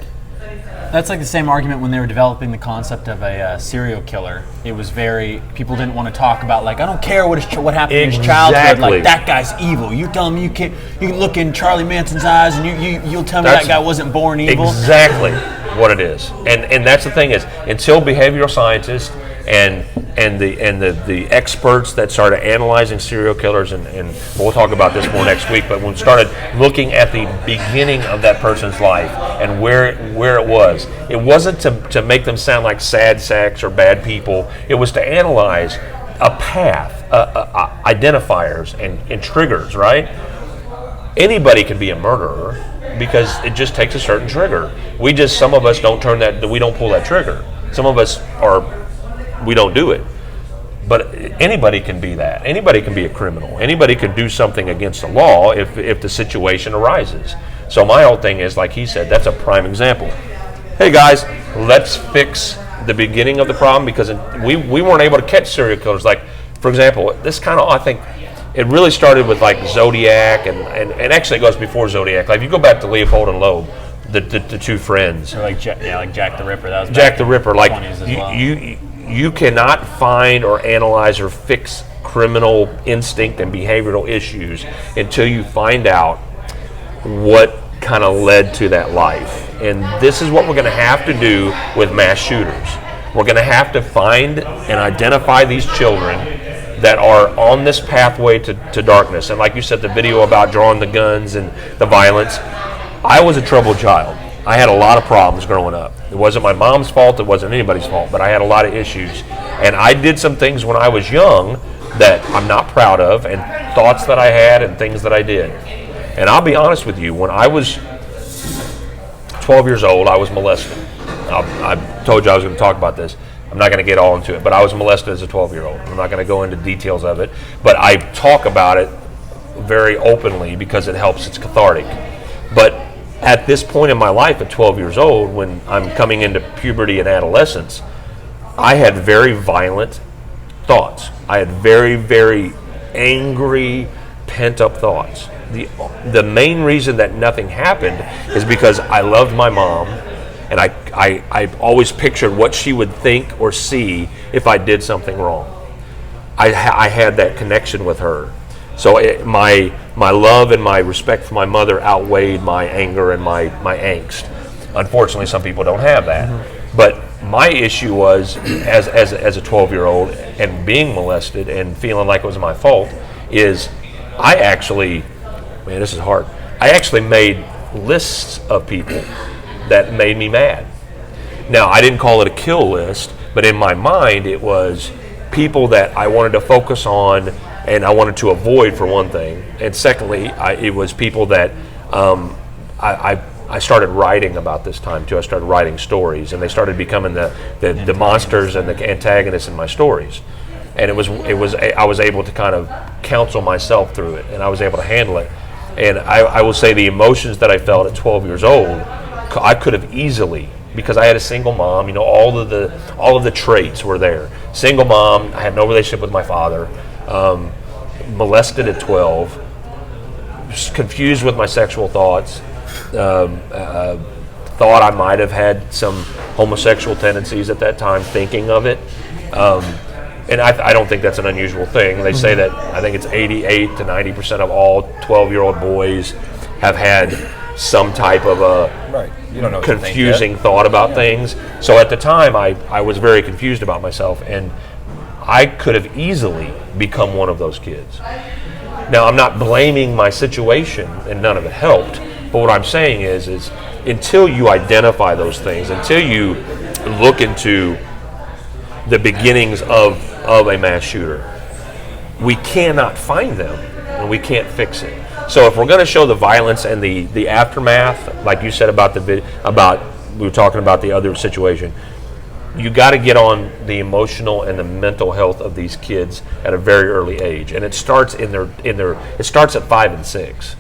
That's like the same argument when they were developing the concept of a serial killer. It was people didn't want to talk about, like, I don't care what happened in his childhood. Like, that guy's evil. You tell him you can look in Charlie Manson's eyes and you'll tell me that guy wasn't born evil. Exactly what it is. And that's the thing is, until behavioral scientists and the experts that started analyzing serial killers, and we'll talk about this more next week, but when we started looking at the beginning of that person's life and where it wasn't to make them sound like sad sacks or bad people. It was to analyze a path, identifiers and triggers, right? Anybody can be a murderer because it just takes a certain trigger. Some of us we don't pull that trigger. Some of us we don't do it. But anybody can be that. Anybody can be a criminal. Anybody can do something against the law if the situation arises. So my whole thing is, like he said, that's a prime example. Hey guys, let's fix the beginning of the problem, because we weren't able to catch serial killers. Like, for example, this kind of, I think, it really started with like Zodiac, and actually it goes before Zodiac. Like if you go back to Leopold and Loeb, the two friends. Or like Jack the Ripper. That was Jack the Ripper. Like 20s as well. You cannot find or analyze or fix criminal instinct and behavioral issues until you find out what kind of led to that life. And this is what we're going to have to do with mass shooters. We're going to have to find and identify these children that are on this pathway to darkness. And like you said, the video about drawing the guns and the violence, I was a troubled child. I had a lot of problems growing up. It wasn't my mom's fault. It wasn't anybody's fault. But I had a lot of issues. And I did some things when I was young that I'm not proud of, and thoughts that I had and things that I did. And I'll be honest with you, when I was 12 years old, I was molested. I told you I was going to talk about this. I'm not going to get all into it, but I was molested as a 12-year-old. I'm not going to go into details of it, but I talk about it very openly because it helps. It's cathartic. But at this point in my life, at 12 years old, when I'm coming into puberty and adolescence, I had very violent thoughts. I had very, very angry, pent-up thoughts. The main reason that nothing happened is because I loved my mom, and I always pictured what she would think or see if I did something wrong. I had that connection with her. So my love and my respect for my mother outweighed my anger and my angst. Unfortunately, some people don't have that. Mm-hmm. But my issue was, as a 12-year-old and being molested and feeling like it was my fault, is I actually, man, this is hard. I actually made lists of people that made me mad. Now, I didn't call it a kill list, but in my mind, it was people that I wanted to focus on and I wanted to avoid, for one thing. And secondly, it was people that I started writing about this time too. I started writing stories, and they started becoming the monsters and the antagonists in my stories. And I was able to kind of counsel myself through it, and I was able to handle it. And I will say the emotions that I felt at 12 years old, I could have easily, because I had a single mom, you know, all of the traits were there. Single mom, I had no relationship with my father, molested at 12, confused with my sexual thoughts, thought I might have had some homosexual tendencies at that time, thinking of it. And I don't think that's an unusual thing. They say that I think it's 88 to 90% of all 12-year-old boys have had some type of a confusing thought about things. So at the time, I was very confused about myself, and I could have easily become one of those kids. Now, I'm not blaming my situation, and none of it helped, but what I'm saying is until you identify those things, until you look into the beginnings of a mass shooter, we cannot find them, and we can't fix it. So if we're going to show the violence and the aftermath, like you said about we were talking about the other situation, you got to get on the emotional and the mental health of these kids at a very early age, and it starts it starts at 5 and 6.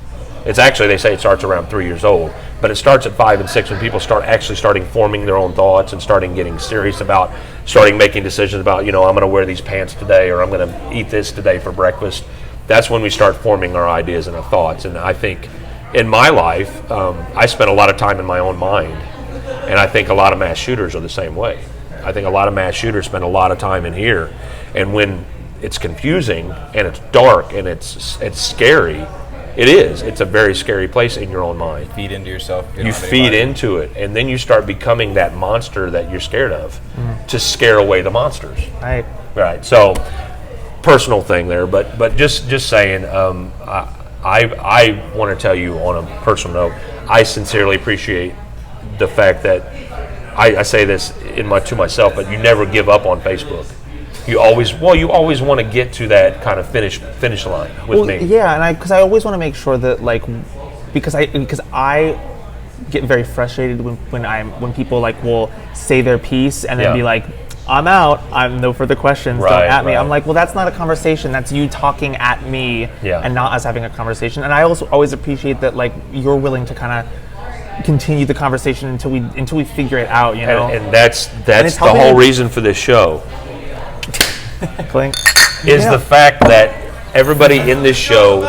It's actually, they say it starts around 3 years old, but it starts at 5 and 6 when people starting forming their own thoughts and starting getting serious about starting making decisions about, you know, I'm going to wear these pants today, or I'm going to eat this today for breakfast. That's when we start forming our ideas and our thoughts. And I think in my life, I spent a lot of time in my own mind, and I think a lot of mass shooters are the same way. I think a lot of mass shooters spend a lot of time in here, and when it's confusing and it's dark and it's scary, it's a very scary place in your own mind. Feed into yourself. You feed into it, and then you start becoming that monster that you're scared of to scare away the monsters. Right. So, personal thing there, but just saying, I want to tell you on a personal note, I sincerely appreciate the fact that I say this to myself, but you never give up on Facebook. You always want to get to that kind of finish line with me. Yeah, and because I always want to make sure that, like, because I get very frustrated when people like will say their piece and then be like, I'm out. I'm no further questions. Don't at me. I'm like, well, that's not a conversation. That's you talking at me and not us having a conversation. And I also always appreciate that, like, you're willing to kind of continue the conversation until we figure it out. You know, and that's the whole reason for this show. Is the fact that everybody in this show,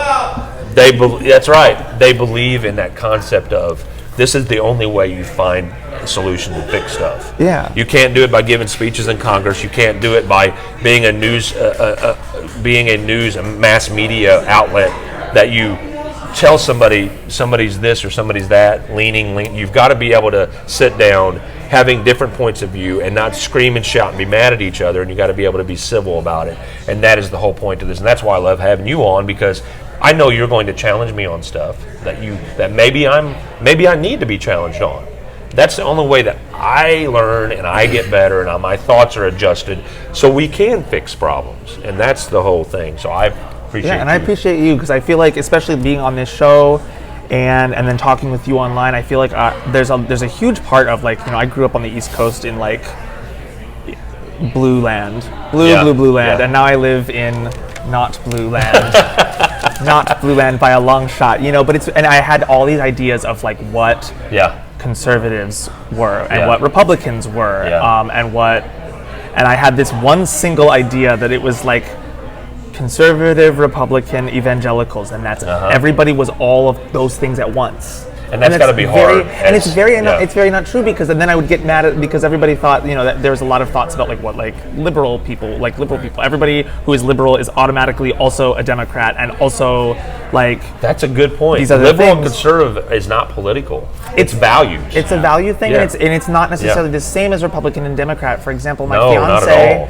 that's right, they believe in that concept of this is the only way you find a solution to fix stuff. Yeah. You can't do it by giving speeches in Congress. You can't do it by being a news mass media outlet that you tell somebody's this or somebody's that, leaning. You've got to be able to sit down, having different points of view, and not scream and shout and be mad at each other, and you got to be able to be civil about it. And that is the whole point of this, and that's why I love having you on, because I know you're going to challenge me on stuff that maybe I need to be challenged on. That's the only way that I learn and I get better and my thoughts are adjusted so we can fix problems. And that's the whole thing. So I appreciate Yeah, and I appreciate you because I feel like, especially being on this show and then talking with you online, I feel like there's a huge part of like, I grew up on the East Coast in like blue land, blue land, Yeah. and now I live in not blue land, not blue land by a long shot, but and I had all these ideas of like what conservatives were and what Republicans were, and I had this one single idea that it was like conservative, Republican, evangelicals, and that's everybody was all of those things at once. And that's got to be hard. And it's very not true because then I would get mad at because everybody thought that there was a lot of thoughts about like liberal people. Everybody who is liberal is automatically also a Democrat and also like. That's a good point. These other Liberal and things. conservative is not political. It's values. It's a value thing, Yeah. and it's not necessarily the same as Republican and Democrat. For example, my No, not fiance,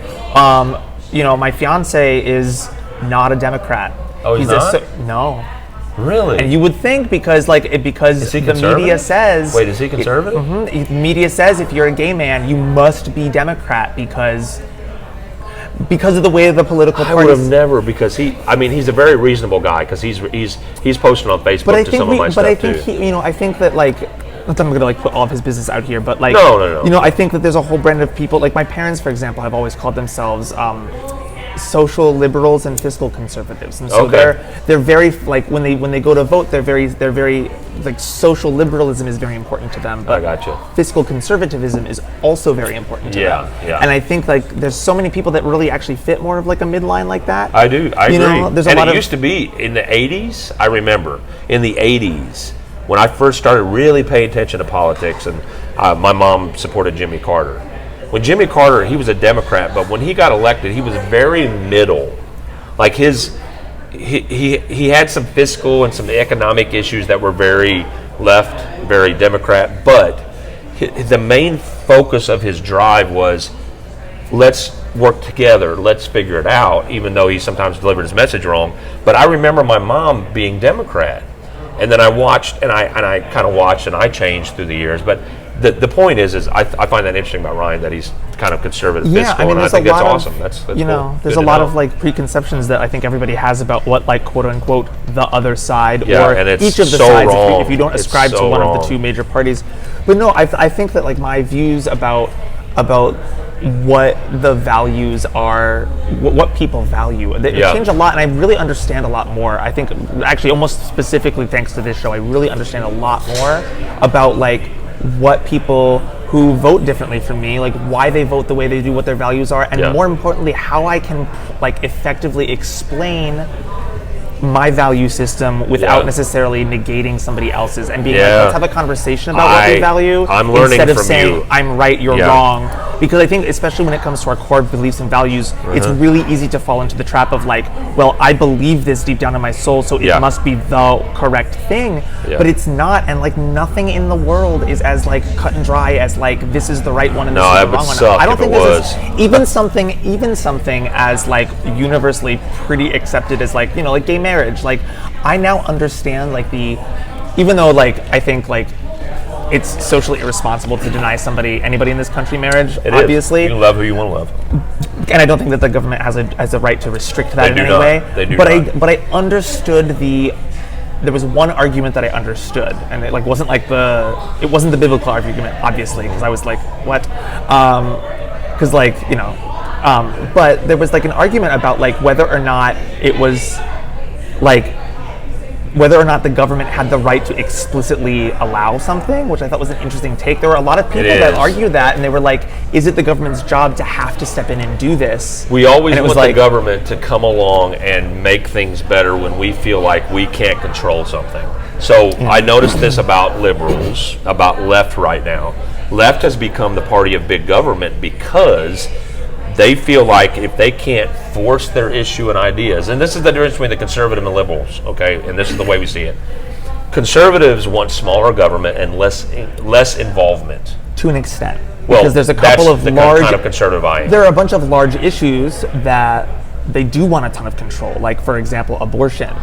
at my fiance is not a Democrat. Oh, he's not? No. Really? And you would think because Is he the conservative? media says. Wait, is he conservative? The media says if you're a gay man, you must be Democrat because of the way the political I would have parties. never because he's a very reasonable guy because he's posting on Facebook But I to think some of my stuff I think too. I think that like. Not that I'm gonna like put all of his business out here, but like No. I think that there's a whole brand of people. Like my parents, for example, have always called themselves social liberals and fiscal conservatives, and so Okay. they're very like when they go to vote, they're very like social liberalism is very important to them. But I gotcha. fiscal conservatism is also very important to them. Yeah. And I think like there's so many people that really actually fit more of like a midline like that. I do. I agree. There's a and lot it of used to be in the 80s. I remember in the 80s when I first started really paying attention to politics, and my mom supported Jimmy Carter. When Jimmy Carter, he was a Democrat, but when he got elected, he was very middle. Like he had some fiscal and some economic issues that were very left, very Democrat, but the main focus of his drive was let's work together, let's figure it out, even though he sometimes delivered his message wrong. But I remember my mom being Democrat, and then I watched, and I kind of watched, and I changed through the years. But the point is I find that interesting about Ryan, that he's kind of conservative fiscal, and I think that's awesome. That's cool. There's Good a to lot know. of like preconceptions that I think everybody has about what like quote unquote the other side Yeah, or and it's each of the so sides wrong. if you don't It's ascribe to so one of wrong. the two major parties. But no, I think that like my views about what the values are, what people value, they change a lot, and I really understand a lot more. I think actually almost specifically thanks to this show, I really understand a lot more about like what people who vote differently from me, like why they vote the way they do, what their values are, and more importantly, how I can like effectively explain my value system without necessarily negating somebody else's and being like, let's have a conversation about what we value I'm learning instead of from saying you. I'm right, you're wrong. Because I think especially when it comes to our core beliefs and values, it's really easy to fall into the trap of like, well, I believe this deep down in my soul, so it must be the correct thing. But it's not, and like nothing in the world is as like cut and dry as like this is the right one and this is the wrong one. I don't think this is even something as like universally pretty accepted as like like gay marriage. Like I now understand like even though like I think like it's socially irresponsible to deny anybody in this country marriage, obviously. You can love who you want to love. And I don't think that the government has a right to restrict that in any way. They do but not. I understood there was one argument that I understood, and it like wasn't the biblical argument, obviously, because I was like, what? Because but there was like an argument about like whether or not it was like whether or not the government had the right to explicitly allow something, which I thought was an interesting take. There were a lot of people that argued that, and they were like, is it the government's job to have to step in and do this? We always want the government to come along and make things better when we feel like we can't control something. So I noticed this about liberals, about left right now. Left has become the party of big government because they feel like if they can't force their issue and ideas, and this is the difference between the conservative and liberals, okay, and this is the way we see it. Conservatives want smaller government and less involvement. To an extent. Well, because there's a couple of the large kind of conservative I am. There are a bunch of large issues that they do want a ton of control, like for example, abortion.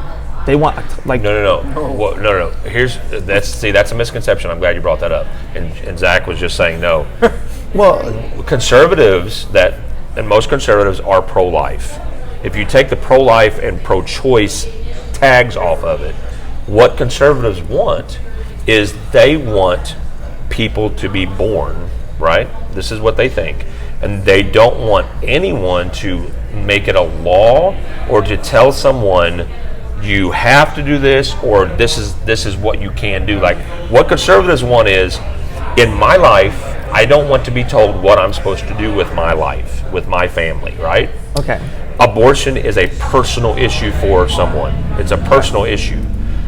They want like No. Well, no. That's a misconception. I'm glad you brought that up. And Zach was just saying no. well, Conservatives and most conservatives are pro-life. If you take the pro-life and pro-choice tags off of it, what conservatives want is they want people to be born, right? This is what they think. And they don't want anyone to make it a law or to tell someone you have to do this or this is what you can do. Like what conservatives want is, in my life, I don't want to be told what I'm supposed to do with my life, with my family, right? okay. Abortion is a personal issue for someone. It's a personal issue.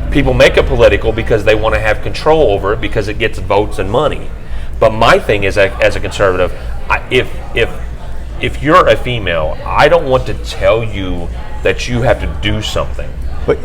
People make it political because they want to have control over it because it gets votes and money. But my thing is, as a conservative, if you're a female, I don't want to tell you that you have to do something. But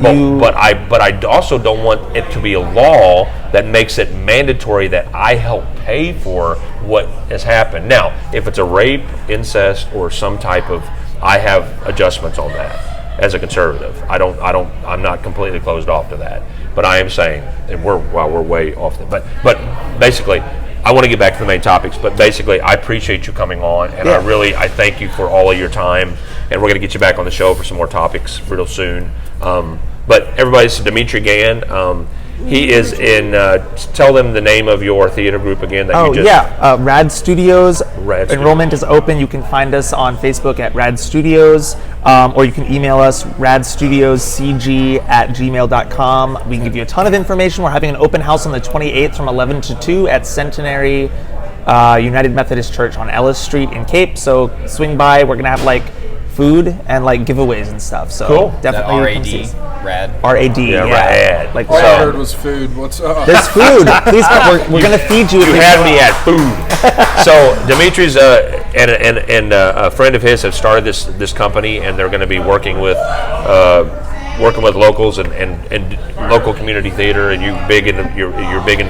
I also don't want it to be a law that makes it mandatory that I help pay for what has happened. Now, if it's a rape, incest, or some type of, I have adjustments on that as a conservative. I'm not completely closed off to that. But I am saying, and we're way off the, but basically, I want to get back to the main topics, but basically, I appreciate you coming on, and I thank you for all of your time, and we're going to get you back on the show for some more topics real soon. But everybody, this is Dimitri Gann. He is in, tell them the name of your theater group again. Rad Studios. Rad Studios. Enrollment is open. You can find us on Facebook at Rad Studios, or you can email us radstudioscg@gmail.com. We can give you a ton of information. We're having an open house on the 28th from 11 to 2 at Centenary United Methodist Church on Ellis Street in Cape. So swing by. We're gonna have like food and like giveaways and stuff. So cool. Definitely come see. Rad. RAD. Yeah, rad. Like All I heard was food. What's up? there's food. Please come. We're gonna feed you. You had me at food. So Dimitri's and a friend of his have started this company, and they're going to be working with locals and local community theater, and you're big in the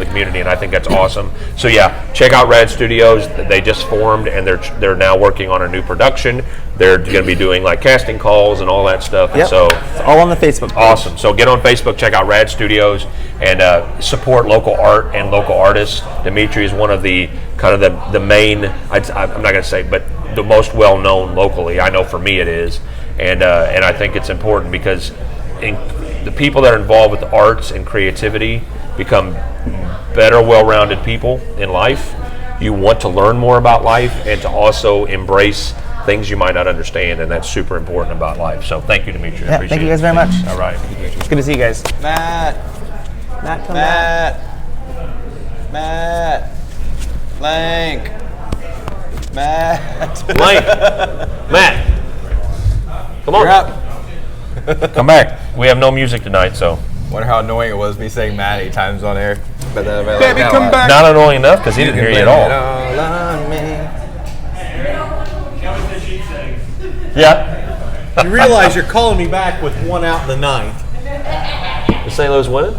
community, and I think that's awesome. So yeah, check out Rad Studios. They just formed, and they're now working on a new production. They're going to be doing like casting calls and all that stuff. And Yep. so It's all on the Facebook page. awesome. So get on Facebook, check out Rad Studios, and support local art and local artists. Dimitri is one of the kind of the main. I'm not going to say, but the most well known locally. I know for me it is, and I think it's important because the people that are involved with the arts and creativity become better, well-rounded people in life. You want to learn more about life and to also embrace things you might not understand, and that's super important about life. So thank you, Dimitri. I Yeah, appreciate thank you it. guys very much. All right. It's good to see you guys. Matt. Matt, come back. Matt. Blank. Matt. Matt, come on. You're up. Come back. We have no music tonight, so. Wonder how annoying it was me saying Matt 8 times on air. But Baby, come back. Not annoying enough because he didn't hear you at all. Yeah. You realize you're calling me back with one out in the ninth. Is St. Louis winning?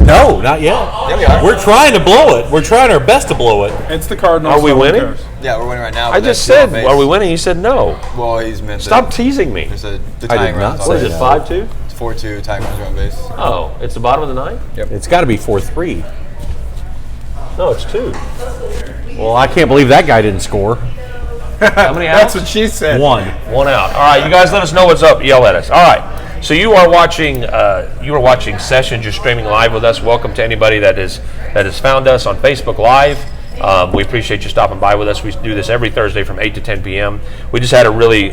No, not yet. Yeah, we are. We're trying to blow it. We're trying our best to blow it. It's the Cardinals. Are we so who winning? cares? Yeah, we're winning right now. I just said, are we winning? You said no. Well, he's meant to. Stop teasing me. There's the I tying did not runs say on What is base. it, that. 5-2? It's 4-2, tying runs on base. Oh, it's the bottom of the ninth? It's got to be 4-3. No, it's 2. Well, I can't believe that guy didn't score. How many That's outs? what she said. One. 1 out. All right, you guys let us know what's up. Yell at us. All right. So you are watching Sessions. You're streaming live with us. Welcome to anybody that has found us on Facebook Live. We appreciate you stopping by with us. We do this every Thursday from 8 to 10 p.m. We just had a really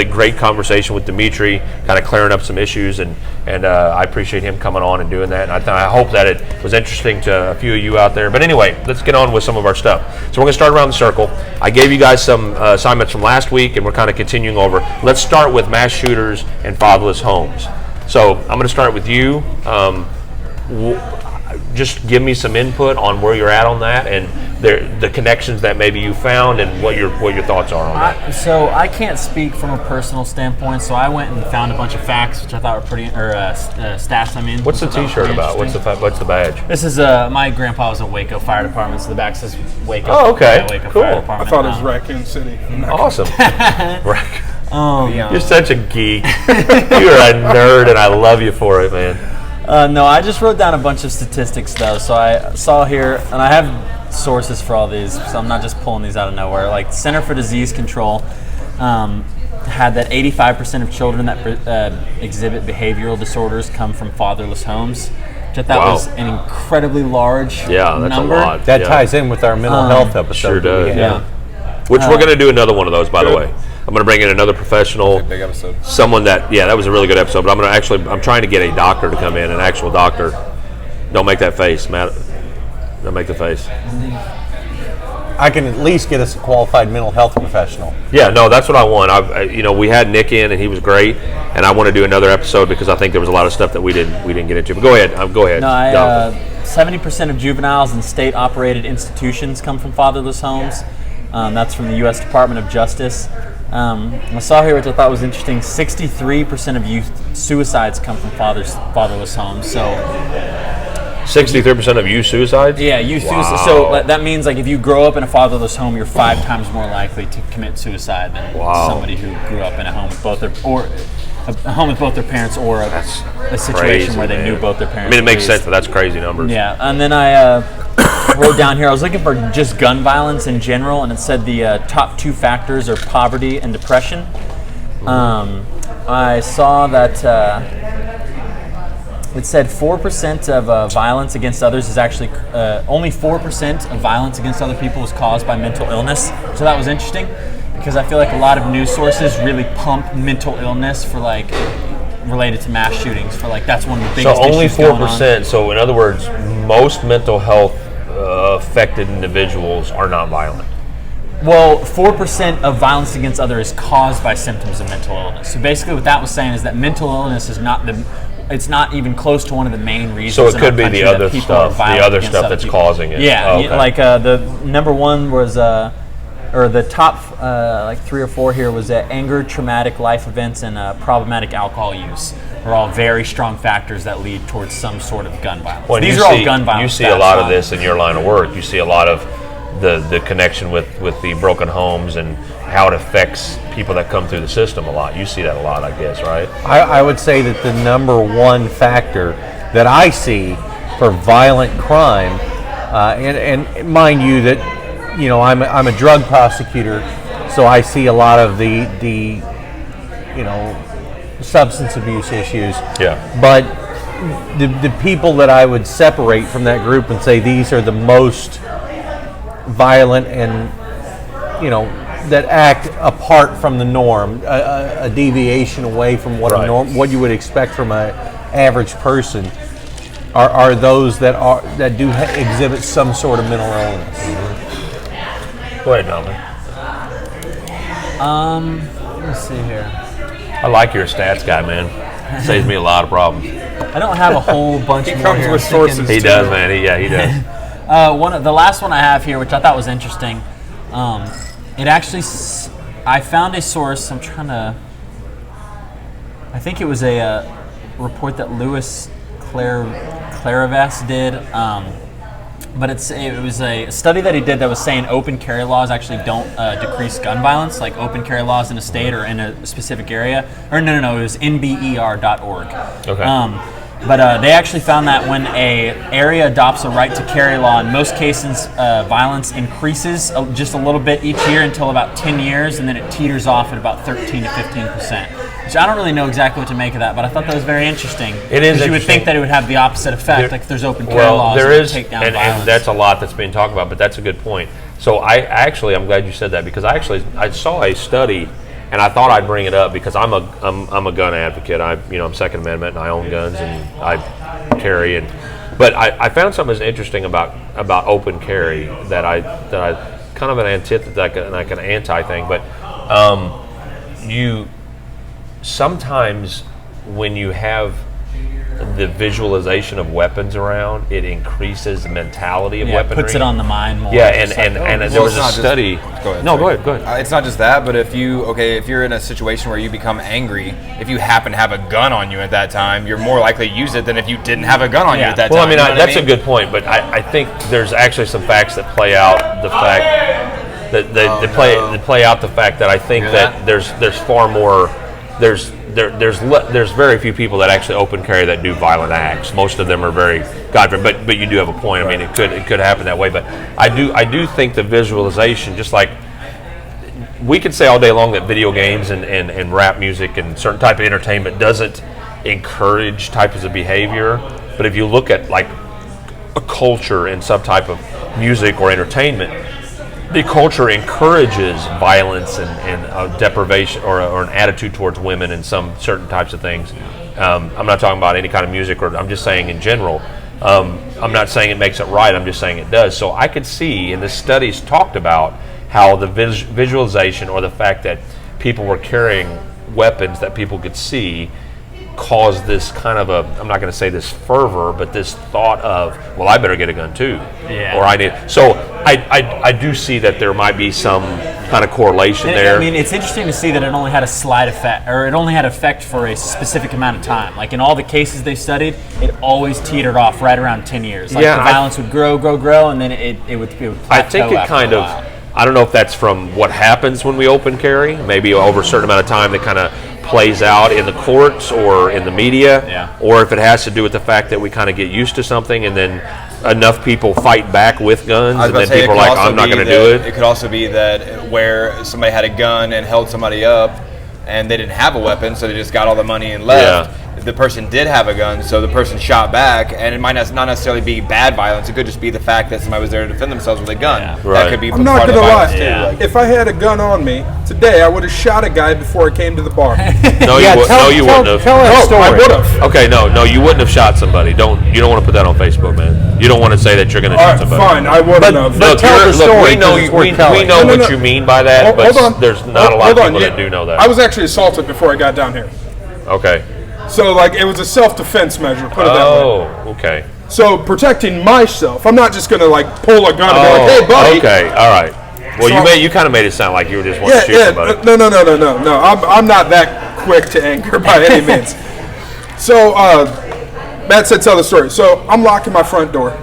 great conversation with Dimitri, kind of clearing up some issues, and I appreciate him coming on and doing that. And I hope that it was interesting to a few of you out there. But anyway, let's get on with some of our stuff. So we're going to start around the circle. I gave you guys some assignments from last week, and we're kind of continuing over. Let's start with mass shooters and fatherless homes. So I'm going to start with you. Just give me some input on where you're at on that and the connections that maybe you found and what your thoughts are on that. So I can't speak from a personal standpoint. So I went and found a bunch of facts, which I thought were pretty, or stats. I mean, What's the which I thought were T-shirt pretty about? interesting. What's the badge? This is my grandpa was a Waco Fire Department, so the back says Waco. Oh, okay. Waco Cool. Fire I Department. thought it was Raccoon City. I'm not Awesome. Right. You're such a geek. You're a nerd, and I love you for it, man. No, I just wrote down a bunch of statistics though. So I saw here, and I have sources for all these, so I'm not just pulling these out of nowhere. Like Center for Disease Control had that 85% of children that exhibit behavioral disorders come from fatherless homes, which I thought was an incredibly large number. A lot. That ties in with our mental health episode. Sure does. Yeah. Which we're going to do another one of those, by the way. I'm going to bring in another professional, Big episode. someone that was a really good episode. But I'm trying to get a doctor to come in, an actual doctor. Don't make that face, Matt. Don't make the face. I can at least get us a qualified mental health professional. Yeah, no, that's what I want. We had Nick in, and he was great, and I want to do another episode because I think there was a lot of stuff that we didn't get into. But go ahead, No, 70% of juveniles in state-operated institutions come from fatherless homes. That's from the U.S. Department of Justice. I saw here, which I thought was interesting, 63% of youth suicides come from fatherless homes. So 63% of youth suicides? yeah, youth suicide. So that means like if you grow up in a fatherless home, you're 5 times more likely to commit suicide than somebody who grew up in a home with both their parents, or a situation crazy, where they man. knew both their parents. I mean, it makes raised. sense, but that's crazy numbers. Yeah, and then I wrote down here, I was looking for just gun violence in general, and it said the top 2 factors are poverty and depression. I saw that it said 4% of violence against others is actually, only 4% of violence against other people is caused by mental illness. So that was interesting, because I feel like a lot of news sources really pump mental illness for like related to mass shootings, for like that's one of the biggest So only issues going on. 4%. So in other words, most mental health affected individuals are not violent. Well, 4% of violence against others is caused by symptoms of mental illness. So basically what that was saying is that mental illness is it's not even close to one of the main reasons. So it in could our be country the that other people are stuff, violent against other that's people. causing it. Yeah, Oh, okay. like the number one was, or the top like 3 or 4 here was anger, traumatic life events, and problematic alcohol use. Are all very strong factors that lead towards some sort of gun violence. Well, These you are see- all gun violence. You see a lot of this in your line of work. You see a lot of the connection with the broken homes and how it affects people that come through the system a lot. You see that a lot, I guess, right? I would say that the number one factor that I see for violent crime, and mind you that I'm a drug prosecutor, so I see a lot of the substance abuse issues. Yeah. But the people that I would separate from that group and say these are the most violent and that act apart from the norm, a deviation away from what Right. what you would expect from an average person, are those that do exhibit some sort of mental illness. Go ahead, Melvin. Let me see here. I like your stats guy, man. Saves me a lot of problems. I don't have a whole bunch more comes here. with I'm thinking- sources. He does, man. He does. The last one I have here, which I thought was interesting, it actually, I found a source. I think it was a report that Louis Claravas did, but it was a study that he did that was saying open carry laws actually don't decrease gun violence, like open carry laws in a state or in a specific area. Or no, it was nber.org. Okay. But they actually found that when a area adopts a right to carry law, in most cases, violence increases just a little bit each year until about 10 years, and then it teeters off at about 13 to 15%. Which I don't really know exactly what to make of that, but I thought that was very interesting. It is because you would interesting. think that it would have the opposite effect, like if there's open carry Well, laws there that is, take down and violence. that's a lot that's being talked about, but that's a good point. So I'm glad you said that, because I saw a study, and I thought I'd bring it up because I'm a gun advocate. I'm Second Amendment, and I own guns, and I carry. But I found something that's interesting about open carry that I kind of an antithesis, like an anti thing. But you sometimes when you have the visualization of weapons around, it increases the mentality of weaponry. Puts it on the mind more. Yeah, It's like, and Well, there was it's a not just- study. Go ahead. No, sorry. go ahead. It's not just that, but if you're in a situation where you become angry, if you happen to have a gun on you at that time, you're more likely to use it than if you didn't have a gun on you Yeah. at that Well, time. I mean, You know what that's a good point, but I think there's actually some facts that play out the fact. They play out the fact that I think that there's far more there's very few people that actually open carry that do violent acts. Most of them are very God-fearing, but you do have a point. I mean, it could happen that way. But I do think the visualization, just like we could say all day long that video games and rap music and certain type of entertainment doesn't encourage types of behavior. But if you look at like a culture and some type of music or entertainment, the culture encourages violence and deprivation or an attitude towards women and some certain types of things. I'm not talking about any kind of music, or I'm just saying in general. I'm not saying it makes it right. I'm just saying it does. So I could see, and the studies talked about how the visualization or the fact that people were carrying weapons that people could see caused this kind of I'm not going to say this fervor, but this thought of, well, I better get a gun too. Yeah. Or I need. So I do see that there might be some kind of correlation there. I mean, it's interesting to see that it only had a slight effect, or it only had effect for a specific amount of time. Like in all the cases they studied, it always teetered off right around 10 years. Like the violence would grow, and then it would plateau. I think it kind of, I don't know if that's from what happens when we open carry, maybe over a certain amount of time that kind of plays out in the courts or in the media, or if it has to do with the fact that we kind of get used to something and then enough people fight back with guns and then people are like, I'm not going to do it. It could also be that where somebody had a gun and held somebody up and they didn't have a weapon, so they just got all the money and left. Yeah. The person did have a gun, so the person shot back, and it might not necessarily be bad violence. It could just be the fact that somebody was there to defend themselves with a gun. Yeah. That Right. could be I'm not part of gonna violence lie. too. Yeah. Like, If I had a gun on me today, I would have shot a guy before I came to the bar. No, you wouldn't have. Tell that No, story. I would have. Okay, no, you wouldn't have shot somebody. You don't want to put that on Facebook, man. You don't want to say that you're going to All shoot right, somebody. fine, I wouldn't have. Look, tell the story, we know 'cause it's worth telling. we know No, no, what no. you mean by that, but Hold on. there's not a lot of Hold on, people yeah. that do know that. I was actually assaulted before I got down here. Okay. So, like, it was a self-defense measure, put it that way. Oh, okay. So, protecting myself, I'm not just going to, like, pull a gun and be like, hey, buddy. Okay, all right. Well, So- you kind of made it sound like you were just wanting to shoot Yeah, somebody. no. I'm not that quick to anger by any means. So, Matt said tell the story. So, I'm locking my front door.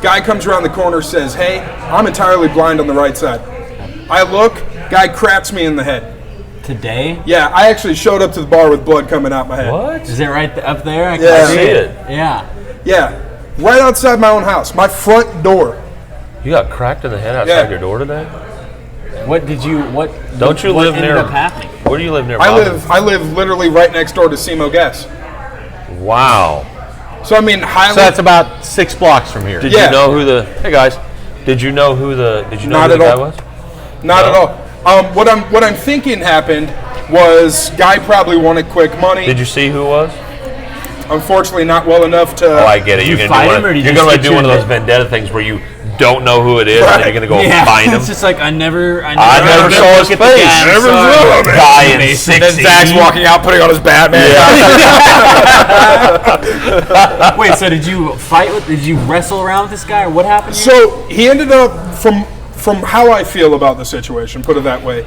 Guy comes around the corner, says, hey, I'm entirely blind on the right side. I look, guy cracks me in the head. Today? Yeah, I actually showed up to the bar with blood coming out my head. What? Is it right up there? I Yeah. can See it. Yeah. Yeah, right outside my own house, my front door. You got cracked in the head outside Yeah. your door today? What did you? What? Don't you what live ended near? up happening? Where do you live near? I Bobby? live literally right next door to SEMO Gas. Wow. So I mean, highly. So that's about 6 blocks from here. Did Yeah. you know who the? Hey guys, did you know who the? Did you know Not who the at guy all. was? Not No? at all. What I'm thinking happened was guy probably wanted quick money. Did you see who it was? Unfortunately, not well enough to. Oh, I get it. Did you You're fight gonna him, do or did you you're just gonna get do you one of in those the- vendetta things where you don't know who it is, and then you're gonna go find him. It's just like I never I never saw his look at the face. guy, I'm Never sorry. saw him. Guy in And 60s. then Zach's walking out, putting on his Batman. Wait, so did you fight with? Did you wrestle around with this guy, or what happened? Here? So he ended up from how I feel about the situation. Put it that way.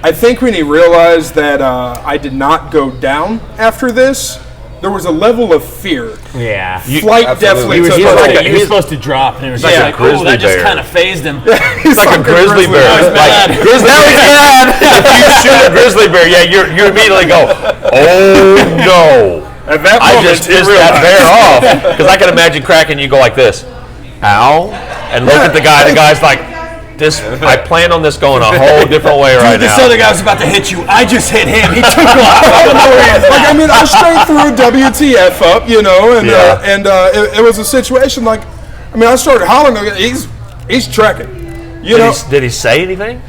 I think when he realized that I did not go down after this, there was a level of fear. Yeah. Flight definitely He was, took he was over. like, he was supposed to drop, and it was like just a like, grizzly oh, that just bear. kind of phased him. He's like a grizzly bear. Like grizzly bear. If you shoot a grizzly bear, yeah, you immediately go, oh no. At that I moment, just he pissed that realized. bear off because I can imagine cracking. You go like this, ow, and look at the guy. The guy's like, this. I plan on this going a whole different way right This now. other guy was about to hit you. I just hit him. He took off. I don't know where he is. Like, I mean, I straight threw WTF up, you know, and Yeah. it was a situation like, I mean, I started hollering. He's trekking, you know. Did he say anything?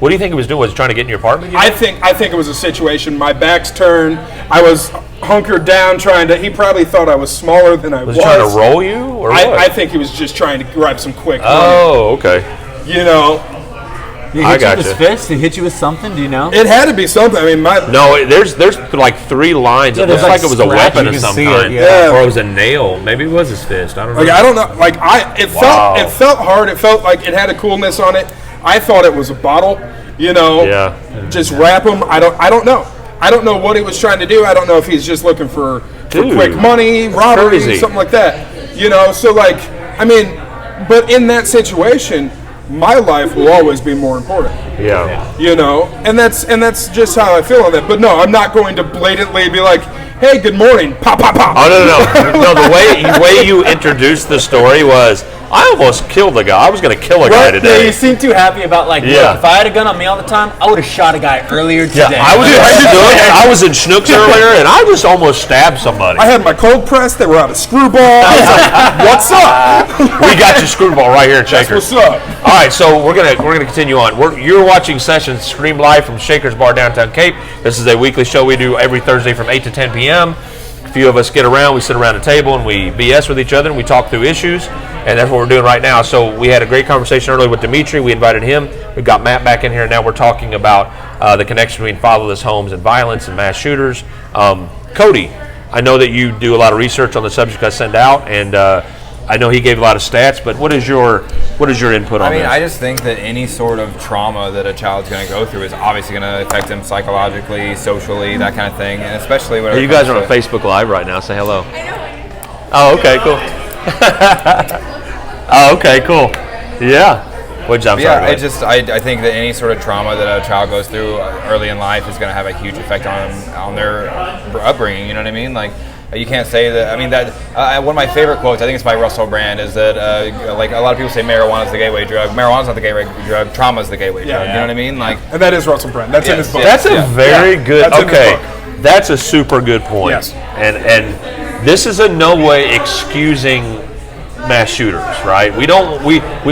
What do you think he was doing? Was he trying to get in your apartment? I think it was a situation. My back's turned. I was hunkered down, trying to. He probably thought I was smaller than I was. Was he trying to roll you, or what? I think he was just trying to grab some quick money. Oh, okay. You know, Did he I hit you gotcha. with his fist? Did he hit you with something? Do you know? it had to be something. I mean, No, there's like 3 lines. It there's looks like like it was a scratch, weapon you of can some see it, kind, yeah. or it was a nail. Maybe it was his fist. I don't know. like I don't know. Like Wow. it felt hard. It felt like it had a coolness on it. I thought it was a bottle. You know, Yeah. just wrap him. I don't know. I don't know what he was trying to do. I don't know if he's just looking for Dude, quick money, robbery, crazy. something like that. You know, so like, I mean, but in that situation, my life will always be more important. Yeah. You know, and that's just how I feel on that. But no, I'm not going to blatantly be like, "Hey, good morning," pop, pop, pop. Oh no! The way you introduced the story was, I almost killed a guy. I was going to kill a guy Yeah, today. you seem too happy about look, if I had a gun on me all the time, I would have shot a guy earlier today. Yeah, I was in Schnucks earlier, and I just almost stabbed somebody. I had my cold press. They were out of screwball. I was like, "What's up?" We got your screwball right here at That's Shakers. what's up. All right, so we're gonna continue on. You're watching Sessions streamed live from Shakers Bar downtown Cape. This is a weekly show we do every Thursday from 8 to 10 p.m. A few of us get around, we sit around a table, and we BS with each other, and we talk through issues, and that's what we're doing right now. So we had a great conversation earlier with Dimitri. We invited him. We've got Matt back in here. Now we're talking about the connection between fatherless homes and violence and mass shooters. Cody, I know that you do a lot of research on the subject I send out, and I know he gave a lot of stats, but what is your input on this? I just think that any sort of trauma that a child's going to go through is obviously going to affect them psychologically, socially, that kind of thing, and especially when You guys are on Facebook Live right now. Say hello. Oh, okay, cool. Oh, okay, cool. Yeah. I think that any sort of trauma that a child goes through early in life is going to have a huge effect on their upbringing. You know what I mean? Like, you can't say that. I mean, that one of my favorite quotes, I think it's by Russell Brand, is that like a lot of people say marijuana is the gateway drug. Marijuana's not the gateway drug. Trauma is the gateway drug. You know what I mean? Like, And that is Russell Brand. That's in his book. That's a very good. That's in his Okay, book. that's a super good point. Yes. And this is in no way excusing mass shooters, right? We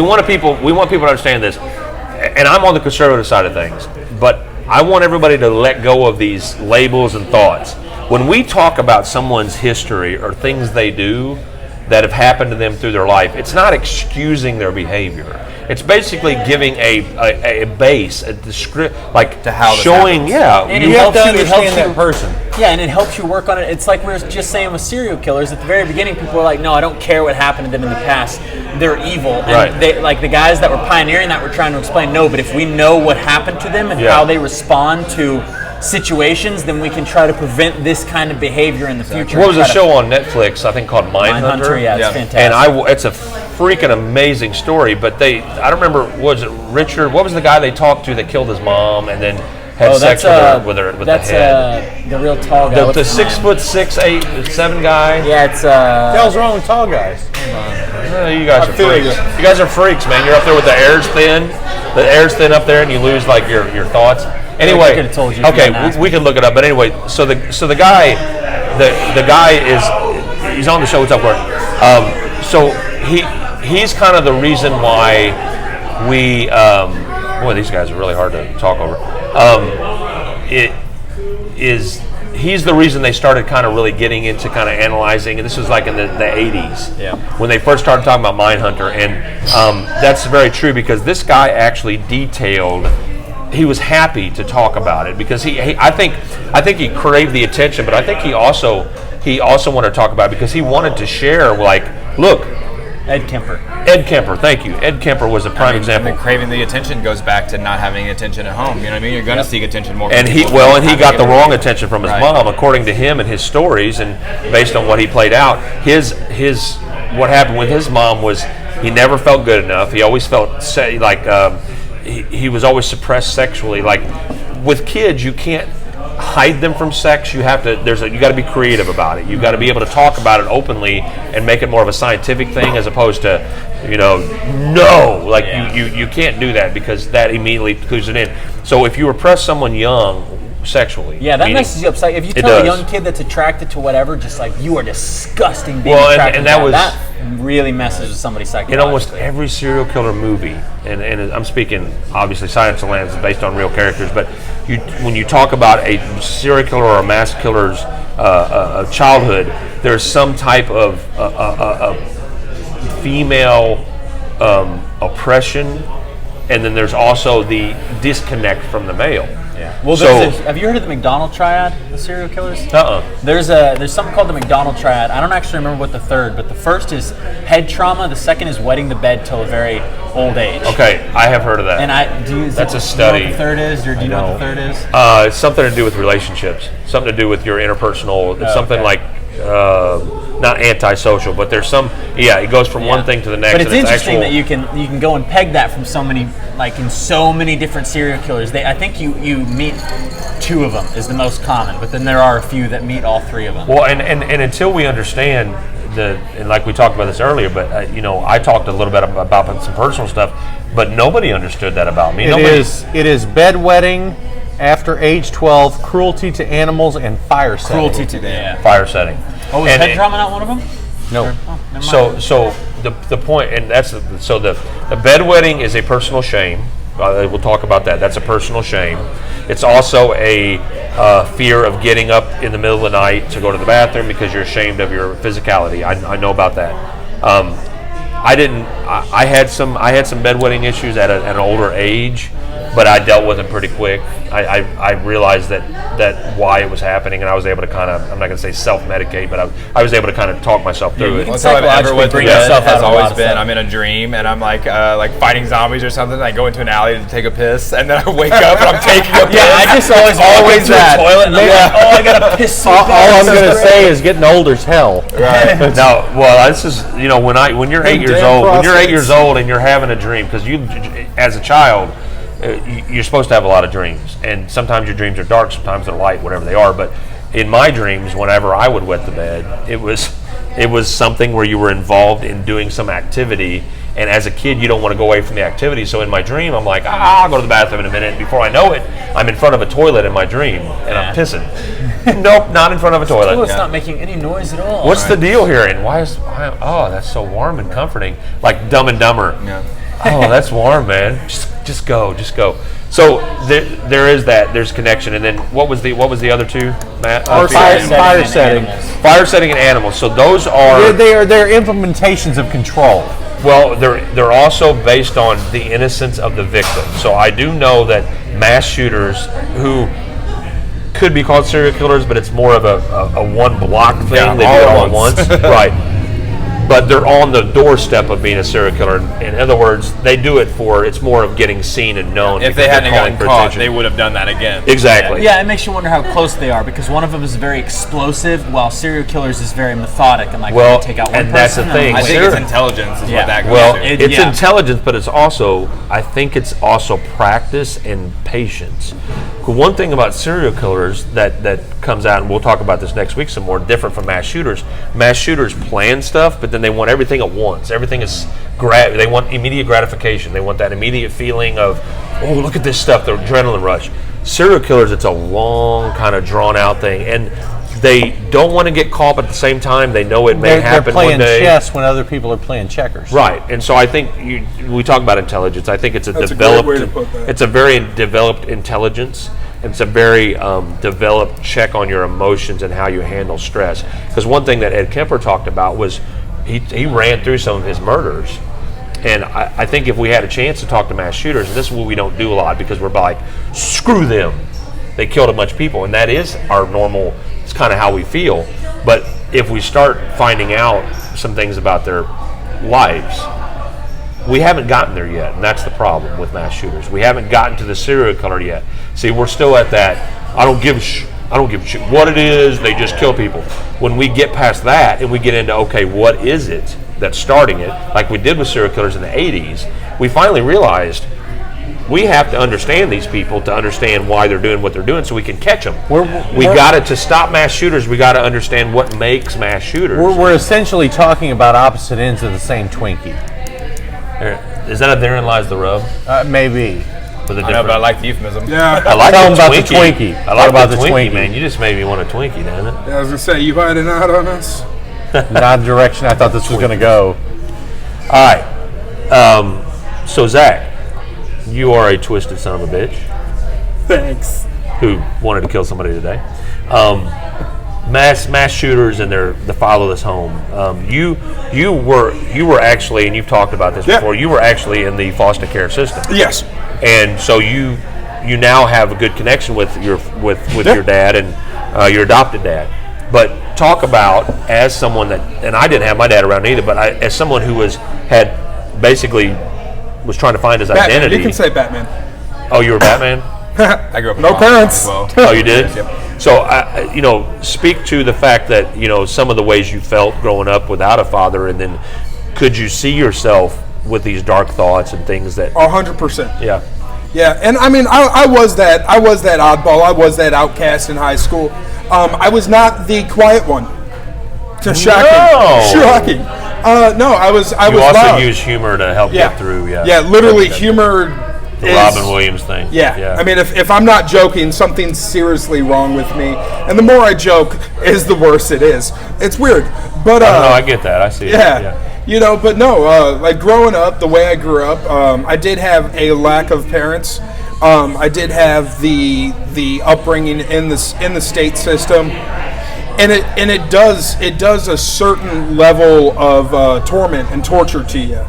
want people to understand this. And I'm on the conservative side of things, but I want everybody to let go of these labels and thoughts. When we talk about someone's history or things they do that have happened to them through their life, it's not excusing their behavior. It's basically giving a base, a description, like to how this showing, happens. And You it have helps to you. It understand helps that you. person. Yeah, and it helps you work on it. It's like we were just saying with serial killers. At the very beginning, people were like, "No, I don't care what happened to them in the past. They're evil." And Right. they, like the guys that were pioneering that, were trying to explain, no, but if we know what happened to them and Yeah. how they respond to situations, then we can try to prevent this kind of behavior in the future. What was a Try to- show on Netflix? I think called Mindhunter. Mindhunter? Yeah, it's Yeah. fantastic. It's a freaking amazing story. But I don't remember. Was it Richard? What was the guy they talked to that killed his mom and then had sex with her with that's the head? the real tall guy. The What's his 6 name? foot 6, 8, 7 guy. Yeah, it's What the hell's wrong with tall guys? You guys are feel freaks. you. You guys are freaks, man. You're up there with the air's thin. The air's thin up there, and you lose like your thoughts. Anyway, I could've told you if you okay, hadn't asked we can look it up. But anyway, so the guy, the guy he's on the show. What's up, Mark? So he's kind of the reason why we. Boy, these guys are really hard to talk over. He's the reason they started kind of really getting into kind of analyzing, and this was like in the 80s when they first started talking about Mindhunter, and that's very true because this guy actually detailed. He was happy to talk about it because I think he craved the attention, but I think he also wanted to talk about it because he wanted to share, like, look, Ed Kemper. Ed Kemper, thank you. Ed Kemper was a prime example. And craving the attention goes back to not having attention at home. You know what I mean? You're going to seek attention more. And he got the wrong attention from his mom, according to him and his stories, and based on what he played out. What happened with his mom was he never felt good enough. He always felt like he was always suppressed sexually. Like with kids, you can't hide them from sex. You have to. You got to be creative about it. You got to be able to talk about it openly and make it more of a scientific thing as opposed to, no. Like you can't do that because that immediately clues it in. So if you repress someone young sexually, Yeah, that meaning- messes you up. Like, if you It tell a does. young kid that's attracted to whatever, just like, you are disgusting being Well, and attracted to that was- that really messes with somebody in psychologically. almost every serial killer movie, and I'm speaking obviously Silence of the Lambs is based on real characters, but when you talk about a serial killer or a mass killer's childhood, there's some type of female oppression, and then there's also the disconnect from the male. Well, So- have you heard of the McDonald triad, the serial killers? Uh-uh. There's something called the McDonald triad. I don't actually remember what the third, but the first is head trauma. The second is wetting the bed till a very old age. Okay, I have heard of that. And That's a Do you know study. what the third is, or do you know what the third is? It's something to do with relationships, something to do with your interpersonal. It's something okay. like not antisocial, but there's some. Yeah, it goes from one thing to the next. But it's and interesting actual, that you can go and peg that from so many, like in so many different serial killers. I think you meet 2 of them is the most common, but then there are a few that meet all 3 of them. Well, and until we understand and like we talked about this earlier, but I talked a little bit about some personal stuff, but nobody understood that about me. It is bedwetting after age 12, cruelty to animals, and fire setting. Cruelty to fire setting. Oh, was head trauma not one of them? No. Oh, never mind. So the point, and that's the bedwetting is a personal shame. We'll talk about that. That's a personal shame. It's also a fear of getting up in the middle of the night to go to the bathroom because you're ashamed of your physicality. I know about that. I had some bedwetting issues at an older age, but I dealt with it pretty quick. I realized that why it was happening, and I was able to kind of, I'm not going to say self-medicate, but I was able to kind of talk myself through it. That's how I've ever went through that yourself out has of a lot always of been, stuff. I'm in a dream, and I'm like fighting zombies or something. I go into an alley to take a piss, and then I wake up and I'm taking a piss. Yeah, I just always to that. the toilet. And I'm like, Oh, I gotta piss so All bad. I'm going to say is getting older as hell. No, well, this is when you're 8 years damn old, when you're 8 prostates. years old and you're having a dream, because you, as a child, you're supposed to have a lot of dreams, and sometimes your dreams are dark, sometimes they're light, whatever they are. But in my dreams, whenever I would wet the bed, it was something where you were involved in doing some activity, and as a kid, you don't want to go away from the activity. So in my dream, I'm like, I'll go to the bathroom in a minute. Before I know it, I'm in front of a toilet in my dream, and I'm pissing. Nope, not in front of a toilet. It's not making any noise at all. What's the deal here? And oh, that's so warm and comforting. Like Dumb and Dumber. Yeah. Oh, that's warm, man. Just go. So there is that. There's connection. And then what was the other 2, Matt? Fire setting. Fire setting and animals. So those are They're implementations of control. well, they're also based on the innocence of the victim. So I do know that mass shooters who could be called serial killers, but it's more of a one block thing. Yeah, They do it all at once. Right. But they're on the doorstep of being a serial killer. In other words, they do it it's more of getting seen and known. If because they they're hadn't calling gotten for caught, attention. they would have done that again. Exactly. Yeah, it makes you wonder how close they are, because one of them is very explosive, while serial killers is very methodic and like Well, take out one and person. that's the thing. I think Sure. it's intelligence is Yeah. what that goes Well, to. it's yeah. intelligence, but it's also, I think it's also practice and patience. One thing about serial killers that comes out, and we'll talk about this next week some more, different from mass shooters. Mass shooters plan stuff, but then they want everything at once. Everything is, they want immediate gratification. They want that immediate feeling of, oh, look at this stuff, the adrenaline rush. Serial killers, it's a long, kind of drawn out thing. And they don't want to get caught, but at the same time, they know it may They're happen playing one day. chess when other people are playing checkers. Right, and so I think we talk about intelligence. I think it's That's a developed. great way to put that. It's a very developed intelligence. It's a very developed check on your emotions and how you handle stress. Because one thing that Ed Kemper talked about was he ran through some of his murders, and I think if we had a chance to talk to mass shooters, and this is what we don't do a lot because we're like, screw them, they killed a bunch of people, and that is our normal. It's kind of how we feel. But if we start finding out some things about their lives, we haven't gotten there yet, and that's the problem with mass shooters. We haven't gotten to the serial killer yet. See, we're still at that. I don't give a shit what it is. They just kill people. When we get past that and we get into, okay, what is it that's starting it? Like we did with serial killers in the 80s, we finally realized we have to understand these people to understand why they're doing what they're doing, so we can catch them. We got to stop mass shooters. We got to understand what makes mass shooters. We're essentially talking about opposite ends of the same Twinkie. Is that a therein lies the rub? Maybe. For the I know, but I like the euphemism. Yeah. I like Tell the 'em about the Twinkie. Twinkie. I What like about the the Twinkie, Twinkie? man. You just made me want a Twinkie, doesn't it? I was gonna say, you hiding out on us? Not the direction I thought this was going to go. All right. So Zach, you are a twisted son of a bitch Thanks. who wanted to kill somebody today. Mass shooters and the follow this home. You were actually, and you've talked about this Yeah. before. You were actually in the foster care system, Yes. and so you now have a good connection with your Yeah. your dad and your adopted dad. But talk about, as someone that, and I didn't have my dad around either, but as someone who was trying to find his Batman. identity. You can say Batman. Oh, you were Batman? I grew up with No a mom parents. as well. Oh, you did? Yep. So, speak to the fact that, some of the ways you felt growing up without a father, and then could you see yourself with these dark thoughts and things that, 100%. yeah. Yeah, and I mean, I was that oddball. I was that outcast in high school. I was not the quiet one. Shocking. No. Shocking. No, I was You loud. also use humor to help get through, Yeah, literally humor. The Robin Williams thing. Yeah. I mean, if I'm not joking, something's seriously wrong with me. And the more I joke, is the worse it is. It's weird, but No, I get that. I see it. yeah. But no, like growing up, the way I grew up, I did have a lack of parents. I did have the upbringing in the state system, and it does a certain level of torment and torture to you.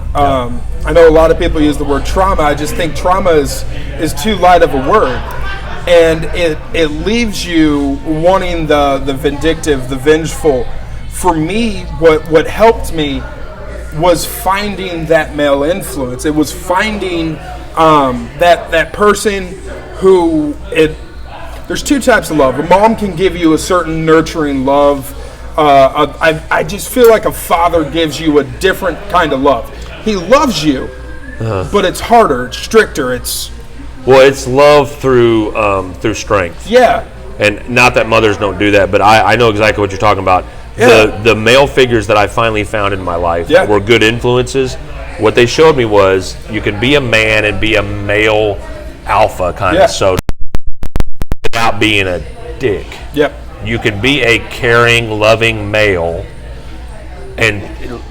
I know a lot of people use the word trauma. I just think trauma is too light of a word, and it leaves you wanting the vindictive, the vengeful. For me, what helped me was finding that male influence. It was finding that person who there's two types of love. A mom can give you a certain nurturing love. I just feel like a father gives you a different kind of love. He loves you, but it's harder, it's stricter, it's love through strength. yeah. And not that mothers don't do that, but I know exactly what you're talking about. Yeah. The male figures that I finally found in my life were good influences. What they showed me was you can be a man and be a male alpha kind of, so without being a dick. Yep. You can be a caring, loving male, and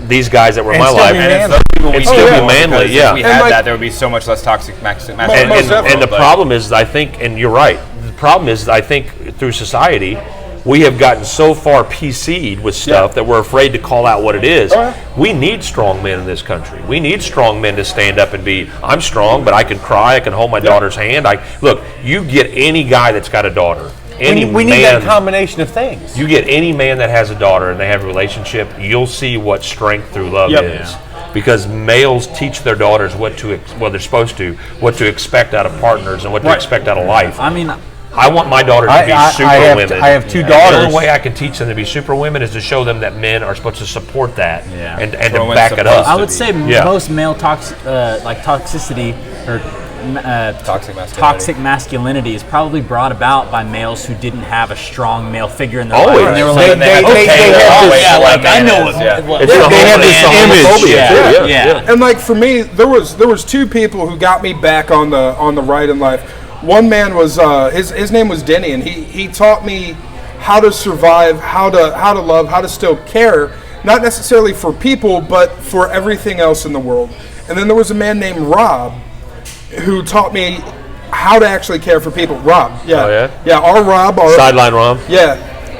these guys that were in my still life, be and manly. still yeah. be manly. Because Yeah, if we And had like- that, there would be so much less toxic masculinity. definitely. and the problem is, I think, and you're right. The problem is, I think, through society, we have gotten so far PC'd with stuff that we're afraid to call out what it is. We need strong men in this country. We need strong men to stand up and be, I'm strong, but I can cry, I can hold my daughter's hand. Look, you get any guy that's got a daughter, any We need man, that combination of things. you get any man that has a daughter and they have a relationship, you'll see what strength through love is. Because males teach their daughters what they're supposed to, what to expect out of partners and what to expect out of life. I mean, I want my daughters to be super women. I have two The daughters. only way I can teach them to be super women is to show them that men are supposed to support that and to Women's back it supposed up. to I would say Yeah. most male toxicity or toxic masculinity is probably brought about by males who didn't have a strong male figure in their life. Always. And they were They- like, they have this- I know what. It's the They have this homophobia, image. too. Yeah. And like for me, there was two people who got me back on the right in life. One man was his name was Denny, and he taught me how to survive, how to love, how to still care, not necessarily for people, but for everything else in the world. And then there was a man named Rob who taught me how to actually care for people. Rob, yeah, Oh, yeah? yeah, our Rob, Sideline Rom. yeah.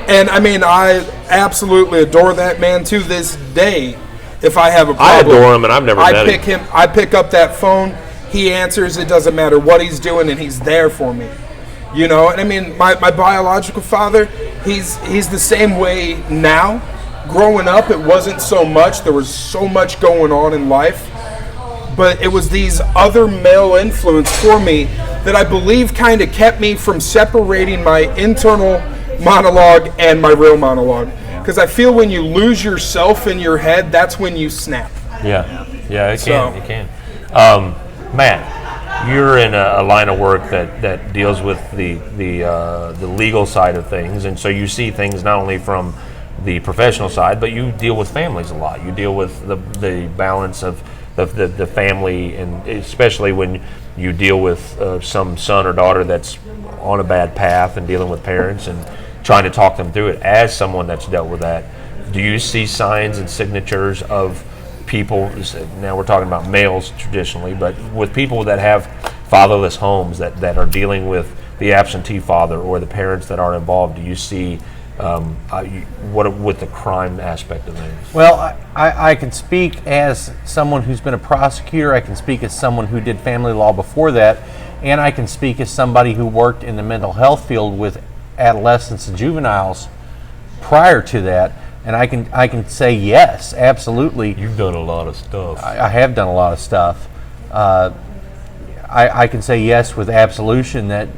And I mean, I absolutely adore that man to this day. If I have a I problem, adore him, and I've never met him. I pick up that phone. He answers. It doesn't matter what he's doing, and he's there for me. You know, and I mean, my biological father, he's the same way now. Growing up, it wasn't so much. There was so much going on in life. But it was these other male influence for me that I believe kind of kept me from separating my internal monologue and my real monologue. Because I feel when you lose yourself in your head, that's when you snap. Yeah, it So- can. It can. Matt, you're in a line of work that deals with the legal side of things, and so you see things not only from the professional side, but you deal with families a lot. You deal with the balance of the family, and especially when you deal with some son or daughter that's on a bad path and dealing with parents and trying to talk them through it. As someone that's dealt with that, do you see signs and signatures of people, now we're talking about males traditionally, but with people that have fatherless homes that are dealing with the absentee father or the parents that are involved, do you see what with the crime aspect of things? Well, I can speak as someone who's been a prosecutor. I can speak as someone who did family law before that, and I can speak as somebody who worked in the mental health field with adolescents and juveniles prior to that. And I can say yes, absolutely. You've done a lot of stuff. I have done a lot of stuff. I can say yes with absolution that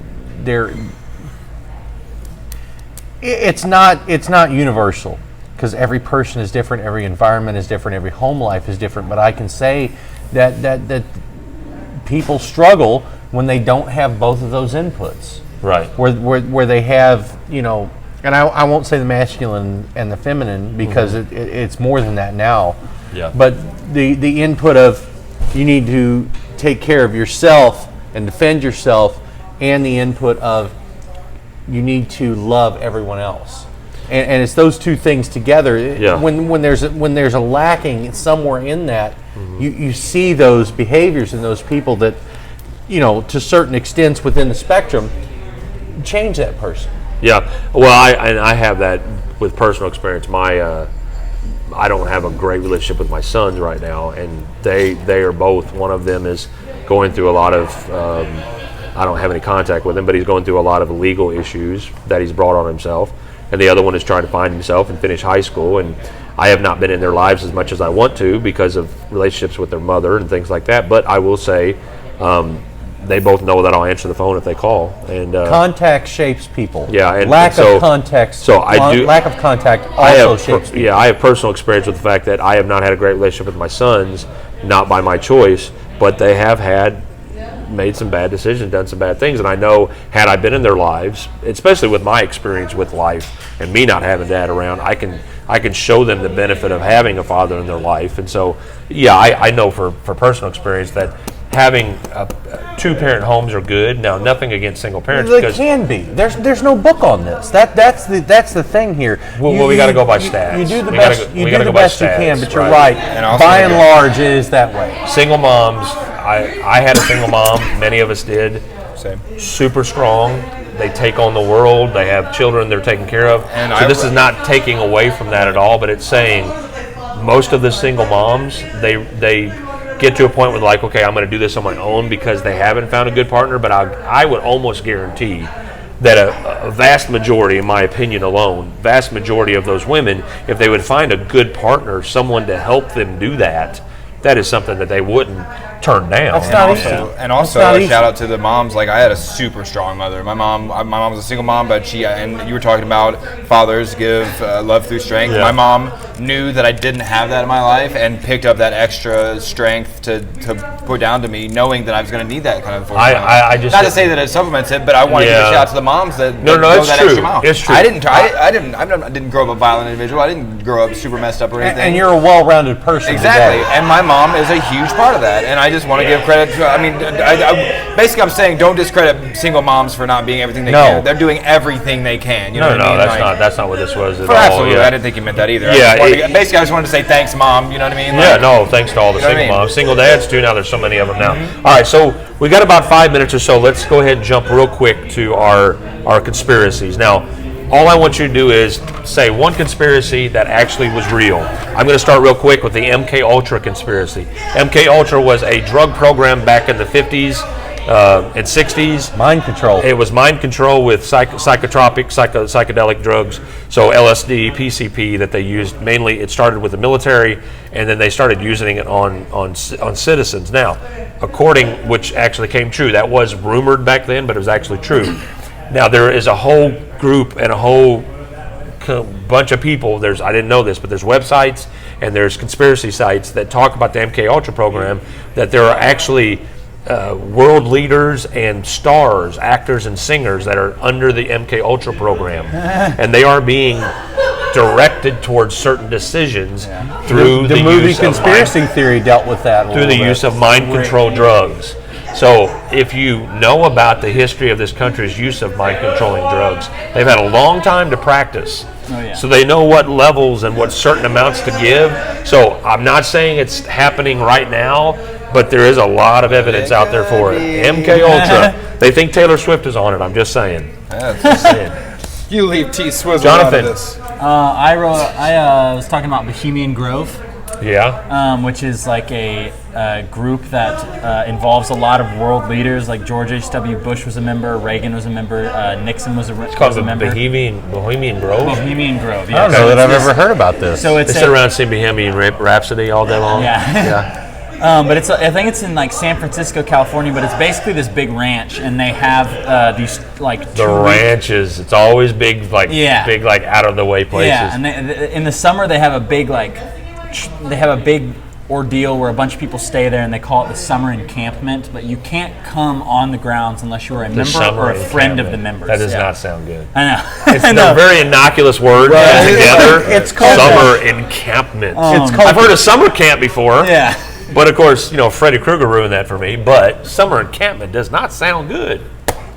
it's not universal, because every person is different, every environment is different, every home life is different. But I can say that people struggle when they don't have both of those inputs. Right. Where they have, and I won't say the masculine and the feminine, because it's more than that now. Yeah. But the input of you need to take care of yourself and defend yourself, and the input of you need to love everyone else. And it's those two things together. Yeah. When there's a lacking somewhere in that, you see those behaviors in those people that, to certain extents within the spectrum, change that person. Yeah. Well, I have that with personal experience. I don't have a great relationship with my sons right now, and they are both. One of them is going through a lot of. I don't have any contact with him, but he's going through a lot of legal issues that he's brought on himself. And the other one is trying to find himself and finish high school. And I have not been in their lives as much as I want to because of relationships with their mother and things like that. But I will say, they both know that I'll answer the phone if they call. And contact shapes people. Yeah, and lack so- of context. so I do- lack of contact also shapes people. I have personal experience with the fact that I have not had a great relationship with my sons, not by my choice, but they have made some bad decisions, done some bad things, and I know had I been in their lives, especially with my experience with life and me not having dad around, I can show them the benefit of having a father in their life. And so, yeah, I know for personal experience that having two-parent homes are good. Now, nothing against single parents. They because can be. There's no book on this. That's the thing here. Well, we got to go by stats. You do the We best. gotta go- You we do gotta the go by best you stats, can, but you're right. right. And also By and large, it is that way. Single moms, I had a single mom. Many of us did. Same. Super strong. They take on the world. They have children they're taking care of. And so this is not taking away from that at all, but it's saying most of the single moms, they get to a point where they're like, okay, I'm going to do this on my own because they haven't found a good partner. But I would almost guarantee that a vast majority, in my opinion alone, vast majority of those women, if they would find a good partner, someone to help them do that, that is something that they wouldn't turn down. That's not easy. And also It's not a easy. shout out to the moms. Like I had a super strong mother. My mom was a single mom, but and you were talking about fathers give love through strength. Yeah. My mom knew that I didn't have that in my life and picked up that extra strength to put down to me, knowing that I was going to need that kind of. I just not to say that it supplements it, but I want to give a Yeah. shout out to the moms that No, go it's that true. extra mile. It's true. I didn't grow up a violent individual. I didn't grow up super messed up or anything. And you're a well-rounded person. Exactly, today. and my mom is a huge part of that, and I just want to give credit to. I mean, basically, I'm saying don't discredit single moms for not being everything they No. can. They're doing everything they can. You know No, what I mean? that's not what this was at For all. absolutely, Yeah. I didn't think you meant that either. Yeah, Basically, I just wanted to say thanks, mom. You know what I mean? Yeah, Like, no, thanks to all the You know what I single mean? moms. Single dads, too. Now there's so many of them now. All right, so we got about 5 minutes or so. Let's go ahead and jump real quick to our conspiracies. Now, all I want you to do is say one conspiracy that actually was real. I'm going to start real quick with the MK Ultra conspiracy. MK Ultra was a drug program back in the 50s and 60s. Mind control. It was mind control with psychedelic drugs, so LSD, PCP that they used mainly. It started with the military, and then they started using it on citizens. Now, which actually came true. That was rumored back then, but it was actually true. Now there is a whole group and a whole bunch of people. I didn't know this, but there's websites and there's conspiracy sites that talk about the MK Ultra program. That there are actually world leaders and stars, actors and singers that are under the MK Ultra program, and they are being directed towards certain decisions through the movie use of Conspiracy Theory dealt with that. through the use of mind control drugs. So if you know about the history of this country's use of mind controlling drugs, they've had a long time to practice. Oh, yeah. So they know what levels and what certain amounts to give. So I'm not saying it's happening right now, but there is a lot of evidence out there for it. MK Ultra. They think Taylor Swift is on it. I'm just saying. You leave T Swizzle out Jonathan. of this. I was talking about Bohemian Grove, Yeah. which is like a group that involves a lot of world leaders. Like George H.W. Bush was a member, Reagan was a member, Nixon was a Called the member. Bohemian Grove. Bohemian Grove. I Yeah. don't know that I've ever heard about this. So They it's sit around and sing Bohemian Rhapsody all day long. Yeah. Yeah. But I think it's in like San Francisco, California. But it's basically this big ranch, and they have these like The ranches, it's always big, like out of the way places. Yeah, and in the summer they have a big ordeal where a bunch of people stay there, and they call it the summer encampment. But you can't come on the grounds unless you're a member or a friend of the members. That does not sound good. I know. They're very innocuous words together. It's called summer encampment. I've heard of summer camp before. Yeah. But of course, Freddy Krueger ruined that for me. But summer encampment does not sound good.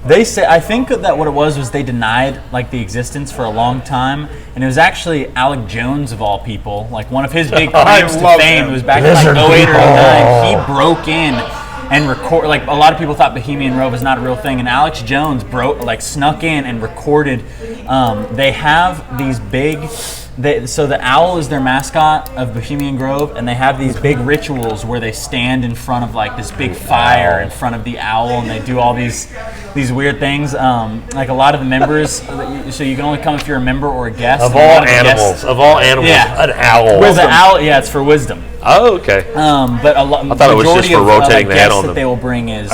They say, I think that what it was they denied like the existence for a long time, and it was actually Alec Jones of all people, like one of his big claims to fame. It was back in like 08 or 09. He broke in and record. Like a lot of people thought Bohemian Grove was not a real thing, and Alex Jones snuck in and recorded. They have these big. So the owl is their mascot of Bohemian Grove, and they have these big rituals where they stand in front of like this big fire in front of the owl, and they do all these weird things. Like a lot of the members, so you can only come if you're a member or a guest. Of all animals, an owl. Well, the owl, it's for wisdom. Oh, okay. But I thought it was just for rotating the head on that them. they will bring is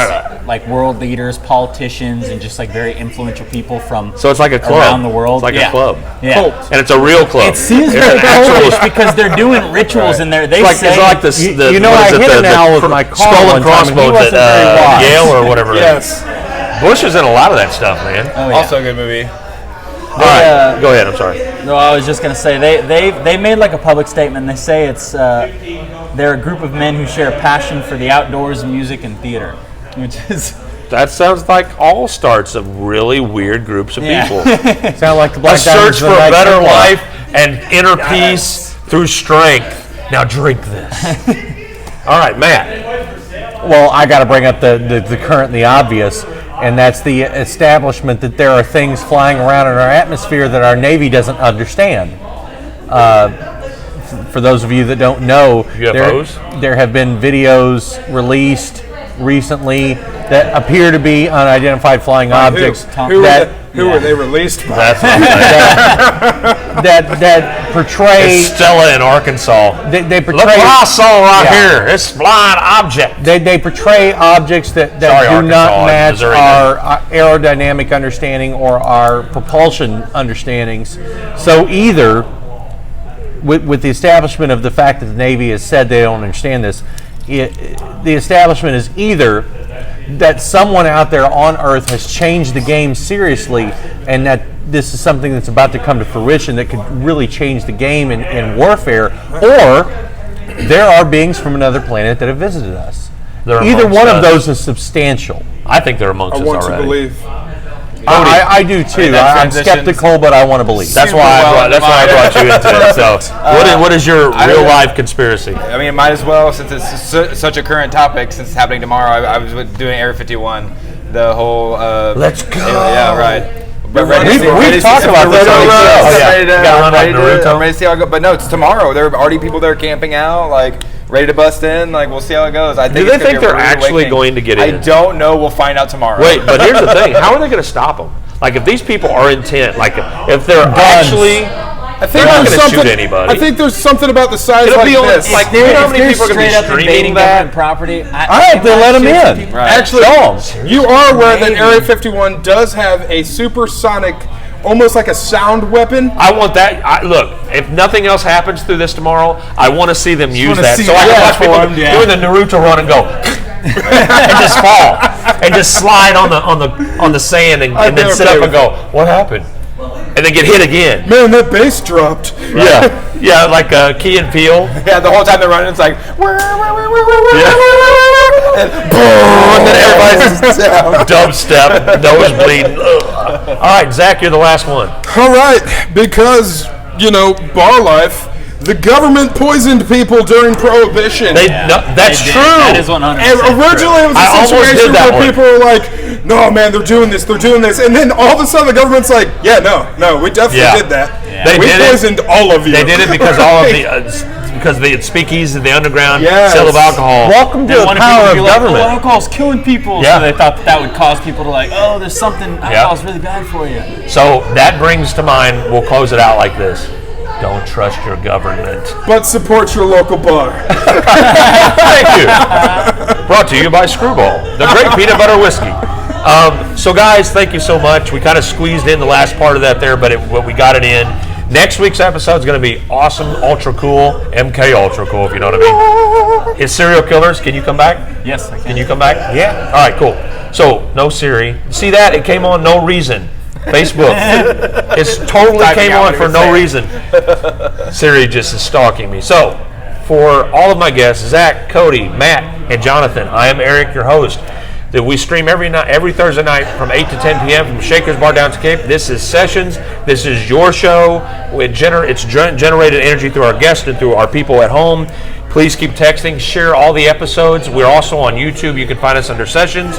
like world leaders, politicians, and just like very influential people from So it's like a club around the world. It's like a club. Yeah. And it's a real club. It seems very cultish because they're doing rituals in there. They say it's like the I hit an owl with my car skull one and time, and he crossbones wasn't very at wise. Yale or whatever. Yes. Bush is in a lot of that stuff, man. Oh, yeah. Also a good movie. All right, go ahead. I'm sorry. No, I was just gonna say they made like a public statement. They say it's they're a group of men who share a passion for the outdoors, music, and theater, which is. That sounds like all starts of really weird groups of people. Sound like the A Black search Diamonds for of the a Night better Templar. life and inner peace through strength. Now drink this. All right, Matt. Well, I got to bring up the current and the obvious, and that's the establishment that there are things flying around in our atmosphere that our Navy doesn't understand. For those of you that don't know, UFOs? there have been videos released recently that appear to be unidentified flying objects Who were they released by? That's what I'm saying. that portray It's Stella in Arkansas. they portray Look what I saw right here. This flying object. They portray objects that Sorry, do not Arkansas, match Missouri. our aerodynamic understanding or our propulsion understandings. So either, with the establishment of the fact that the Navy has said they don't understand this, the establishment is either that someone out there on Earth has changed the game seriously, and that this is something that's about to come to fruition that could really change the game in warfare, or there are beings from another planet that have visited us. They're Either amongst one of us. those is substantial. I think they're amongst I us want to already. believe. I do too. that I'm transitions- skeptical, but I want to believe. That's why I brought you into it. So, what is your real life conspiracy? I mean, it might as well, since it's such a current topic, since it's happening tomorrow. I was doing Area 51, the whole. Let's go. Yeah, right. We've talked about this on the show. Oh, yeah. Ready to, Gotta run like ready to- Naruto. I'm ready to see how it goes. But no, it's tomorrow. There are already people there camping out, like ready to bust in. Like we'll see how it goes. I think Do they it's gonna think be a they're rude actually awakening. going to get in? I don't know. We'll find out tomorrow. Wait, but here's the thing. How are they going to stop them? Like, if these people are intent, like, if they're actually, I think they're not there's going to shoot something- anybody. I think there's something about the size It'll like be on, this. like, you know how many people are going to be streaming that? property. I hope they let them in. Right. Actually, Show 'em. you are aware that Maybe. Area 51 does have a supersonic, almost like a sound weapon. I want that. Look, if nothing else happens through this tomorrow, I want to see them use wanna that. see So I can that watch people formed, doing the Naruto run and go, and just fall, and just slide on the sand, and then never sit up played and go, what happened? And then get hit again. Man, that bass dropped. Yeah, like Key and Peele. Yeah, the whole time they're running, it's like. And then everybody's dubstep, nose bleeding. Ugh. All right, Zach, you're the last one. All right, because, bar life, the government poisoned people during Prohibition. That's true. That is 100%. And originally it was I a almost situation did that where one. people were like, no, man, they're doing this. And then all of a sudden the government's like, yeah, no, we definitely did that. They We did it. poisoned all of you. They did it because all of the because the speakeasies, the underground Yes. sale of alcohol. Welcome to They the wanted power people to of be like, government. oh, alcohol's killing people. Yeah. So they thought that would cause people to like, oh, there's something, alcohol's really bad for you. So that brings to mind. We'll close it out like this. Don't trust your government. But support your local bar. Thank you. Brought to you by Screwball, the great peanut butter whiskey. So guys, thank you so much. We kind of squeezed in the last part of that there, but we got it in. Next week's episode is going to be awesome, ultra cool, MK ultra cool, if you know what I mean. Is Serial Killers, can you come back? Yes, I can. Can you come back? Yeah. All right, cool. So, no Siri. See that? It came on no reason. Facebook. It's totally came on for no reason. Siri just is stalking me. So, for all of my guests, Zach, Cody, Matt, and Jonathan, I am Eric, your host. That we stream every Thursday night from 8 to 10 p.m. from Shaker's Bar down to Cape. This is Sessions. This is your show. It's generated energy through our guests and through our people at home. Please keep texting. Share all the episodes. We're also on YouTube. You can find us under Sessions.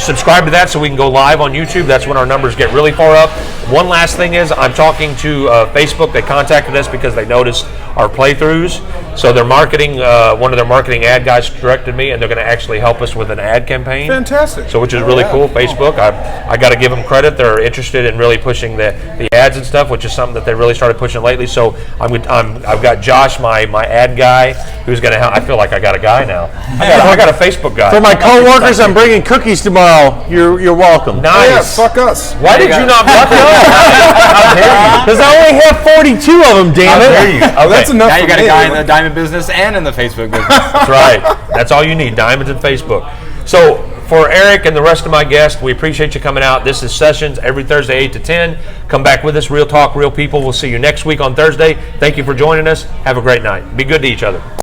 Subscribe to that so we can go live on YouTube. That's when our numbers get really far up. One last thing is I'm talking to Facebook. They contacted us because they noticed our playthroughs. So they're marketing, one of their marketing ad guys directed me, and they're going to actually help us with an ad campaign. Fantastic. So which is really cool. Facebook, I got to give them credit. They're interested in really pushing the ads and stuff, which is something that they really started pushing lately. So I've got Josh, my ad guy, who's going to help. I feel like I got a guy now. I got a Facebook guy. For my co-workers, I'm bringing cookies tomorrow. You're welcome. Nice. Yeah, fuck us. Why did you not fuck us? How dare you? Because I only have 42 of them, damn How it. dare you? Okay. That's enough. Now for you got a me. guy in the diamond business and in the Facebook business. That's right. That's all you need, diamonds and Facebook. So for Eric and the rest of my guests, we appreciate you coming out. This is Sessions every Thursday, 8 to 10. Come back with us. Real talk, real people. We'll see you next week on Thursday. Thank you for joining us. Have a great night. Be good to each other.